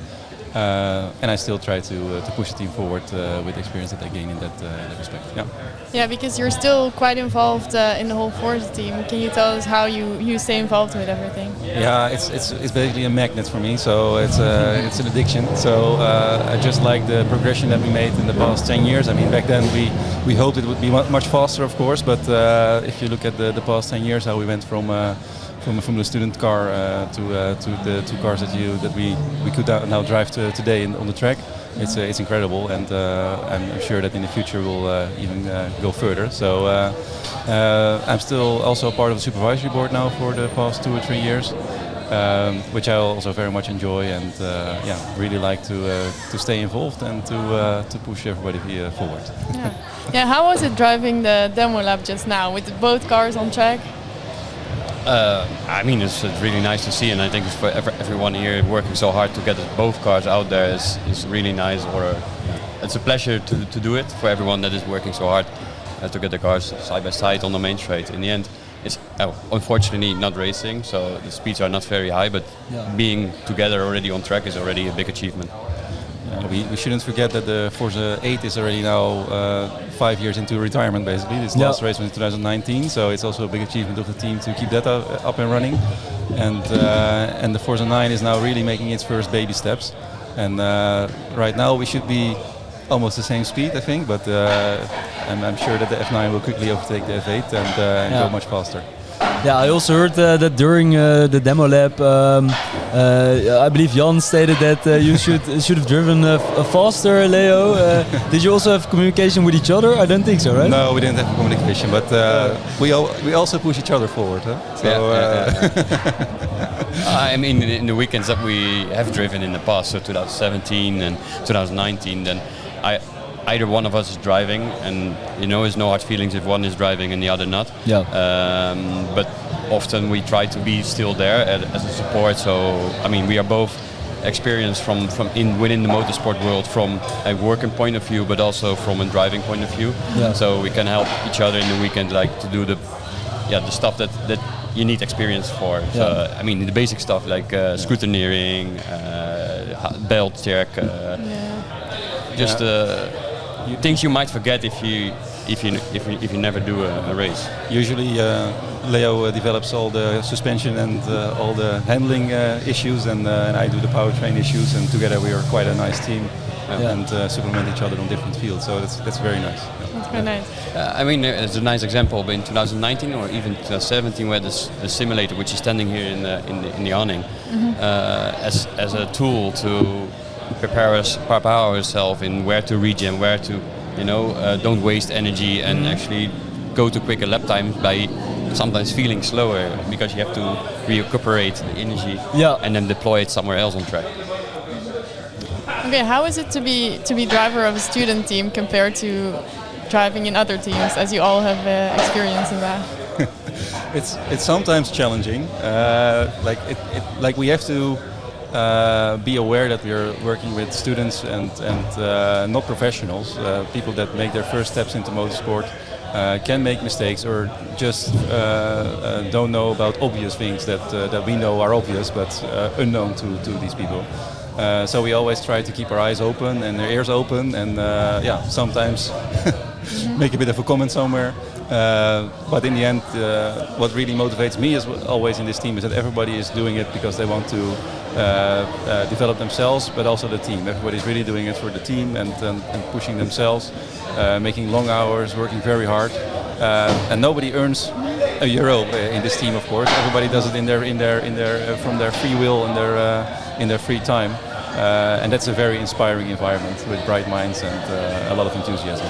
And I still try to push the team forward with the experience that I gain in that respect. Yeah. Yeah, because you're still quite involved in the whole Forze team. Can you tell us how you stay involved with everything? Yeah, it's basically a magnet for me. So it's an addiction. So I just like the progression that we made in the past 10 years. I mean, back then we hoped it would be much faster, of course. But if you look at the past 10 years, how we went from a Formula Student car to the two cars that we could now drive today on the track. It's incredible, and I'm sure that in the future we'll even go further. So I'm still also part of the supervisory board now for the past 2 or 3 years, which I also very much enjoy, and really like to stay involved and to push everybody forward. Yeah. How was it driving the demo lab just now with both cars on track? I mean, it's really nice to see, and I think it's for everyone here working so hard to get both cars out there is really nice. It's a pleasure to do it for everyone that is working so hard to get the cars side by side on the main straight. In the end, it's unfortunately not racing, so the speeds are not very high, but being together already on track is already a big achievement. We shouldn't forget that the Forze 8 is already now 5 years into retirement, basically. This last race was in 2019, so it's also a big achievement of the team to keep that up and running. And the Forze 9 is now really making its first baby steps. And right now we should be almost the same speed, I think, but I'm sure that the F9 will quickly overtake the F8 and go much faster. Yeah, I also heard that during the demo lab, I believe Jan stated that you should have driven faster, Leo. Did you also have communication with each other? I don't think so, right? No, we didn't have communication, but we also push each other forward. Huh? So, I mean, in the weekends that we have driven in the past, so 2017 and 2019, then either one of us is driving, and there's no hard feelings if one is driving and the other not. Yeah. But often we try to be still there as a support. So I mean, we are both experienced within the motorsport world from a working point of view, but also from a driving point of view. Yeah. So we can help each other in the weekend, like to do the stuff that you need experience for. So, I mean, the basic stuff like scrutineering, belt check, just. Things you might forget if you never do a race. Usually, Leo develops all the suspension and all the handling issues, and I do the powertrain issues, and together we are quite a nice team and supplement each other on different fields. So that's very nice. That's very nice. I mean, it's a nice example. But in 2019 or even 2017, we had the simulator, which is standing here in the awning, as a tool to prepare ourselves in where to regen, where to, don't waste energy and actually go to quicker lap times by sometimes feeling slower because you have to recuperate the energy and then deploy it somewhere else on track. Okay, how is it to be driver of a student team compared to driving in other teams, as you all have experience in that? It's sometimes challenging. Like we have to be aware that we are working with students and not professionals, people that make their first steps into motorsport. Can make mistakes or just don't know about obvious things that we know are obvious but unknown to these people. So we always try to keep our eyes open and their ears open and sometimes make a bit of a comment somewhere. But in the end, what really motivates me is always in this team is that everybody is doing it because they want to develop themselves, but also the team. Everybody's really doing it for the team and pushing themselves, making long hours, working very hard, and nobody earns a euro in this team. Of course, everybody does it in their from their free will and in their free time, and that's a very inspiring environment with bright minds and a lot of enthusiasm.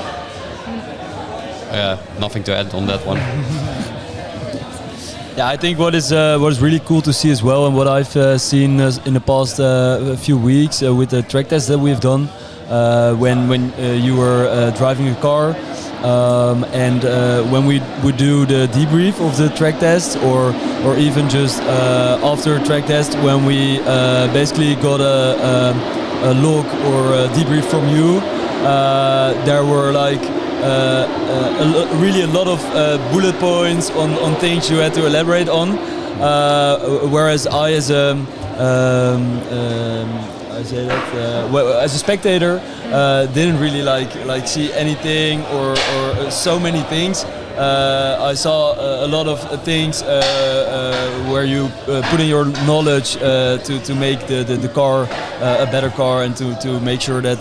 Nothing to add on that one. Yeah, I think what is really cool to see as well, and what I've seen in the past few weeks with the track tests that we've done, when you were driving a car, and when we would do the debrief of the track test, or even just after a track test, when we basically got a log or a debrief from you, there were like really a lot of bullet points on things you had to elaborate on, whereas I as as a spectator didn't really like see anything or so many things. I saw a lot of things where you put in your knowledge to make the car a better car, and to make sure that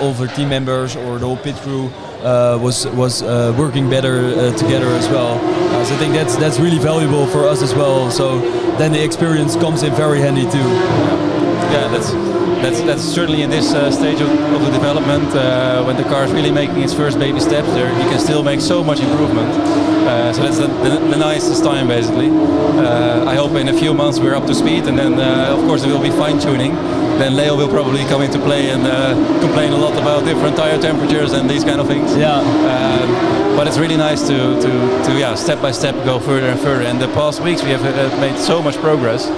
all of the team members or the whole pit crew was working better together as well. So I think that's really valuable for us as well. So then the experience comes in very handy too. Yeah, that's certainly in this stage of the development, when the car is really making its first baby steps. There you can still make so much improvement. So that's the nicest time basically. I hope in a few months we're up to speed, and then of course there will be fine tuning. Then Leo will probably come into play and complain a lot about different tire temperatures and these kind of things. Yeah. But it's really nice to step by step go further and further. And the past weeks we have made so much progress.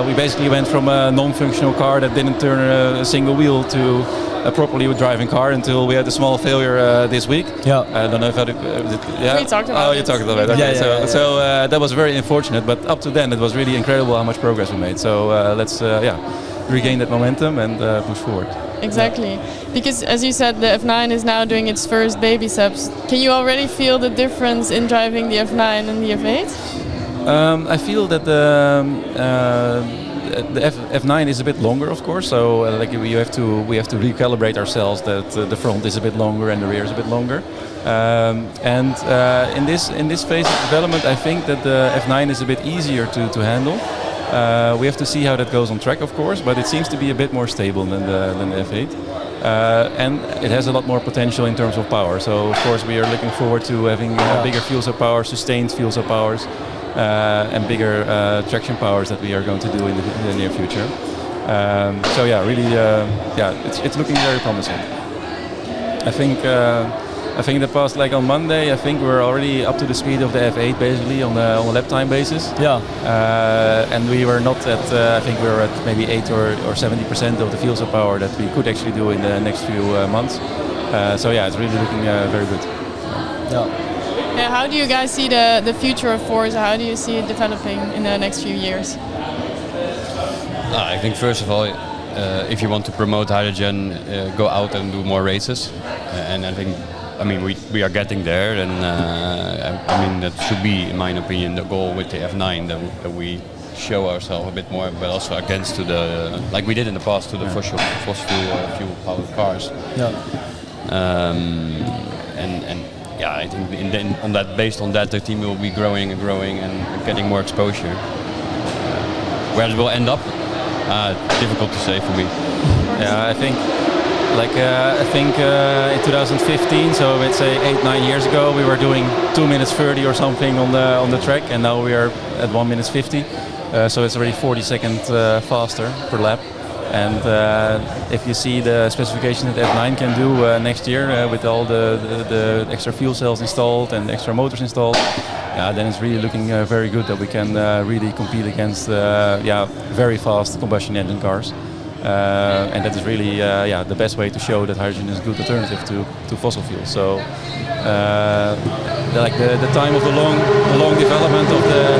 We basically went from a non-functional car that didn't turn a single wheel to a properly driving car until we had a small failure this week. Yeah. I don't know if I We talked about it. You talked about it. Okay. Yeah. So that was very unfortunate, but up to then it was really incredible how much progress we made. So let's regain that momentum and push forward. Exactly, because as you said, the F9 is now doing its first baby steps. Can you already feel the difference in driving the F9 and the F8? I feel that the F9 is a bit longer, of course. So we have to recalibrate ourselves that the front is a bit longer and the rear is a bit longer. In this phase of development, I think that the F9 is a bit easier to handle. We have to see how that goes on track, of course, but it seems to be a bit more stable than the F8. And it has a lot more potential in terms of power. So, of course, we are looking forward to having bigger fuel cell power, sustained fuel cell powers, and bigger traction powers that we are going to do in the near future. It's looking very promising. I think in the past, like on Monday, I think we're already up to the speed of the F8 basically on a lap time basis. Yeah. And we were not at, I think we were at maybe 8 or 70% of the fuel cell power that we could actually do in the next few months. It's really looking very good. Yeah, how do you guys see the future of Forza? How do you see it developing in the next few years? I think first of all, if you want to promote hydrogen, go out and do more races. And I think, we are getting there, and that should be, in my opinion, the goal with the F9, that we show ourselves a bit more, but also against to the, like we did in the past, to the fossil fuel powered cars. Yeah. I think based on that, the team will be growing and getting more exposure. Where it will end up, difficult to say for me. Yeah, I think in 2015, so let's say 8-9 years ago, we were doing 2 minutes 30 or something on the track, and now we are at 1 minute 50. So it's already 40 seconds faster per lap. And if you see the specification that F9 can do next year with all the extra fuel cells installed and extra motors installed, then it's really looking very good that we can really compete against very fast combustion engine cars. And that is really the best way to show that hydrogen is a good alternative to fossil fuels. So the time of the long development of the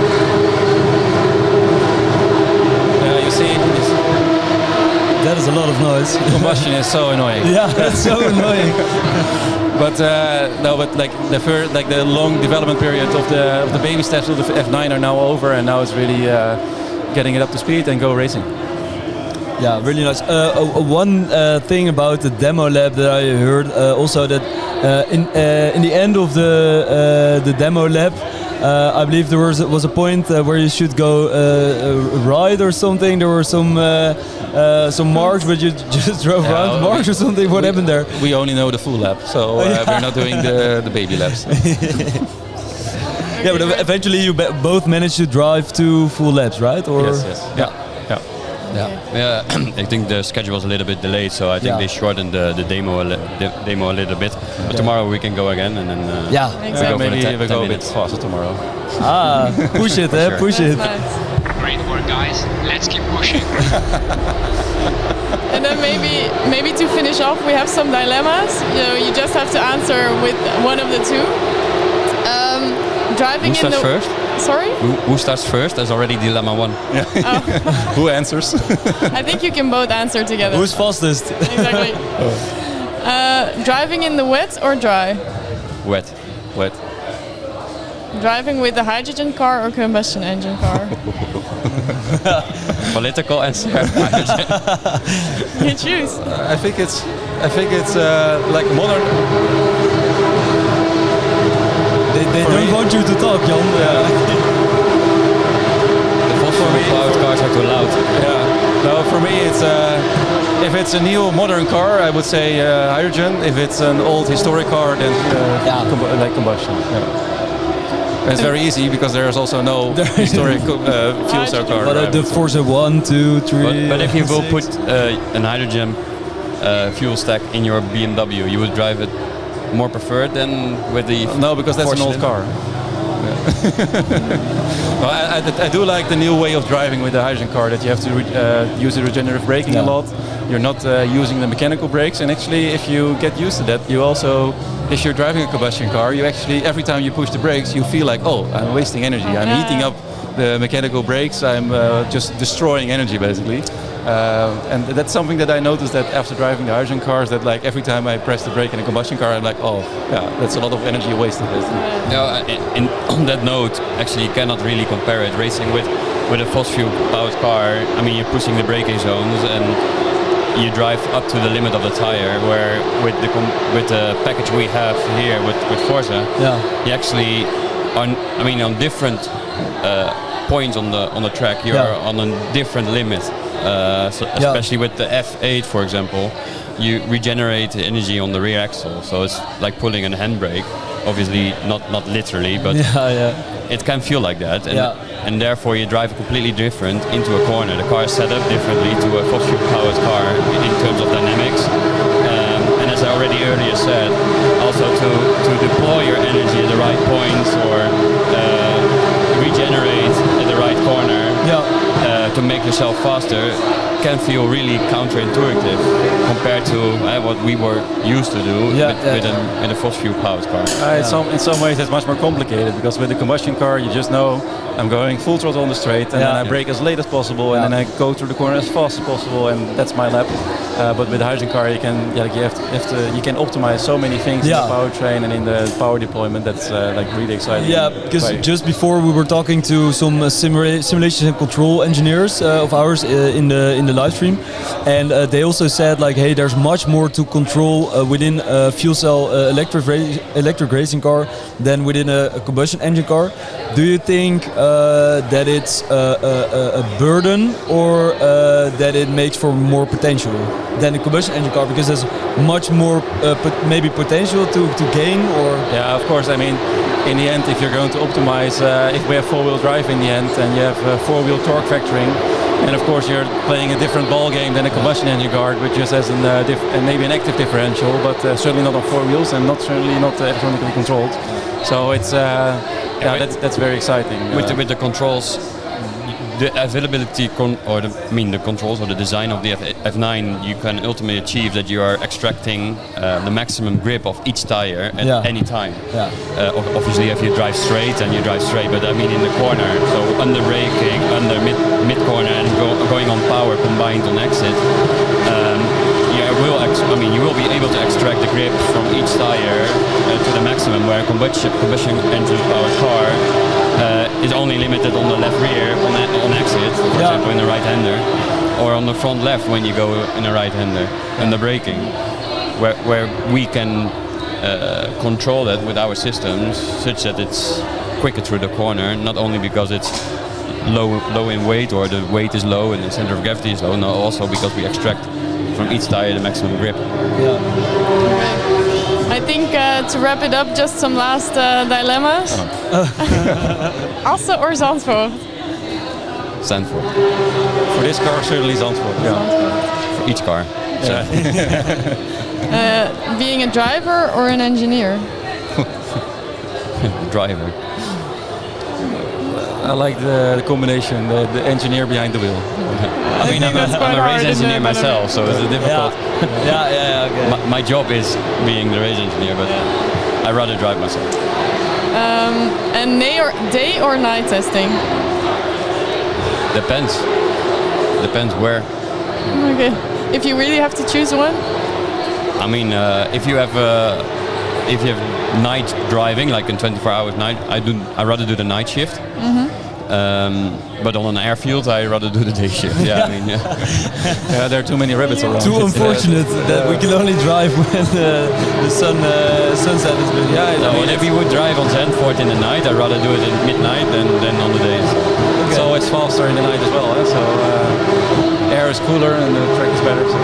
you see that is a lot of noise. Combustion is so annoying. Yeah, it's so annoying. But the long development period of the baby steps of the F9 are now over, and now it's really getting it up to speed and go racing. Yeah, really nice. One thing about the demo lab that I heard also that in the end of the demo lab, I believe there was a point where you should go right or something. There were some marks, but you just drove around marks or something. What happened there? We only know the full lap, so we're not doing the baby laps. Yeah, but eventually you both managed to drive 2 full laps, right? Or yes. Yeah, I think the schedule was a little bit delayed, so I think they shortened the demo a little bit. But tomorrow we can go again, and then maybe we go a bit faster tomorrow. Push it, Sure. push it. Great work, guys. Let's keep pushing. And then maybe to finish off, we have some dilemmas. You just have to answer with one of the two. Driving Who starts first? Sorry? Who starts first? That's already dilemma 1. Yeah. Who answers? I think you can both answer together. Who's fastest? Exactly. Driving in the wet or dry? Wet. Driving with a hydrogen car or combustion engine car? Political answer. You choose. I think it's like modern. They don't want you to talk, Jan. The fossil-powered cars are too loud. Yeah. No, for me it's if it's a new modern car, I would say hydrogen. If it's an old historic car, then combustion. Yeah. It's very easy because there's also no historic fuel cell car. But the Forze 1, 2, 3. But if you will put an hydrogen fuel stack in your BMW, you would drive it more preferred than with the no, because that's an old car. Well, I do like the new way of driving with the hydrogen car, that you have to use the regenerative braking a lot. You're not using the mechanical brakes, and actually if you get used to that, you also, if you're driving a combustion car, you actually, every time you push the brakes, you feel like, oh, I'm wasting energy, I'm heating up the mechanical brakes, I'm just destroying energy basically. And that's something that I noticed, that after driving the hydrogen cars, that like every time I press the brake in a combustion car, I'm like, oh, yeah, that's a lot of energy wasted. On that note, actually, you cannot really compare it. Racing with a fossil fuel powered car, I mean, you're pushing the braking zones and you drive up to the limit of the tire. Where with the package we have here with Forza, you actually on different points on the track, you are on a different limit. Especially with the F8, for example, you regenerate energy on the rear axle, so it's like pulling a handbrake. Obviously, not literally, but it can feel like that, and therefore you drive completely different into a corner. The car is set up differently to a fossil-powered car in terms of dynamics, and as I already earlier said, also to deploy your energy at the right points or regenerate at the right corner. To make yourself faster can feel really counterintuitive compared to what we were used to do with a fossil fuel powered car. In some ways it's much more complicated, because with the combustion car you just know I'm going full throttle on the straight, and then I brake as late as possible, and then I go through the corner as fast as possible, and that's my lap. But with the hydrogen car you can optimize so many things in the powertrain and in the power deployment. That's like really exciting. Yeah, because just before we were talking to some simulation and control engineers of ours in the live stream, and they also said like, hey, there's much more to control within a fuel cell electric racing car than within a combustion engine car. Do you think that it's a burden, or that it makes for more potential than a combustion engine car, because there's much more maybe potential to gain? Or yeah, of course. I mean, in the end, if you're going to optimize, if we have four-wheel drive in the end, and you have four-wheel torque factoring, And of course, you're playing a different ball game than a combustion engine car, which just has maybe an active differential, but certainly not on four wheels, and certainly not electronically controlled. So it's that's very exciting. With the controls, the availability the controls or the design of the F9, you can ultimately achieve that you are extracting the maximum grip of each tire at any time. Obviously, if you drive straight, then you drive straight. But I mean, in the corner, so under braking, under mid corner, and going on power combined on exit. You will be able to extract the grip from each tire to the maximum, where a combustion engine powered car is only limited on the left rear on exit, for example, in a right-hander, or on the front left when you go in a right-hander, and the braking, where we can control that with our systems, such that it's quicker through the corner, not only because it's low in weight or the weight is low and the center of gravity is low, no, also because we extract from each tire the maximum grip. I think to wrap it up, just some last dilemmas. Assen or Zandvoort? Zandvoort. For this car, certainly Zandvoort. For each car. Being a driver or an engineer? Driver. I like the combination, the engineer behind the wheel. I mean, I'm a race engineer myself, so it's a difficult. Okay. My job is being the race engineer, but I'd rather drive myself. And day or night testing? Depends. Depends where. Okay. If you really have to choose one? I mean, if you have night driving, like in 24 hours night, I rather do the night shift. But on an airfield, I rather do the day shift. I mean, there are too many rabbits around. Too unfortunate that we can only drive when the sunset has been. If you would drive on Zandvoort in the night, I'd rather do it at midnight than on the days. It's always faster in the night as well. So air is cooler and the track is better. So.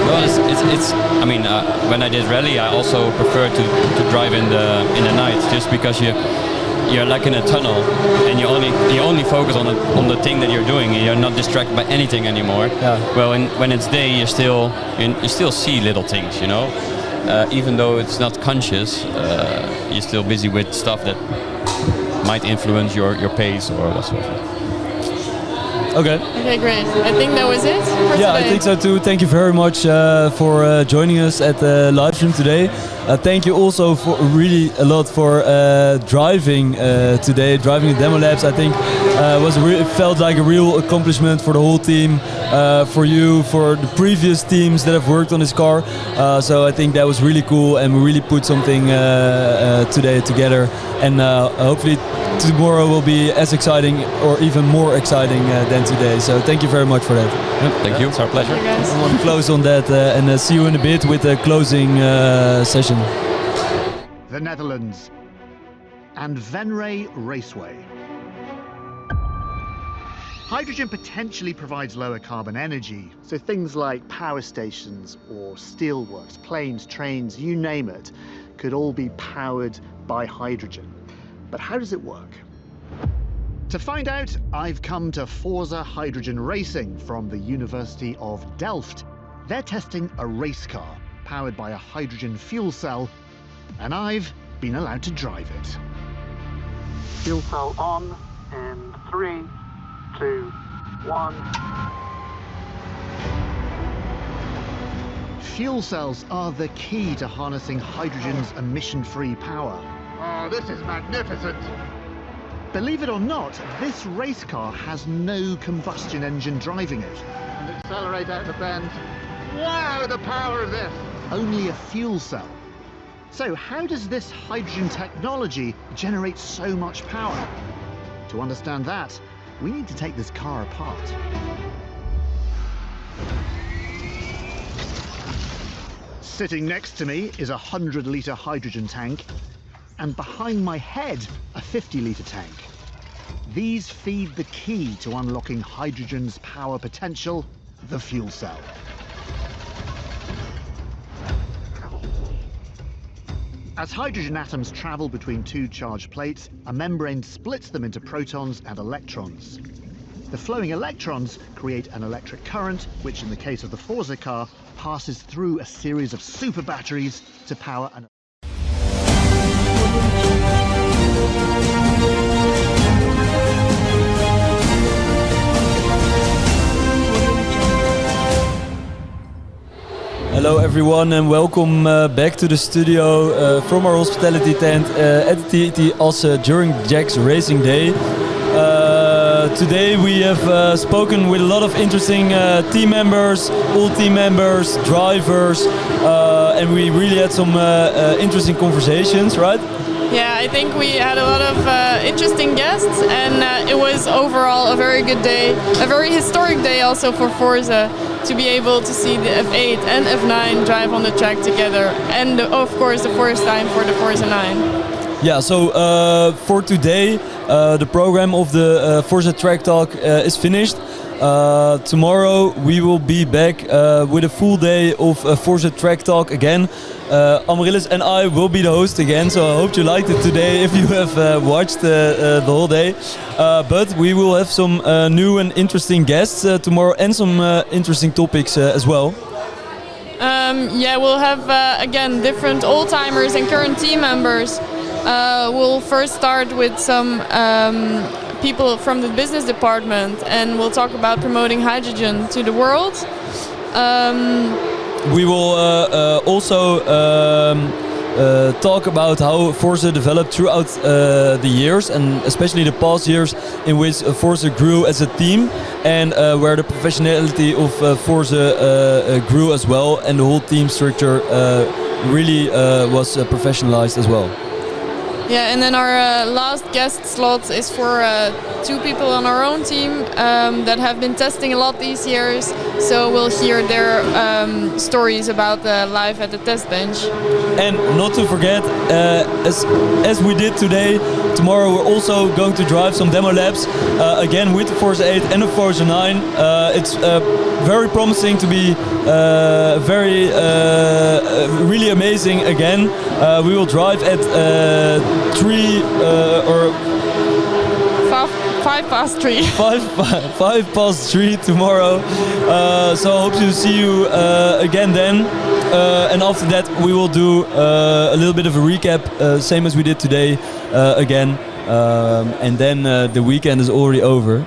Well, it's. I mean, when I did rally, I also prefer to drive in the night, just because you're like in a tunnel, and you only focus on the thing that you're doing, and you're not distracted by anything anymore. Well, when it's day, you still see little things, you know. Even though it's not conscious, you're still busy with stuff that might influence your pace or that sort of thing. Okay, great. I think that was it for today. I think so too. Thank you very much for joining us at the live stream today. Thank you also for a lot for driving today, driving the demo labs. I think it felt like a real accomplishment for the whole team, for you, for the previous teams that have worked on this car. So I think that was really cool, and we really put something today together, and hopefully tomorrow will be as exciting or even more exciting than today. So thank you very much for that. Thank you. It's our pleasure. I want to close on that and see you in a bit with the closing session. The Netherlands and Venray Raceway. Hydrogen potentially provides lower carbon energy, so things like power stations or steelworks, planes, trains, you name it, could all be powered by hydrogen. But how does it work? To find out, I've come to Forze Hydrogen Racing from the University of Delft. They're testing a race car powered by a hydrogen fuel cell, and I've been allowed to drive it. Fuel cell on in 3, 2, 1. Fuel cells are the key to harnessing hydrogen's emission-free power. Oh, this is magnificent! Believe it or not, this race car has no combustion engine driving it. And accelerate out the bend. Wow, the power of this! Only a fuel cell. So how does this hydrogen technology generate so much power? To understand that, we need to take this car apart. Sitting next to me is a 100-litre hydrogen tank, and behind my head, a 50-litre tank. These feed the key to unlocking hydrogen's power potential, the fuel cell. As hydrogen atoms travel between two charged plates, a membrane splits them into protons and electrons. The flowing electrons create an electric current, which in the case of the Forza car, passes through a series of super batteries to power an... Hello everyone and welcome back to the studio from our hospitality tent at the TT Asse during Jack's Racing Day. Today we have spoken with a lot of interesting team members, all team members, drivers, and we really had some interesting conversations, right? Yeah, I think we had a lot of interesting guests, and it was overall a very good day, a very historic day also for Forza, to be able to see the F8 and F9 drive on the track together, and of course the first time for the Forza 9. Yeah, so for today the program of the Forze Track Talk is finished. Tomorrow we will be back with a full day of Forze Track Talk again. Amaryllis and I will be the host again, so I hope you liked it today if you have watched the whole day. But we will have some new and interesting guests tomorrow and some interesting topics as well. Yeah, we'll have again different old-timers and current team members. We'll first start with some people from the business department, and we'll talk about promoting hydrogen to the world. We will also talk about how Forza developed throughout the years, and especially the past years in which Forza grew as a team, and where the professionality of Forza grew as well, and the whole team structure really was professionalized as well. Yeah, and then our last guest slot is for two people on our own team that have been testing a lot these years, so we'll hear their stories about life at the test bench. And not to forget, as we did today, tomorrow we're also going to drive some demo laps, again with the Forza 8 and the Forza 9. It's very promising to be really amazing again. We will drive at 5 past 3. 5 past 3 tomorrow. So I hope to see you again then. And after that we will do a little bit of a recap, same as we did today again. And then the weekend is already over.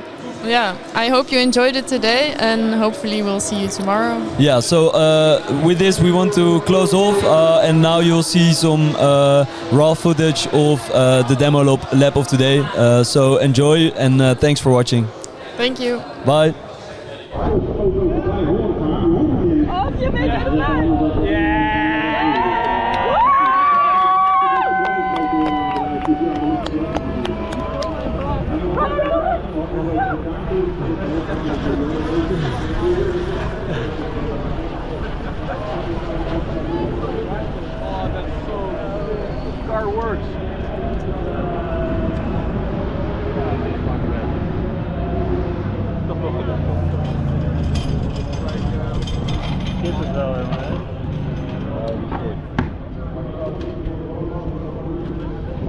Yeah, I hope you enjoyed it today, and hopefully we'll see you tomorrow. Yeah, so with this we want to close off, and now you'll see some raw footage of the demo lap of today. So enjoy, and thanks for watching. Thank you. Bye. Car works. Kippenvel, jongen.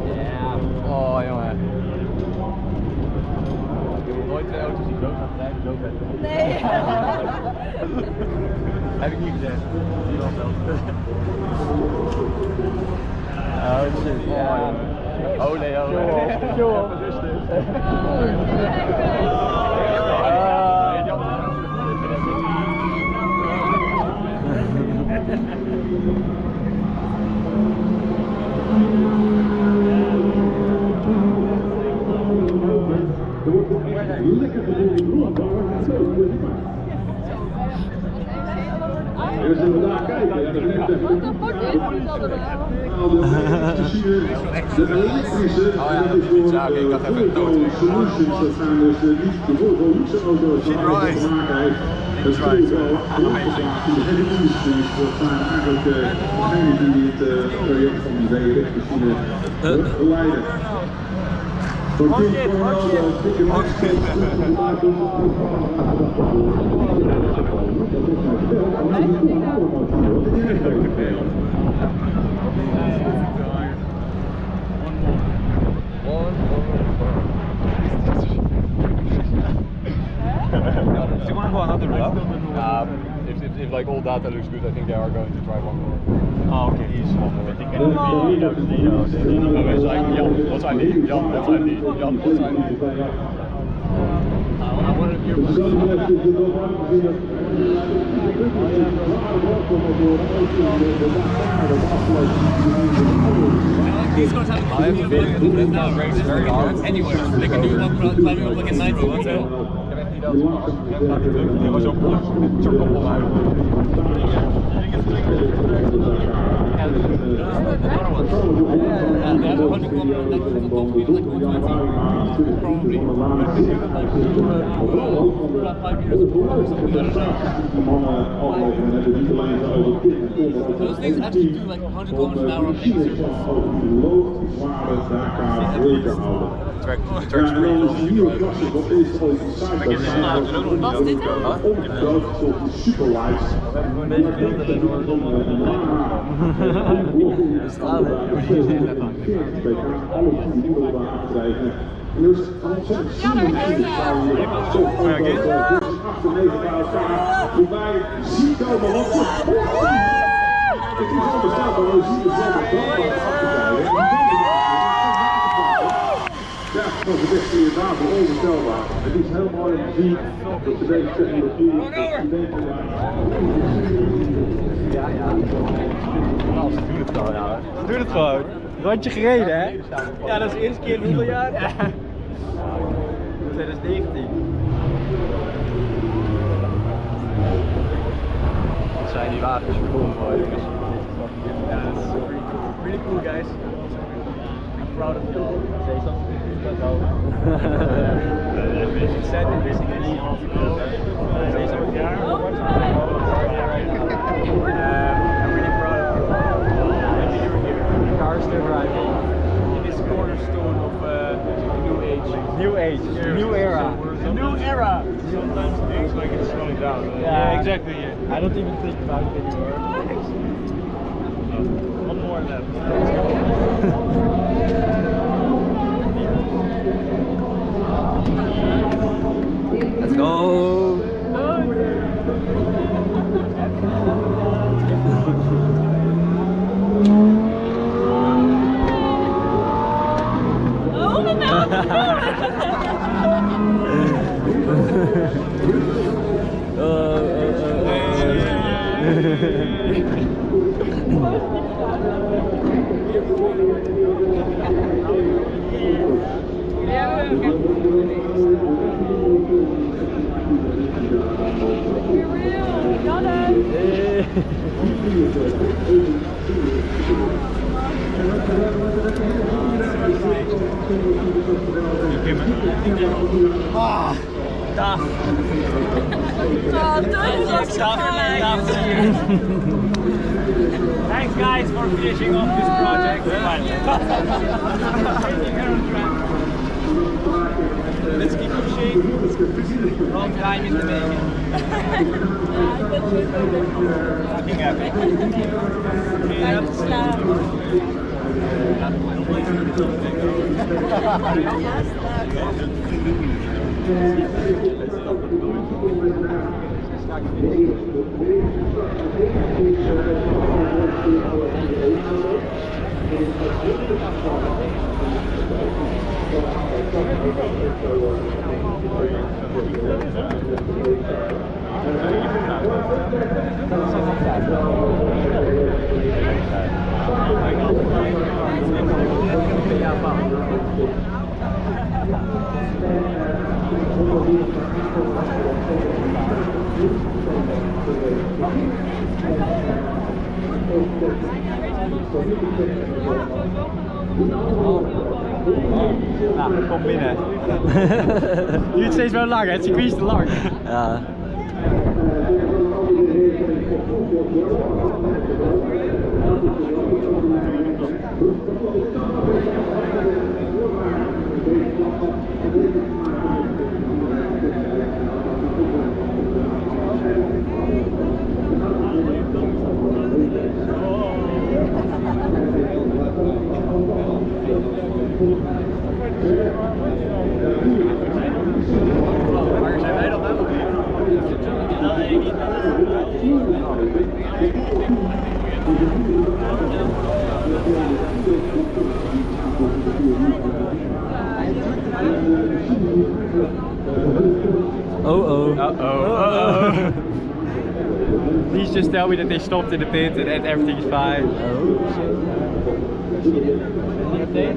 Ja, oh jongen. Ik heb nog nooit twee auto's die zo gaan rijden, zo vet. Nee. Heb ik niet gezegd. Die was wel. Oh shit. Ja. Oh nee, oh. Joh. Lekker gevonden. We zullen daar kijken. Ja, de elektrische, dat is voor Volvo Solutions, dat zijn dus niet de Volvo luxe auto's waar het te maken heeft. Het is Volvo de heavy industries, dat zijn eigenlijk degenen die het project van die VRX-machine begeleiden. Voor Team Coronado, dikke Mexican, Do you want to go another route? If like all data looks good, I think they are going to try one more. Oh, okay. He's one more. I think Jan, what's I need? Jan, what's I need? Jan, what's I need? I want to hear These guys have I have a feeling that the now race very hard anywhere. They can do one climbing up like a 90 hotel. Die was ook zo koppel uit. Those things actually do like 100 kilometers an hour on pacers. The track's pretty long. Was dit Ja, dat is best inderdaad onvoorstelbaar. Het is heel mooi om te zien dat ze deze technologie Ze doen het gewoon, ja. Ze doen het gewoon. Randje gereden, hè? Ja, dat is de eerste keer in hoeveel jaar? Ja. 2019. Wat zijn die wagens verkomen voor jongens? Ja, dat is really cool, guys. I'm proud of you all. Say something. Said it is in any article. Say something. I'm really proud of you. The car is still driving. It is cornerstone of new age. New age. New era. New era. Sometimes it looks like it's slowing down. Yeah, exactly. Yeah. I don't even think about it anymore. One more lap. Let's go! Ah, tough. Thanks guys for finishing off this project. Let's keep pushing. Long time in the making. Fucking epic. Nou, kom binnen. Duurt steeds wel lang, het circuit is te lang. Ja. Waar zijn wij dan ook? Please just tell me that they stopped in the pit and everything is fine. Any update?